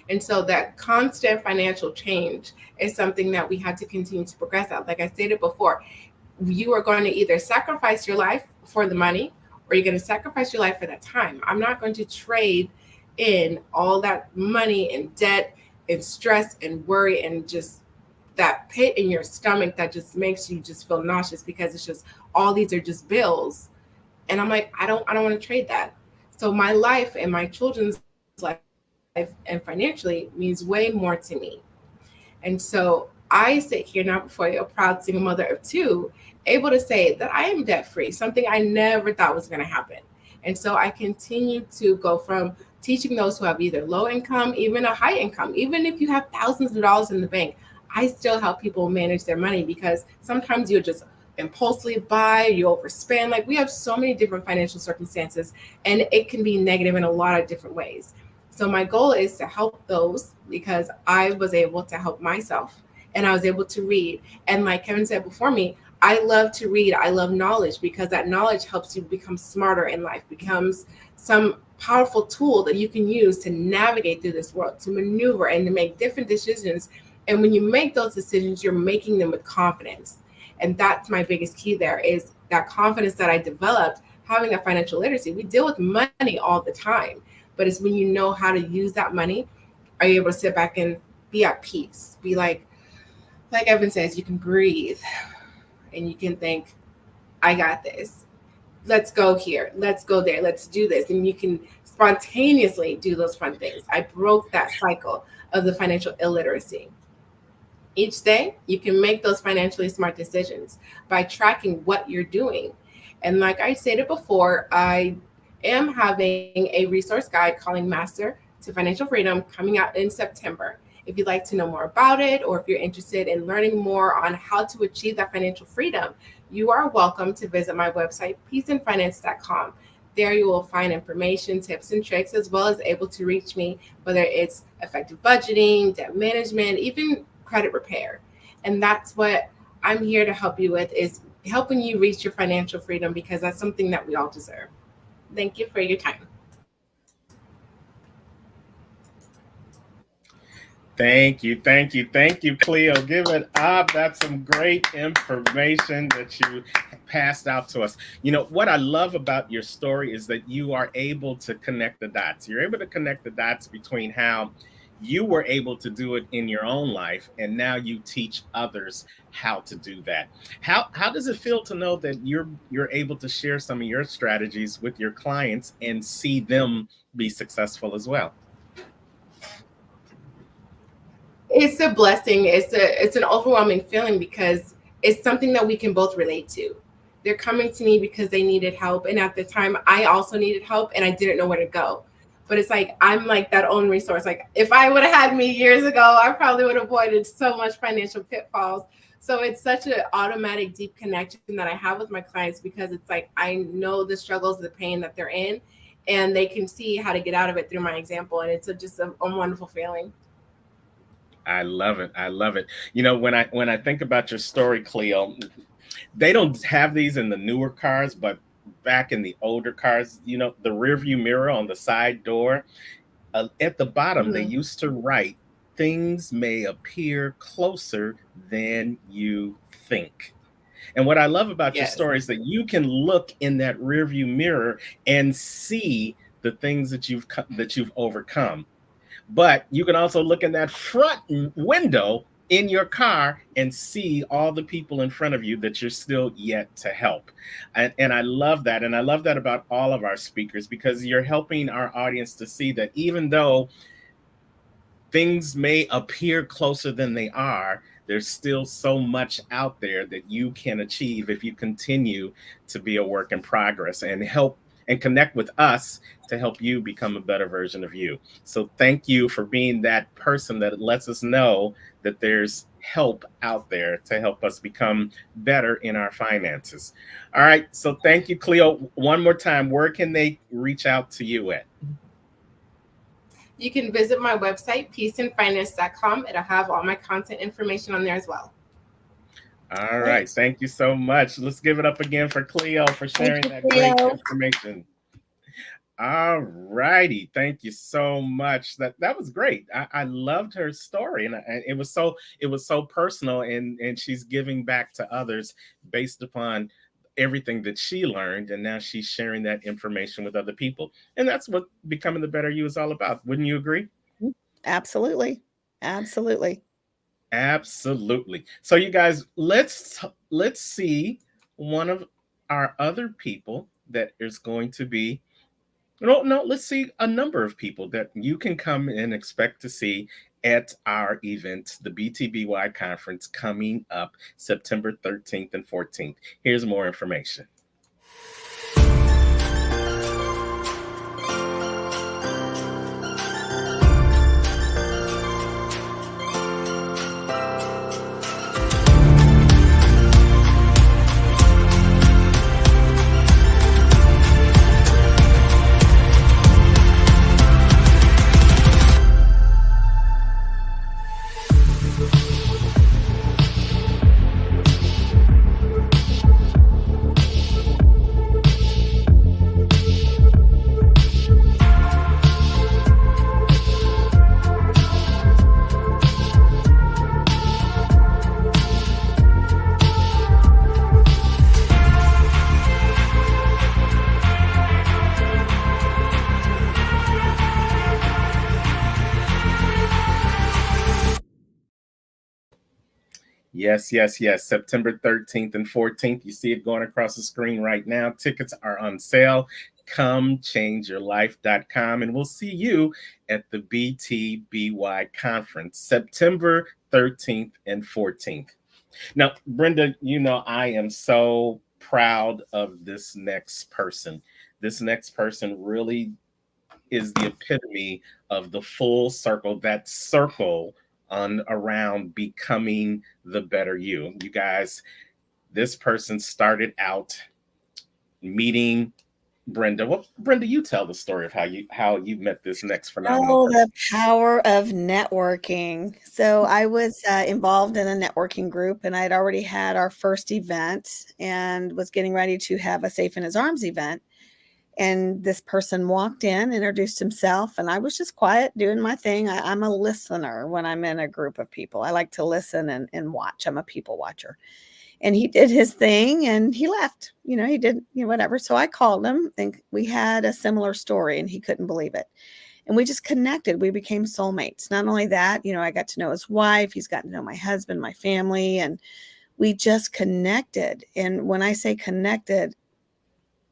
[SPEAKER 13] And so that constant financial change is something that we have to continue to progress at. Like I stated before, you are going to either sacrifice your life for the money, or you're going to sacrifice your life for that time. I'm not going to trade in all that money and debt and stress and worry and just that pit in your stomach that just makes you just feel nauseous, because it's just all these are just bills. And I'm like, I don't want to trade that. So my life and my children's life and financially means way more to me. And so I sit here now before you, a proud single mother of 2, able to say that I am debt free, something I never thought was going to happen. And so I continue to go from teaching those who have either low income, even a high income, even if you have thousands of dollars in the bank, I still help people manage their money, because sometimes you just impulsively buy, you overspend. Like, we have so many different financial circumstances, and it can be negative in a lot of different ways. So my goal is to help those, because I was able to help myself, and I was able to read. And like Kevin said before me, I love to read. I love knowledge, because that knowledge helps you become smarter in life, becomes some powerful tool that you can use to navigate through this world, to maneuver and to make different decisions. And when you make those decisions, you're making them with confidence. And that's my biggest key there, is that confidence that I developed having that financial literacy. We deal with money all the time, but it's when you know how to use that money, are you able to sit back and be at peace, be like Evan says, you can breathe and you can think, I got this. Let's go here. Let's go there. Let's do this. And you can spontaneously do those fun things. I broke that cycle of the financial illiteracy. Each day, you can make those financially smart decisions by tracking what you're doing. And like I stated before, I am having a resource guide calling Master to Financial Freedom coming out in September. If you'd like to know more about it, or if you're interested in learning more on how to achieve that financial freedom, you are welcome to visit my website, peaceandfinance.com. There you will find information, tips, and tricks, as well as able to reach me, whether it's effective budgeting, debt management, even credit repair. And that's what I'm here to help you with, is helping you reach your financial freedom, because that's something that we all deserve. Thank you for your time.
[SPEAKER 1] Thank you, thank you, thank you, Cleo. Give it up. That's some great information that you passed out to us. You know, what I love about your story is that you are able to connect the dots. You're able to connect the dots between how you were able to do it in your own life, and now you teach others how to do that. How does it feel to know that you're able to share some of your strategies with your clients and see them be successful as well?
[SPEAKER 13] It's a blessing. It's an overwhelming feeling, because it's something that we can both relate to. They're coming to me because they needed help, and at the time I also needed help and I didn't know where to go. But it's like I'm like that own resource. Like if I would have had me years ago, I probably would have avoided so much financial pitfalls. So it's such an automatic deep connection that I have with my clients, because it's like I know the struggles, the pain that they're in, and they can see how to get out of it through my example, and it's just a wonderful feeling.
[SPEAKER 1] I love it. I love it. You know, when I think about your story, Cleo, they don't have these in the newer cars, but back in the older cars, you know, the rear view mirror on the side door, at the bottom, they
[SPEAKER 13] Mhm.
[SPEAKER 1] used to write, "Things may appear closer than you think." And what I love about your
[SPEAKER 13] Yes.
[SPEAKER 1] story is that you can look in that rear view mirror and see the things that you've overcome. But you can also look in that front window in your car and see all the people in front of you that you're still yet to help. And I love that. And I love that about all of our speakers, because you're helping our audience to see that even though things may appear closer than they are, there's still so much out there that you can achieve if you continue to be a work in progress and help and connect with us to help you become a better version of you. So thank you for being that person that lets us know that there's help out there to help us become better in our finances. All right. So thank you, Cleo. One more time, where can they reach out to you at?
[SPEAKER 13] You can visit my website, peaceandfinance.com. It'll have all my content information on there as well.
[SPEAKER 1] All right.
[SPEAKER 2] Great.
[SPEAKER 1] Thank you so much. Let's give it up again for Cleo for
[SPEAKER 2] Thank
[SPEAKER 1] sharing
[SPEAKER 2] you,
[SPEAKER 1] that great
[SPEAKER 2] Cleo.
[SPEAKER 1] information. All righty. Thank you so much. That was great. I loved her story, and it was so personal, and she's giving back to others based upon everything that she learned, and now she's sharing that information with other people. And that's what becoming the better you is all about. Wouldn't you agree?
[SPEAKER 2] Absolutely. Absolutely.
[SPEAKER 1] Absolutely. So you guys, let's see one of our other people that is going to be no, let's see a number of people that you can come and expect to see at our event, the BTBY conference coming up September 13th and 14th. Here's more information. Yes, yes, yes. September 13th and 14th. You see it going across the screen right now. Tickets are on sale. Come changeyourlife.com, and we'll see you at the BTBY conference, September 13th and 14th. Now, Brenda, you know, I am so proud of this next person. This next person really is the epitome of the full circle, that circle on around becoming the better you. You guys, this person started out meeting Brenda. Well, Brenda, you tell the story of how you met this next phenomenal
[SPEAKER 2] Oh,
[SPEAKER 1] person.
[SPEAKER 2] the power of networking. So I was involved in a networking group, and I'd already had our first event and was getting ready to have a Safe in His Arms event. And this person walked in, introduced himself, and I was just quiet doing my thing. I'm a listener when I'm in a group of people. I like to listen and watch. I'm a people watcher. And he did his thing and he left. He did, whatever. So I called him and we had a similar story and he couldn't believe it. And we just connected. We became soulmates. Not only that, I got to know his wife. He's gotten to know my husband, my family, and we just connected. And when I say connected,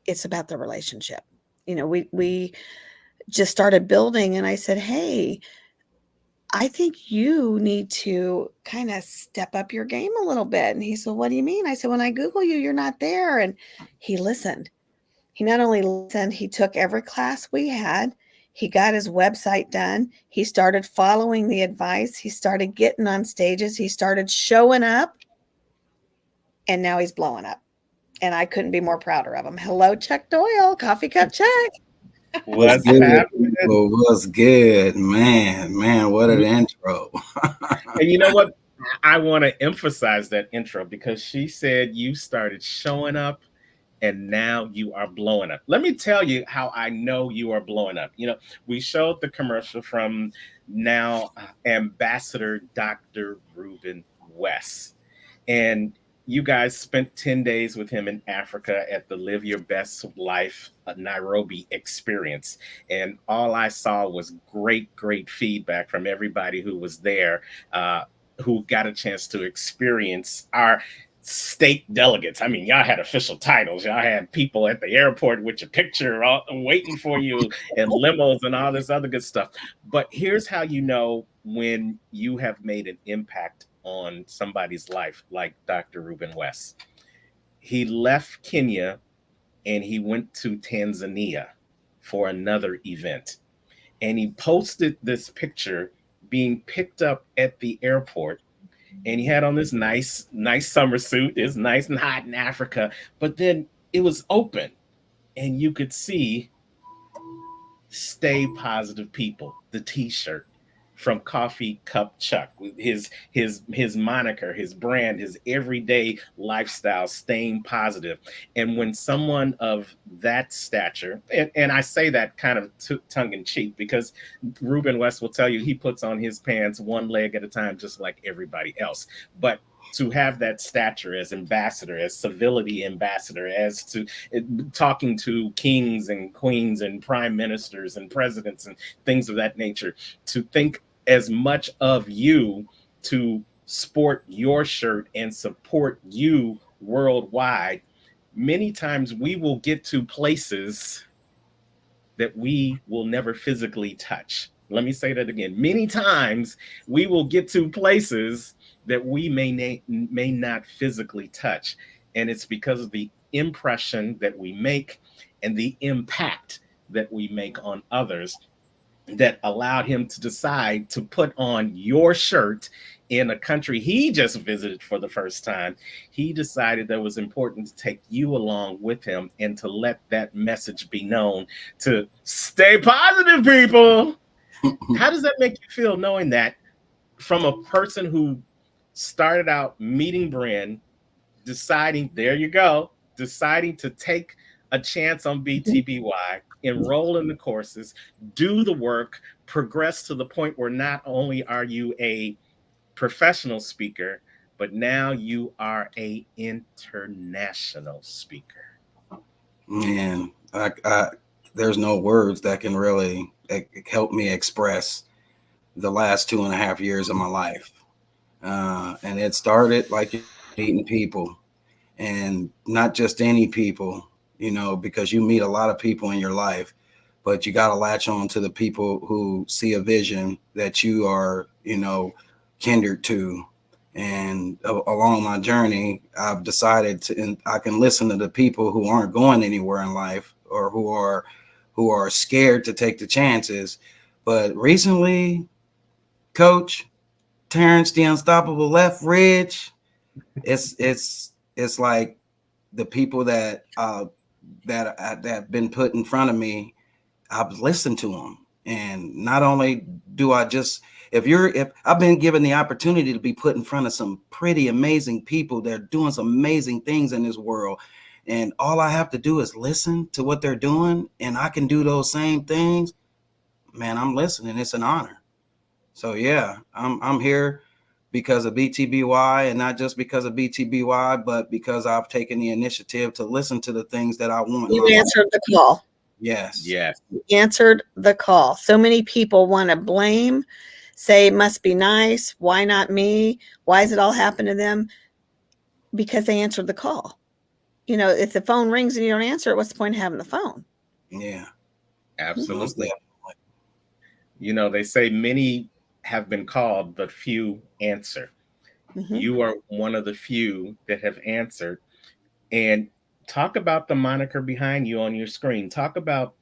[SPEAKER 2] it's about the relationship. We just started building and I said, "Hey, I think you need to kind of step up your game a little bit." And he said, "What do you mean?" I said, "When I Google you, you're not there." And he listened. He not only listened, he took every class we had. He got his website done. He started following the advice. He started getting on stages. He started showing up. And now he's blowing up. And I couldn't be more prouder of him. Hello, Chuck Doyle, Coffee Cup Chuck.
[SPEAKER 10] What's
[SPEAKER 1] What's
[SPEAKER 10] good,
[SPEAKER 1] happening?
[SPEAKER 10] people? What's good, man? What an intro!
[SPEAKER 1] And you know what? I want to emphasize that intro because she said you started showing up and now you are blowing up. Let me tell you how I know you are blowing up. We showed the commercial from now Ambassador Dr. Ruben West. And you guys spent 10 days with him in Africa at the Live Your Best Life Nairobi experience. And all I saw was great, great feedback from everybody who was there, who got a chance to experience our state delegates. I mean, y'all had official titles. Y'all had people at the airport with your picture waiting for you and limos and all this other good stuff. But here's how you know when you have made an impact on somebody's life, like Dr. Ruben West. He left Kenya and he went to Tanzania for another event. And he posted this picture being picked up at the airport, and he had on this nice summer suit. It's nice and hot in Africa, but then it was open and you could see "Stay Positive People," the T-shirt from Coffee Cup Chuck, his moniker, his brand, his everyday lifestyle, staying positive. And when someone of that stature, and I say that kind of tongue in cheek because Ruben West will tell you he puts on his pants one leg at a time, just like everybody else. But to have that stature as ambassador, as civility ambassador, as to talking to kings and queens and prime ministers and presidents and things of that nature, to think as much of you, to sport your shirt and support you worldwide. Many times we will get to places that we will never physically touch. Let me say that again. Many times we will get to places that we may not physically touch. And it's because of the impression that we make and the impact that we make on others that allowed him to decide to put on your shirt in a country he just visited for the first time. He decided that it was important to take you along with him and to let that message be known to stay positive, people. How does that make you feel knowing that from a person who started out meeting Brand, deciding, there you go, deciding to take a chance on BTBY, enroll in the courses, do the work, progress to the point where not only are you a professional speaker, but now you are a international speaker.
[SPEAKER 10] Man, there's no words that can really help me express the last 2.5 years of my life. And it started like meeting people, and not just any people, because you meet a lot of people in your life, but you got to latch on to the people who see a vision that you are, kindred to. And along my journey, I've decided to, and I can listen to the people who aren't going anywhere in life, or who are scared to take the chances. But recently, Coach Terrence, the Unstoppable Left Ridge, it's like the people that that have been put in front of me, I've listened to them. And not only do I just, if I've been given the opportunity to be put in front of some pretty amazing people, they're doing some amazing things in this world. And all I have to do is listen to what they're doing, and I can do those same things. Man, I'm listening. It's an honor. So yeah, I'm here because of BTBY, and not just because of BTBY, but because I've taken the initiative to listen to the things that I want.
[SPEAKER 4] You answered the call.
[SPEAKER 10] Yes.
[SPEAKER 1] Yes.
[SPEAKER 4] You answered the call. So many people want to blame, say it must be nice. Why not me? Why does it all happen to them? Because they answered the call. You know, if the phone rings and you don't answer it, what's the point of having the phone?
[SPEAKER 10] Yeah.
[SPEAKER 1] Absolutely. You know, they say many have been called, but few answer.
[SPEAKER 4] Mm-hmm.
[SPEAKER 1] You are one of the few that have answered. And talk about the moniker behind you on your screen. Talk about,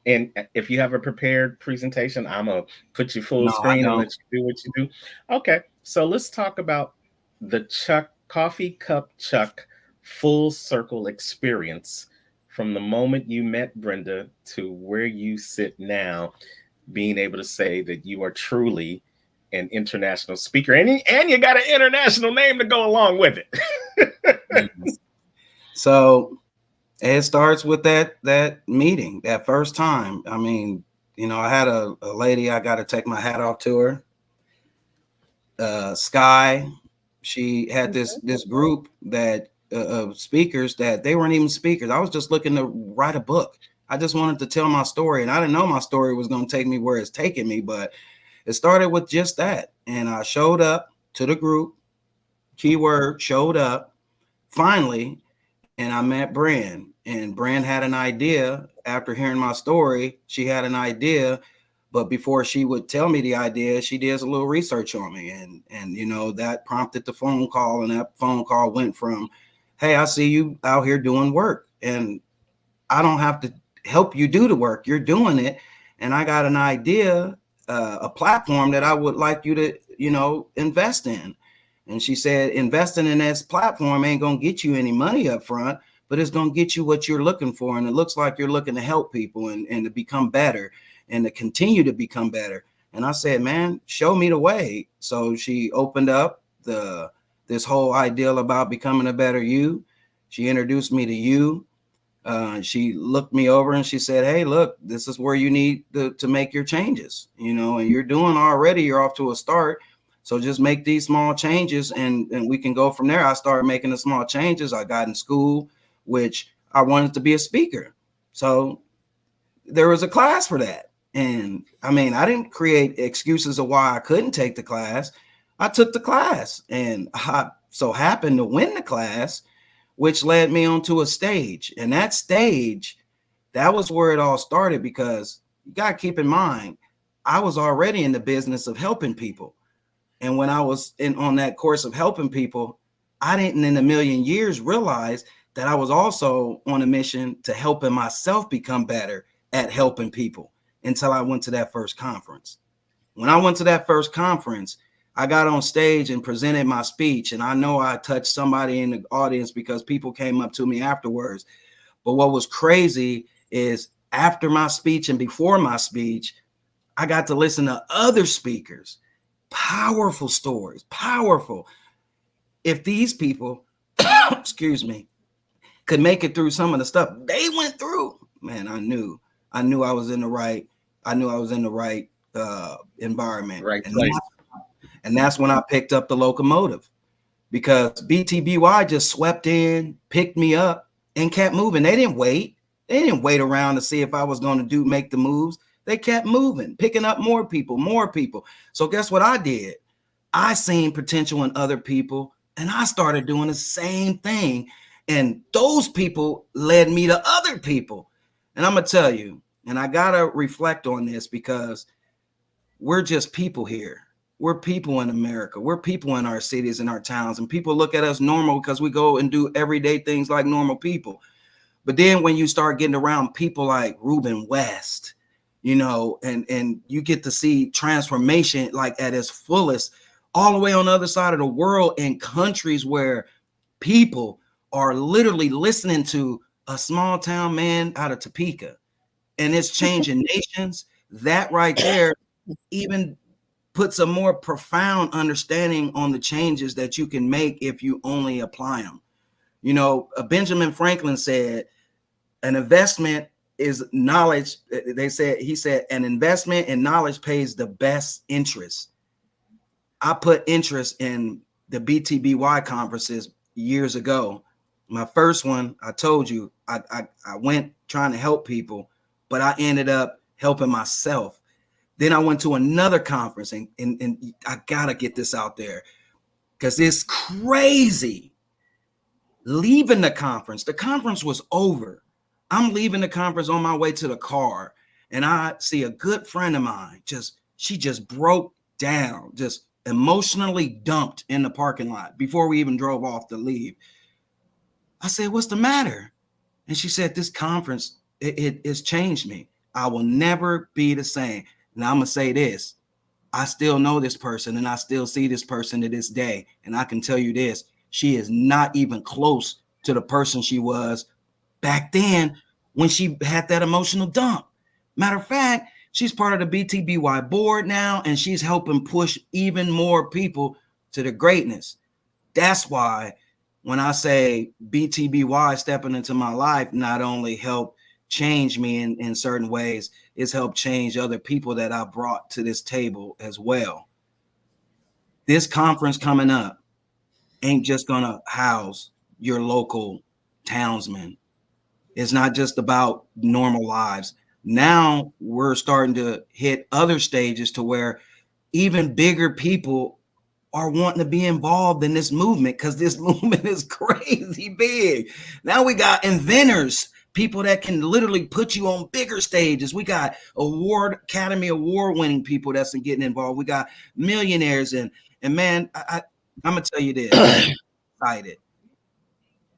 [SPEAKER 1] and if you have a prepared presentation, I'm going to put you full
[SPEAKER 10] No, I
[SPEAKER 1] screen and let
[SPEAKER 10] don't.
[SPEAKER 1] you do what you do. Okay. So let's talk about the Chuck Coffee Cup Chuck full circle experience from the moment you met Brenda to where you sit now, being able to say that you are truly an international speaker, and you got an international name to go along with it.
[SPEAKER 10] So it starts with that meeting, that first time. I mean, you know, I had a lady, I got to take my hat off to her. Sky, she had this group that of speakers that they weren't even speakers. I was just looking to write a book. I just wanted to tell my story, and I didn't know my story was going to take me where it's taking me, but it started with just that. And I showed up to the group, keyword showed up finally, and I met Bran. And Bran had an idea after hearing my story. She had an idea, but before she would tell me the idea, she did a little research on me, and you know, that prompted the phone call, and that phone call went from, hey, I see you out here doing work, and I don't have to help you do the work. You're doing it. And I got an idea, a platform that I would like you to, you know, invest in. And she said, investing in this platform ain't going to get you any money up front, but it's going to get you what you're looking for. And it looks like you're looking to help people and to become better and to continue to become better. And I said, man, show me the way. So she opened up this whole ideal about becoming a better you. She introduced me to you. She looked me over and she said, hey, look, this is where you need to make your changes, you know, and you're doing already, you're off to a start. So just make these small changes and we can go from there. I started making the small changes. I got in school, which I wanted to be a speaker. So there was a class for that. And I mean, I didn't create excuses of why I couldn't take the class. I took the class and I so happened to win the class, which led me onto a stage. And that stage, that was where it all started, because you got to keep in mind, I was already in the business of helping people. And when I was on that course of helping people, I didn't in a million years realize that I was also on a mission to helping myself become better at helping people until I went to that first conference. When I went to that first conference, I got on stage and presented my speech. And I know I touched somebody in the audience because people came up to me afterwards. But what was crazy is after my speech and before my speech, I got to listen to other speakers. Powerful stories, powerful. If these people, excuse me, could make it through some of the stuff they went through, man, I knew I was in the right, environment.
[SPEAKER 1] Right place.
[SPEAKER 10] And that's when I picked up the locomotive, because BTBY just swept in, picked me up, and kept moving. They didn't wait. They didn't wait around to see if I was going to make the moves. They kept moving, picking up more people. So guess what I did? I seen potential in other people, and I started doing the same thing. And those people led me to other people. And I'm going to tell you, and I got to reflect on this, because we're just people here. We're people in America. We're people in our cities and our towns, and people look at us normal because we go and do everyday things like normal people. But then when you start getting around people like Ruben West, you know, and you get to see transformation like at its fullest all the way on the other side of the world, in countries where people are literally listening to a small town man out of Topeka, and it's changing nations. That right there even puts a more profound understanding on the changes that you can make if you only apply them. You know, Benjamin Franklin said, an investment is knowledge. He said, an investment in knowledge pays the best interest. I put interest in the BTBY conferences years ago. My first one, I told you, I went trying to help people, but I ended up helping myself. Then I went to another conference, and I gotta get this out there because it's crazy. Leaving the conference was over. I'm leaving the conference on my way to the car, and I see a good friend of mine. She just broke down, just emotionally dumped in the parking lot before we even drove off to leave. I said, "What's the matter?" And she said, "This conference, it's changed me. I will never be the same." Now I'm gonna say this. I still know this person, and I still see this person to this day. And I can tell you this, she is not even close to the person she was back then when she had that emotional dump. Matter of fact, she's part of the BTBY board now, and she's helping push even more people to the greatness. That's why when I say BTBY stepping into my life, not only helped change me in certain ways, it's helped change other people that I brought to this table as well. This conference coming up ain't just gonna house your local townsmen. It's not just about normal lives. Now we're starting to hit other stages to where even bigger people are wanting to be involved in this movement because this movement is crazy big. Now we got inventors, people that can literally put you on bigger stages. We got Academy Award winning people that's getting involved. We got millionaires, and man, I'm gonna tell you this, I'm excited.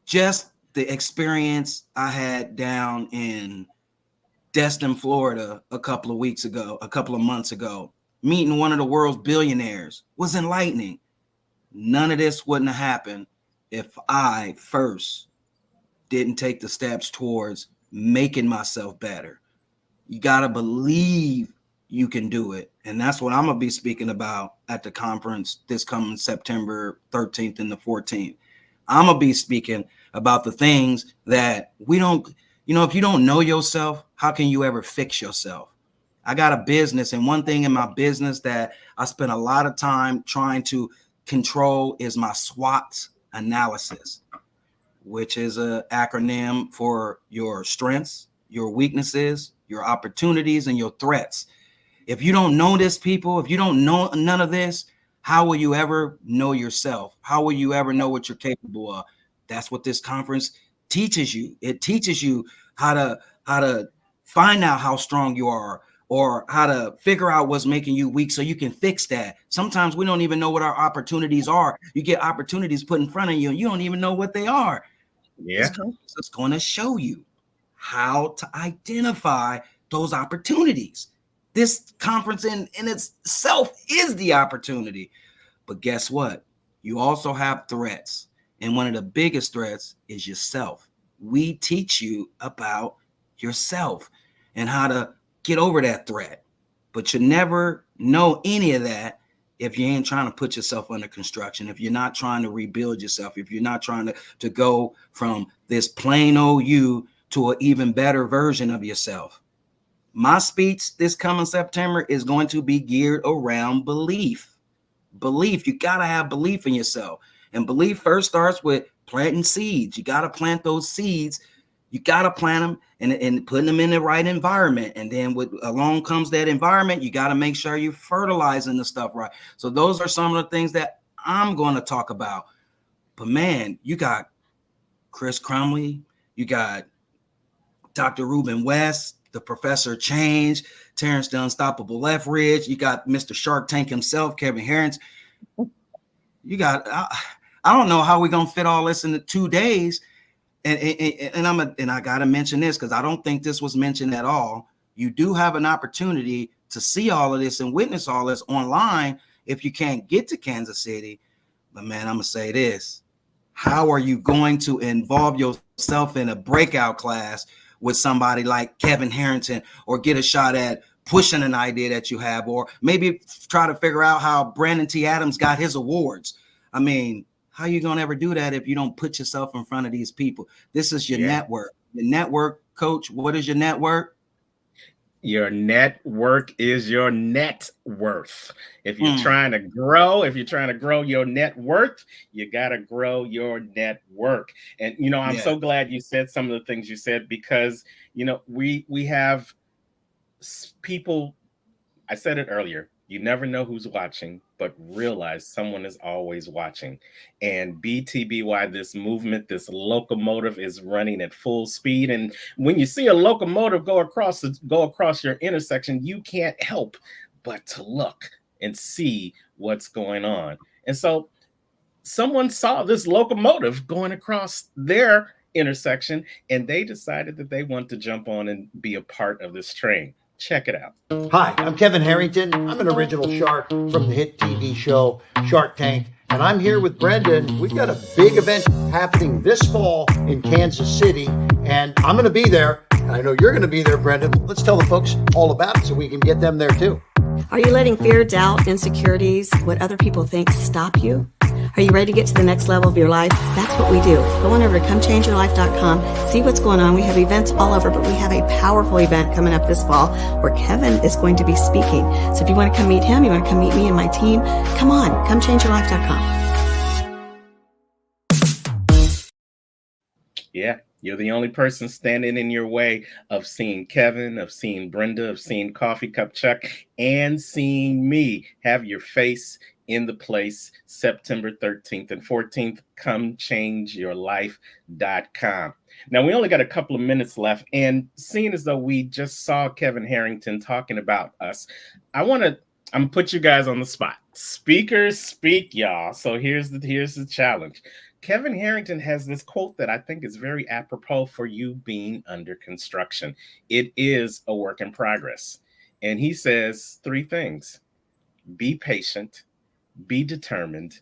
[SPEAKER 10] Just the experience I had down in Destin, Florida a couple of months ago, meeting one of the world's billionaires was enlightening. None of this wouldn't have happened if I first didn't take the steps towards making myself better. You got to believe you can do it. And that's what I'm going to be speaking about at the conference this coming September 13th and the 14th. I'm going to be speaking about the things that we don't, if you don't know yourself, how can you ever fix yourself? I got a business, and one thing in my business that I spend a lot of time trying to control is my SWOT analysis, which is an acronym for your strengths, your weaknesses, your opportunities, and your threats. If you don't know this, people, if you don't know none of this, how will you ever know yourself? How will you ever know what you're capable of? That's what this conference teaches you. It teaches you how to find out how strong you are, or how to figure out what's making you weak so you can fix that. Sometimes we don't even know what our opportunities are. You get opportunities put in front of you and you don't even know what they are.
[SPEAKER 1] Yeah.
[SPEAKER 10] This conference is going to show you how to identify those opportunities. This conference in itself is the opportunity. But guess what? You also have threats. And one of the biggest threats is yourself. We teach you about yourself and how to get over that threat. But you never know any of that if you ain't trying to put yourself under construction, if you're not trying to rebuild yourself, if you're not trying to go from this plain old you to an even better version of yourself. My speech this coming September is going to be geared around belief. Belief. You got to have belief in yourself. And belief first starts with planting seeds. You got to plant those seeds. You got to plant them and putting them in the right environment. And then along comes that environment. You got to make sure you're fertilizing the stuff right. So those are some of the things that I'm going to talk about. But man, you got Chris Crumley. You got Dr. Ruben West, the Professor Change, Terrence the Unstoppable Lethbridge. You got Mr. Shark Tank himself, Kevin Harris. You got, I don't know how we're going to fit all this into 2 days. And I got to mention this because I don't think this was mentioned at all. You do have an opportunity to see all of this and witness all this online if you can't get to Kansas City. But man, I'm going to say this. How are you going to involve yourself in a breakout class with somebody like Kevin Harrington, or get a shot at pushing an idea that you have, or maybe try to figure out how Brandon T. Adams got his awards? I mean, how are you going to ever do that if you don't put yourself in front of these people? This is your network. Your network, coach, what is your network?
[SPEAKER 1] Your network is your net worth. If you're trying to grow, your net worth, you got to grow your network. And, I'm so glad you said some of the things you said, because, we have people. I said it earlier. You never know who's watching, but realize someone is always watching. And BTBY, this movement, this locomotive is running at full speed. And when you see a locomotive go across your intersection, you can't help but to look and see what's going on. And so someone saw this locomotive going across their intersection, and they decided that they want to jump on and be a part of this train. Check it out.
[SPEAKER 3] Hi, I'm Kevin Harrington. I'm an original shark from the hit TV show Shark Tank, and I'm here with Brendan. We've got a big event happening this fall in Kansas City, and I'm going to be there. And I know you're going to be there, Brendan. Let's tell the folks all about it so we can get them there too.
[SPEAKER 4] Are you letting fear, doubt, insecurities, what other people think stop you? Are you ready to get to the next level of your life? That's what we do. Go on over to comechangeyourlife.com, see what's going on. We have events all over, but we have a powerful event coming up this fall where Kevin is going to be speaking. So if you want to come meet him, you want to come meet me and my team, come on, comechangeyourlife.com.
[SPEAKER 1] Yeah, you're the only person standing in your way of seeing Kevin, of seeing Brenda, of seeing Coffee Cup Chuck, and seeing me have your face in the place September 13th and 14th. Comechangeyourlife.com. Now, we only got a couple of minutes left, and seeing as though we just saw Kevin Harrington talking about us, I'm gonna put you guys on the spot. Speakers speak, y'all. So here's the challenge. Kevin Harrington has this quote that I think is very apropos for you being under construction. It is a work in progress. And he says 3 things: be patient, be determined,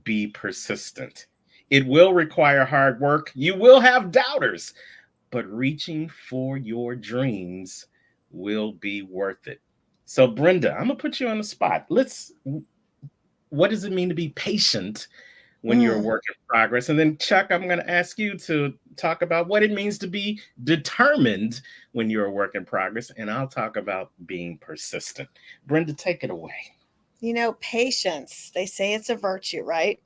[SPEAKER 1] be persistent. It will require hard work. You will have doubters, but reaching for your dreams will be worth it. So, Brenda, I'm going to put you on the spot. What does it mean to be patient when you're a work in progress? And then, Chuck, I'm going to ask you to talk about what it means to be determined when you're a work in progress. And I'll talk about being persistent. Brenda, take it away.
[SPEAKER 2] Patience, they say it's a virtue, right?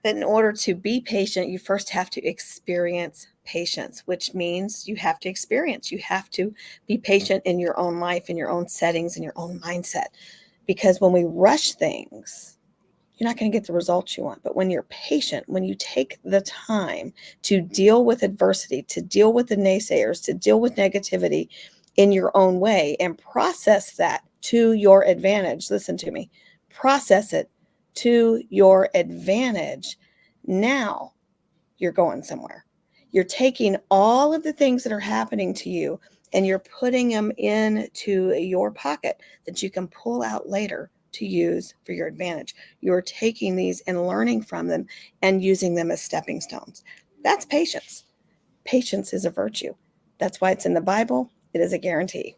[SPEAKER 2] But in order to be patient, you first have to experience patience, which means you have to experience. You have to be patient in your own life, in your own settings, in your own mindset. Because when we rush things, you're not going to get the results you want. But when you're patient, when you take the time to deal with adversity, to deal with the naysayers, to deal with negativity in your own way and process that to your advantage, listen to me, process it to your advantage. Now you're going somewhere. You're taking all of the things that are happening to you and you're putting them into your pocket that you can pull out later to use for your advantage. You're taking these and learning from them and using them as stepping stones. That's patience. Patience is a virtue. That's why it's in the Bible. It is a guarantee.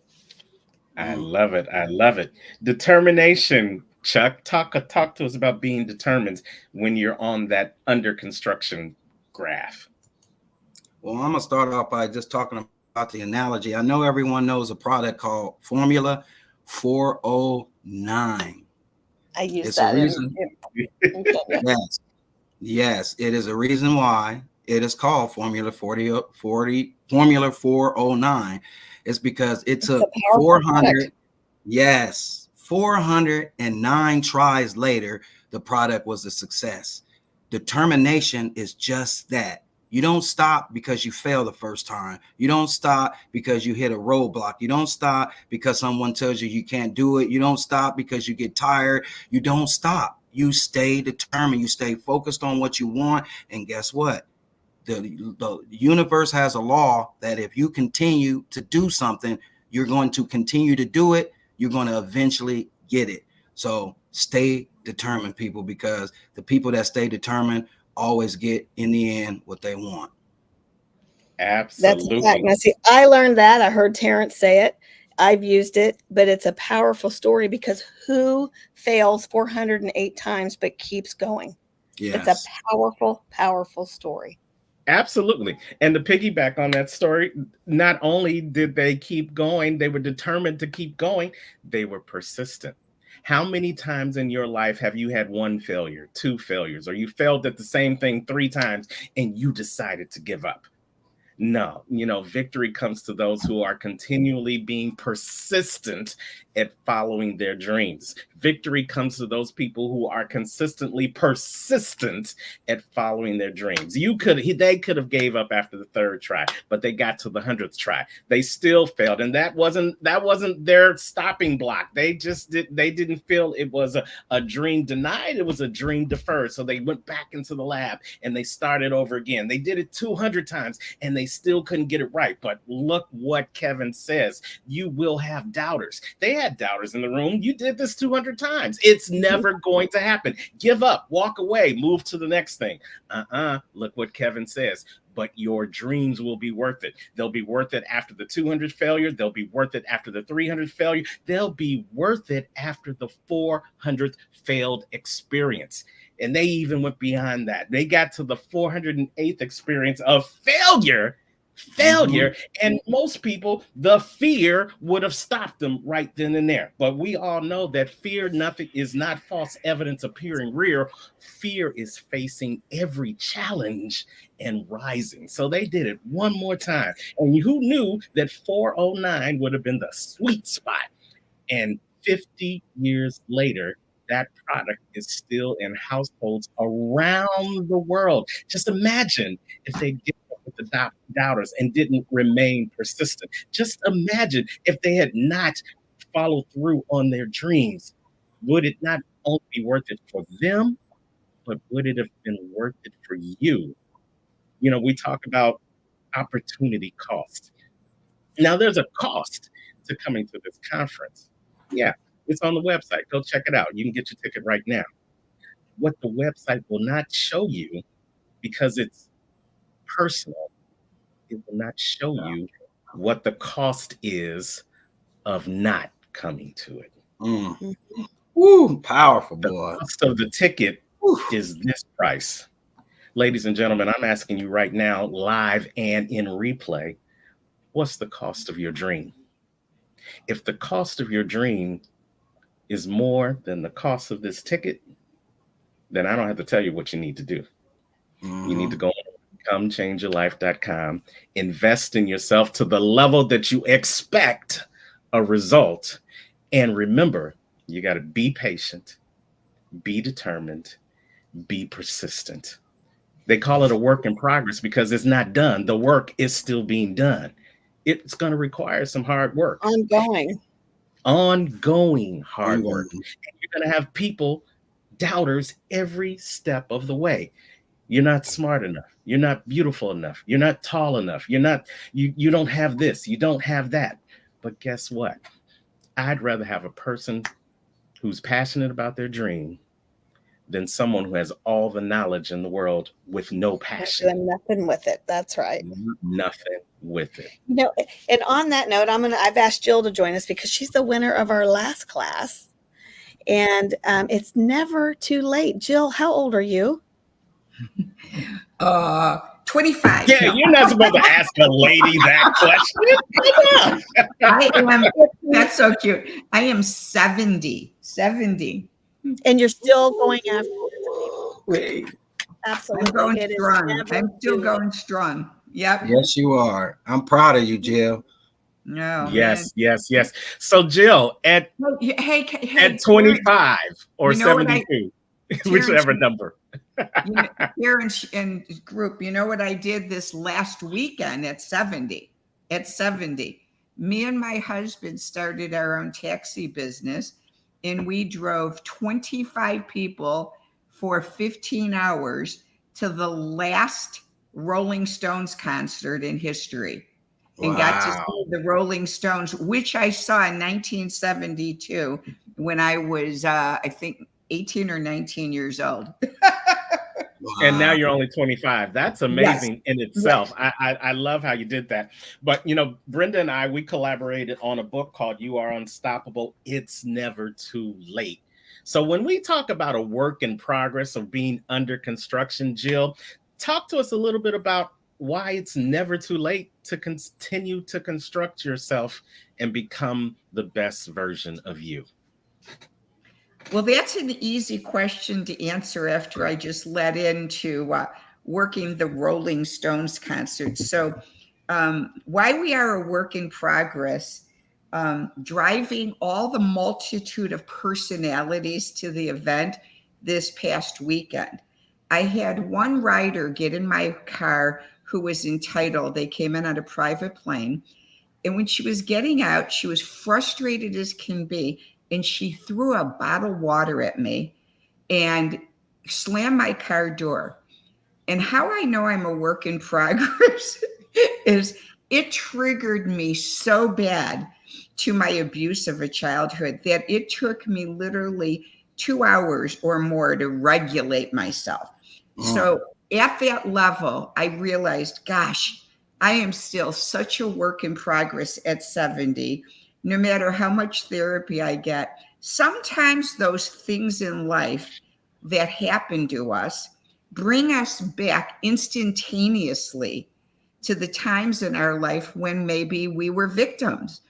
[SPEAKER 1] I love it. I love it. Determination. Chuck, talk to us about being determined when you're on that under construction graph.
[SPEAKER 10] Well, I'm gonna start off by just talking about the analogy. I know everyone knows a product called Formula 409.
[SPEAKER 2] I use that.
[SPEAKER 10] Yes, it is a reason why it is called Formula 409. It's because it took 409 tries later, the product was a success. Determination is just that. You don't stop because you fail the first time. You don't stop because you hit a roadblock. You don't stop because someone tells you can't do it. You don't stop because you get tired. You don't stop. You stay determined. You stay focused on what you want. And guess what? The universe has a law that if you continue to do something, you're going to continue to do it. You're going to eventually get it. So stay determined, people, because the people that stay determined always get in the end what they want.
[SPEAKER 2] That's a fact.
[SPEAKER 1] Absolutely.
[SPEAKER 2] Now, see, I learned that. I heard Terrence say it. I've used it, but it's a powerful story because who fails 408 times but keeps going? It's a
[SPEAKER 10] Yes.
[SPEAKER 2] powerful, powerful story.
[SPEAKER 1] Absolutely. And to piggyback on that story, not only did they keep going, they were determined to keep going, they were persistent. How many times in your life have you had one failure, two failures, or you failed at the same thing 3 times and you decided to give up? No, victory comes to those who are continually being persistent at following their dreams. Victory comes to those people who are consistently persistent at following their dreams. They could have gave up after the 3rd try, but they got to the 100th try. They still failed, and that wasn't their stopping block. They didn't feel it was a dream denied. It was a dream deferred. So they went back into the lab and they started over again. They did it 200 times and they still couldn't get it right. But look what Kevin says. You will have doubters. They had doubters in the room. You did this 200 times. It's never going to happen. Give up, walk away, move to the next thing. Look what Kevin says. But your dreams will be worth it. They'll be worth it after the 200 failure. They'll be worth it after the 300 failure. They'll be worth it after the 400th failed experience. And they even went beyond that. They got to the 408th experience of failure. And most people, the fear would have stopped them right then and there. But we all know that fear nothing is not false evidence appearing real. Fear is facing every challenge and rising. So they did it one more time. And who knew that 409 would have been the sweet spot? And 50 years later, that product is still in households around the world. Just imagine if they did with the doubters and didn't remain persistent. Just imagine if they had not followed through on their dreams. Would it not only be worth it for them, but would it have been worth it for you? We talk about opportunity cost. Now, there's a cost to coming to this conference. Yeah, it's on the website. Go check it out. You can get your ticket right now. What the website will not show you, because it's personal, it will not show you what the cost is of not coming to it.
[SPEAKER 10] Woo, powerful, boy.
[SPEAKER 1] The cost of the ticket is this price. Ladies and gentlemen, I'm asking you right now, live and in replay, what's the cost of your dream? If the cost of your dream is more than the cost of this ticket, then I don't have to tell you what you need to do. You need to go on becomechangeyourlife.com, invest in yourself to the level that you expect a result. And remember, you got to be patient, be determined, be persistent. They call it a work in progress because it's not done. The work is still being done. It's going to require some hard work. Ongoing hard work. And you're going to have people, doubters, every step of the way. You're not smart enough. You're not beautiful enough. You're not tall enough. You don't have this. You don't have that. But guess what? I'd rather have a person who's passionate about their dream than someone who has all the knowledge in the world with no passion.
[SPEAKER 2] Nothing with it. That's right.
[SPEAKER 1] Nothing with it.
[SPEAKER 2] And on that note, I've asked Jill to join us because she's the winner of our last class. And it's never too late. Jill, how old are you?
[SPEAKER 14] 25.
[SPEAKER 1] Yeah, no. You're not supposed to ask a lady that question.
[SPEAKER 14] That's so cute. I am 70.
[SPEAKER 2] And you're still going after it. Absolutely.
[SPEAKER 14] I'm going strong. I'm still going strong. Yep.
[SPEAKER 10] Yes, you are. I'm proud of you, Jill.
[SPEAKER 14] No.
[SPEAKER 1] Yes. So, Jill, at 25 or 72, whichever number.
[SPEAKER 14] Here in group, you know what I did this last weekend at 70? Me and my husband started our own taxi business, and we drove 25 people for 15 hours to the last Rolling Stones concert in history. And got to see the Rolling Stones, which I saw in 1972 when I was, I think, 18 or 19 years old.
[SPEAKER 1] And now
[SPEAKER 10] Wow.
[SPEAKER 1] you're only 25. That's
[SPEAKER 2] Yes.
[SPEAKER 1] amazing in
[SPEAKER 2] Yes.
[SPEAKER 1] itself. I love how you did that. But you know, Brenda and I, we collaborated on a book called You Are Unstoppable. It's Never Too Late. So when we talk about a work in progress of being under construction, Jill, talk to us a little bit about why it's never too late to continue to construct yourself and become the best version of you.
[SPEAKER 14] Well, that's an easy question to answer after I just led into working the Rolling Stones concert. So, why we are a work in progress, driving all the multitude of personalities to the event this past weekend. I had one rider get in my car who was entitled, they came in on a private plane. And when she was getting out, she was frustrated as can be. And she threw a bottle of water at me and slammed my car door. And how I know I'm a work in progress is it triggered me so bad to my abuse of a childhood that it took me literally 2 hours or more to regulate myself. So at that level, I realized, gosh, I am still such a work in progress at 70, no matter how much therapy I get. Sometimes those things in life that happen to us bring us back instantaneously to the times in our life when maybe we were victims.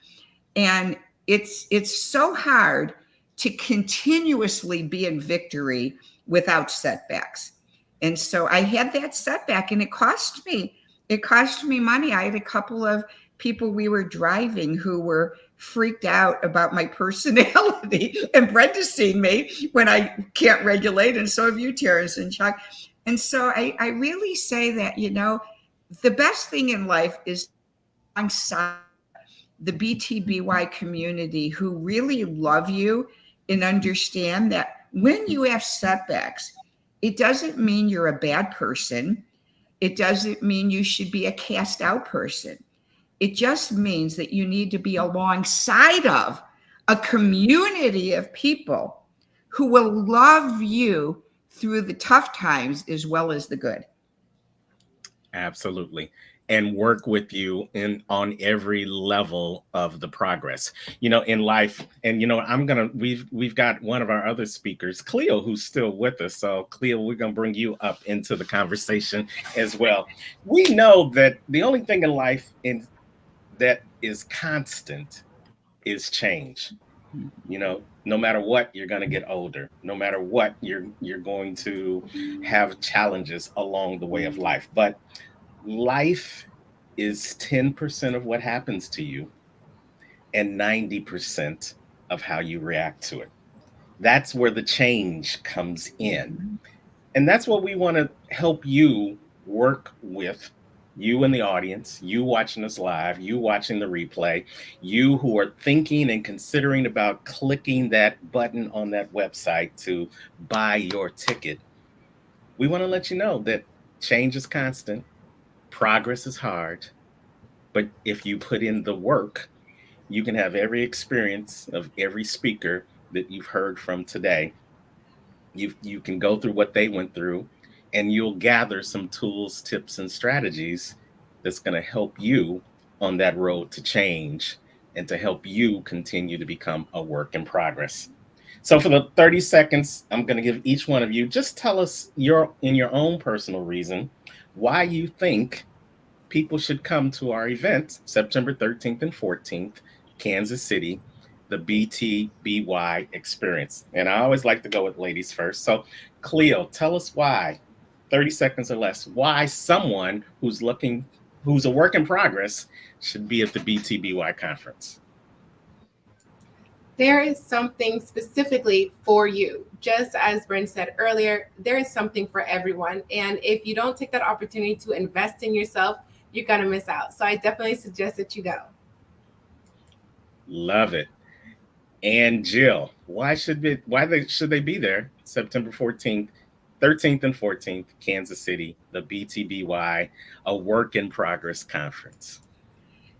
[SPEAKER 14] And it's so hard to continuously be in victory without setbacks. And so I had that setback and it cost me money. I had a couple of people we were driving who were freaked out about my personality. And Brenda's seen me when I can't regulate, and so have you, Terrence and Chuck. And so I really say that, the best thing in life is alongside the BTBY community who really love you and understand that when you have setbacks, it doesn't mean you're a bad person. It doesn't mean you should be a cast out person. It just means that you need to be alongside of a community of people who will love you through the tough times as well as the good.
[SPEAKER 1] Absolutely. And work with you in on every level of the progress. You know, in life, and we've got one of our other speakers, Cleo, who's still with us. So Cleo, we're gonna bring you up into the conversation as well. We know that the only thing in life that is constant is change. No matter what, you're going to get older. No matter what, you're going to have challenges along the way of life. But life is 10% of what happens to you and 90% of how you react to it. That's where the change comes in. And that's what we want to help you work with, you in the audience, you watching us live, you watching the replay, you who are thinking and considering about clicking that button on that website to buy your ticket. We want to let you know that change is constant, progress is hard, but if you put in the work, you can have every experience of every speaker that you've heard from today. You can go through what they went through, and you'll gather some tools, tips, and strategies that's going to help you on that road to change and to help you continue to become a work in progress. So for the 30 seconds, I'm going to give each one of you, just tell us in your own personal reason why you think people should come to our event September 13th and 14th, Kansas City, the BTBY experience. And I always like to go with ladies first. So, Cleo, tell us why, 30 seconds or less, why someone who's a work in progress should be at the BTBY conference.
[SPEAKER 13] There is something specifically for you. Just as Brent said earlier, there is something for everyone. And if you don't take that opportunity to invest in yourself, you're going to miss out. So I definitely suggest that you go.
[SPEAKER 1] Love it. And Jill, should they be there September 14th, 13th and 14th, Kansas City, the BTBY, a work in progress conference?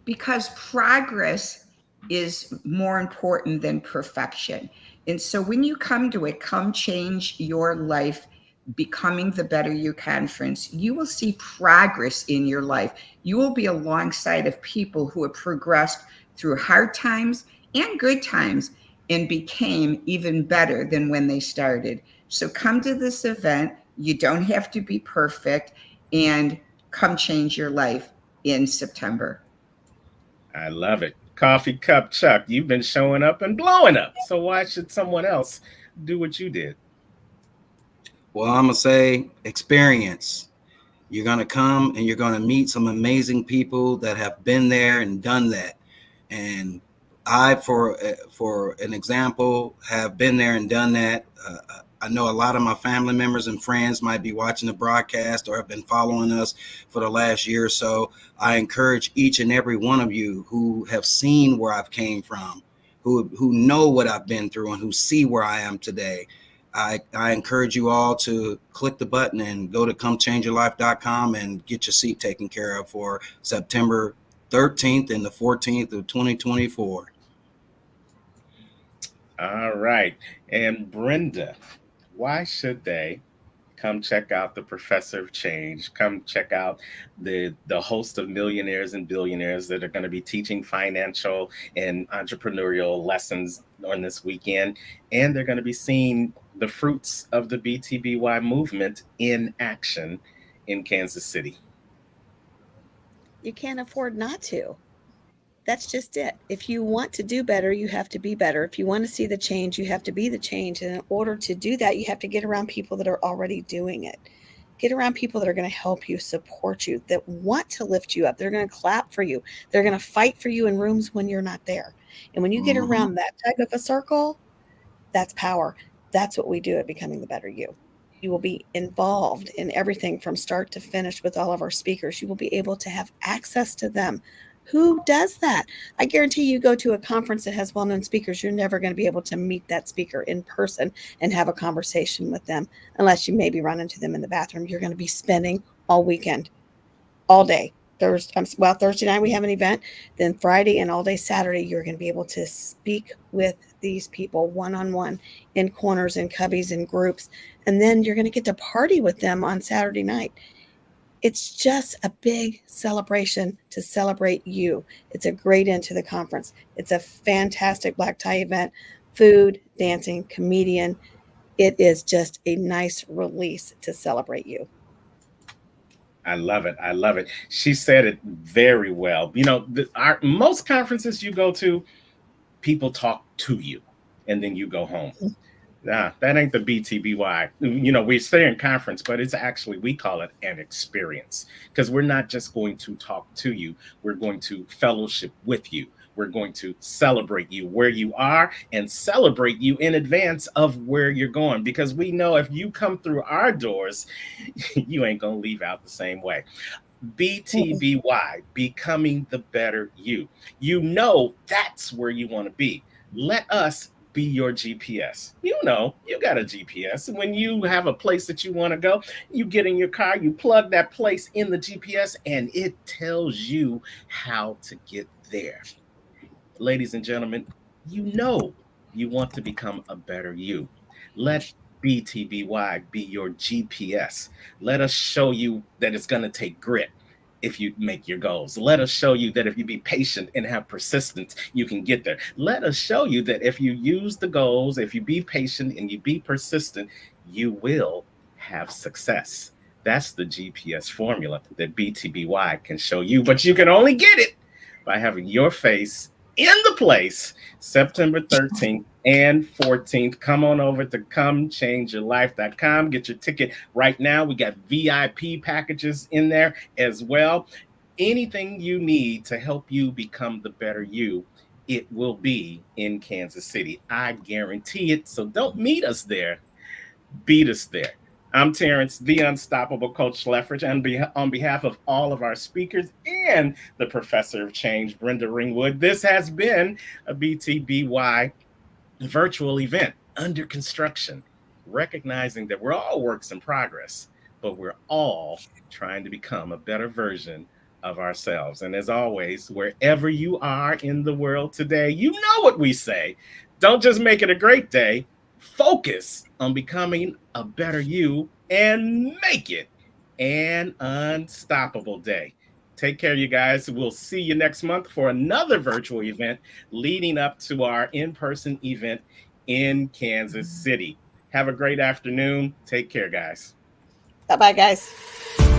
[SPEAKER 14] Because progress is more important than perfection. And so when you come to it, come change your life Becoming the Better You conference, you will see progress in your life. You will be alongside of people who have progressed through hard times and good times and became even better than when they started. So come to this event. You don't have to be perfect, and come change your life in September.
[SPEAKER 1] I love it. Coffee Cup Chuck, you've been showing up and blowing up. So why should someone else do what you did?
[SPEAKER 10] Well, I'm gonna say experience. You're gonna come and you're gonna meet some amazing people that have been there and done that. And I, for an example, have been there and done that. I know a lot of my family members and friends might be watching the broadcast or have been following us for the last year or so. I encourage each and every one of you who have seen where I've came from, who know what I've been through, and who see where I am today. I encourage you all to click the button and go to comechangeyourlife.com and get your seat taken care of for September 13th and the 14th of 2024.
[SPEAKER 1] All right. And Brenda, why should they come check out the Professor of Change? Come check out the host of millionaires and billionaires that are going to be teaching financial and entrepreneurial lessons on this weekend. And they're going to be seeing the fruits of the BTBY movement in action in Kansas City.
[SPEAKER 4] You can't afford not to. That's just it. If you want to do better, you have to be better. If you want to see the change, you have to be the change. And in order to do that, you have to get around people that are already doing it. Get around people that are going to help you, support you, that want to lift you up. They're going to clap for you. They're going to fight for you in rooms when you're not there. And when you get around that type of a circle, that's power. That's what we do at Becoming the Better You. You will be involved in everything from start to finish with all of our speakers. You will be able to have access to them. Who does that? I guarantee you go to a conference that has well-known speakers, you're never going to be able to meet that speaker in person and have a conversation with them unless you maybe run into them in the bathroom. You're going to be spending all weekend, all day. Thursday night we have an event. Then Friday and all day Saturday, you're going to be able to speak with these people one-on-one in corners and cubbies and groups. And then you're going to get to party with them on Saturday night. It's just a big celebration to celebrate you. It's a great end to the conference. It's a fantastic black tie event, food, dancing, comedian. It is just a nice release to celebrate you.
[SPEAKER 1] I love it. I love it. She said it very well. You know, most conferences you go to, people talk to you and then you go home. Nah, that ain't the BTBY. You know, we say in conference, but it's actually, we call it an experience because we're not just going to talk to you. We're going to fellowship with you. We're going to celebrate you where you are and celebrate you in advance of where you're going because we know if you come through our doors, you ain't going to leave out the same way. BTBY, Becoming the Better You. You know that's where you want to be. Let us be your GPS. You know, you got a GPS. When you have a place that you want to go, you get in your car, you plug that place in the GPS, and it tells you how to get there. Ladies and gentlemen, you know you want to become a better you. Let BTBY be your GPS. Let us show you that it's going to take grit if you make your goals. Let us show you that if you be patient and have persistence, you can get there. Let us show you that if you use the goals, if you be patient and you be persistent, you will have success. That's the GPS formula that BTBY can show you, but you can only get it by having your face in the place September 13th and 14th. Come on over to comechangeyourlife.com. Get your ticket right now. We got VIP packages in there as well. Anything you need to help you become the better you, it will be in Kansas City. I guarantee it. So don't meet us there. Beat us there. I'm Terrence, the Unstoppable Coach Leffridge, and on behalf of all of our speakers and the Professor of Change, Brenda Ringwood, this has been a BTBY virtual event under construction, recognizing that we're all works in progress, but we're all trying to become a better version of ourselves. And as always, wherever you are in the world today, you know what we say. Don't just make it a great day. Focus on becoming a better you and make it an unstoppable day. Take care, you guys. We'll see you next month for another virtual event leading up to our in-person event in Kansas City. Have a great afternoon. Take care, guys.
[SPEAKER 2] Bye-bye, guys.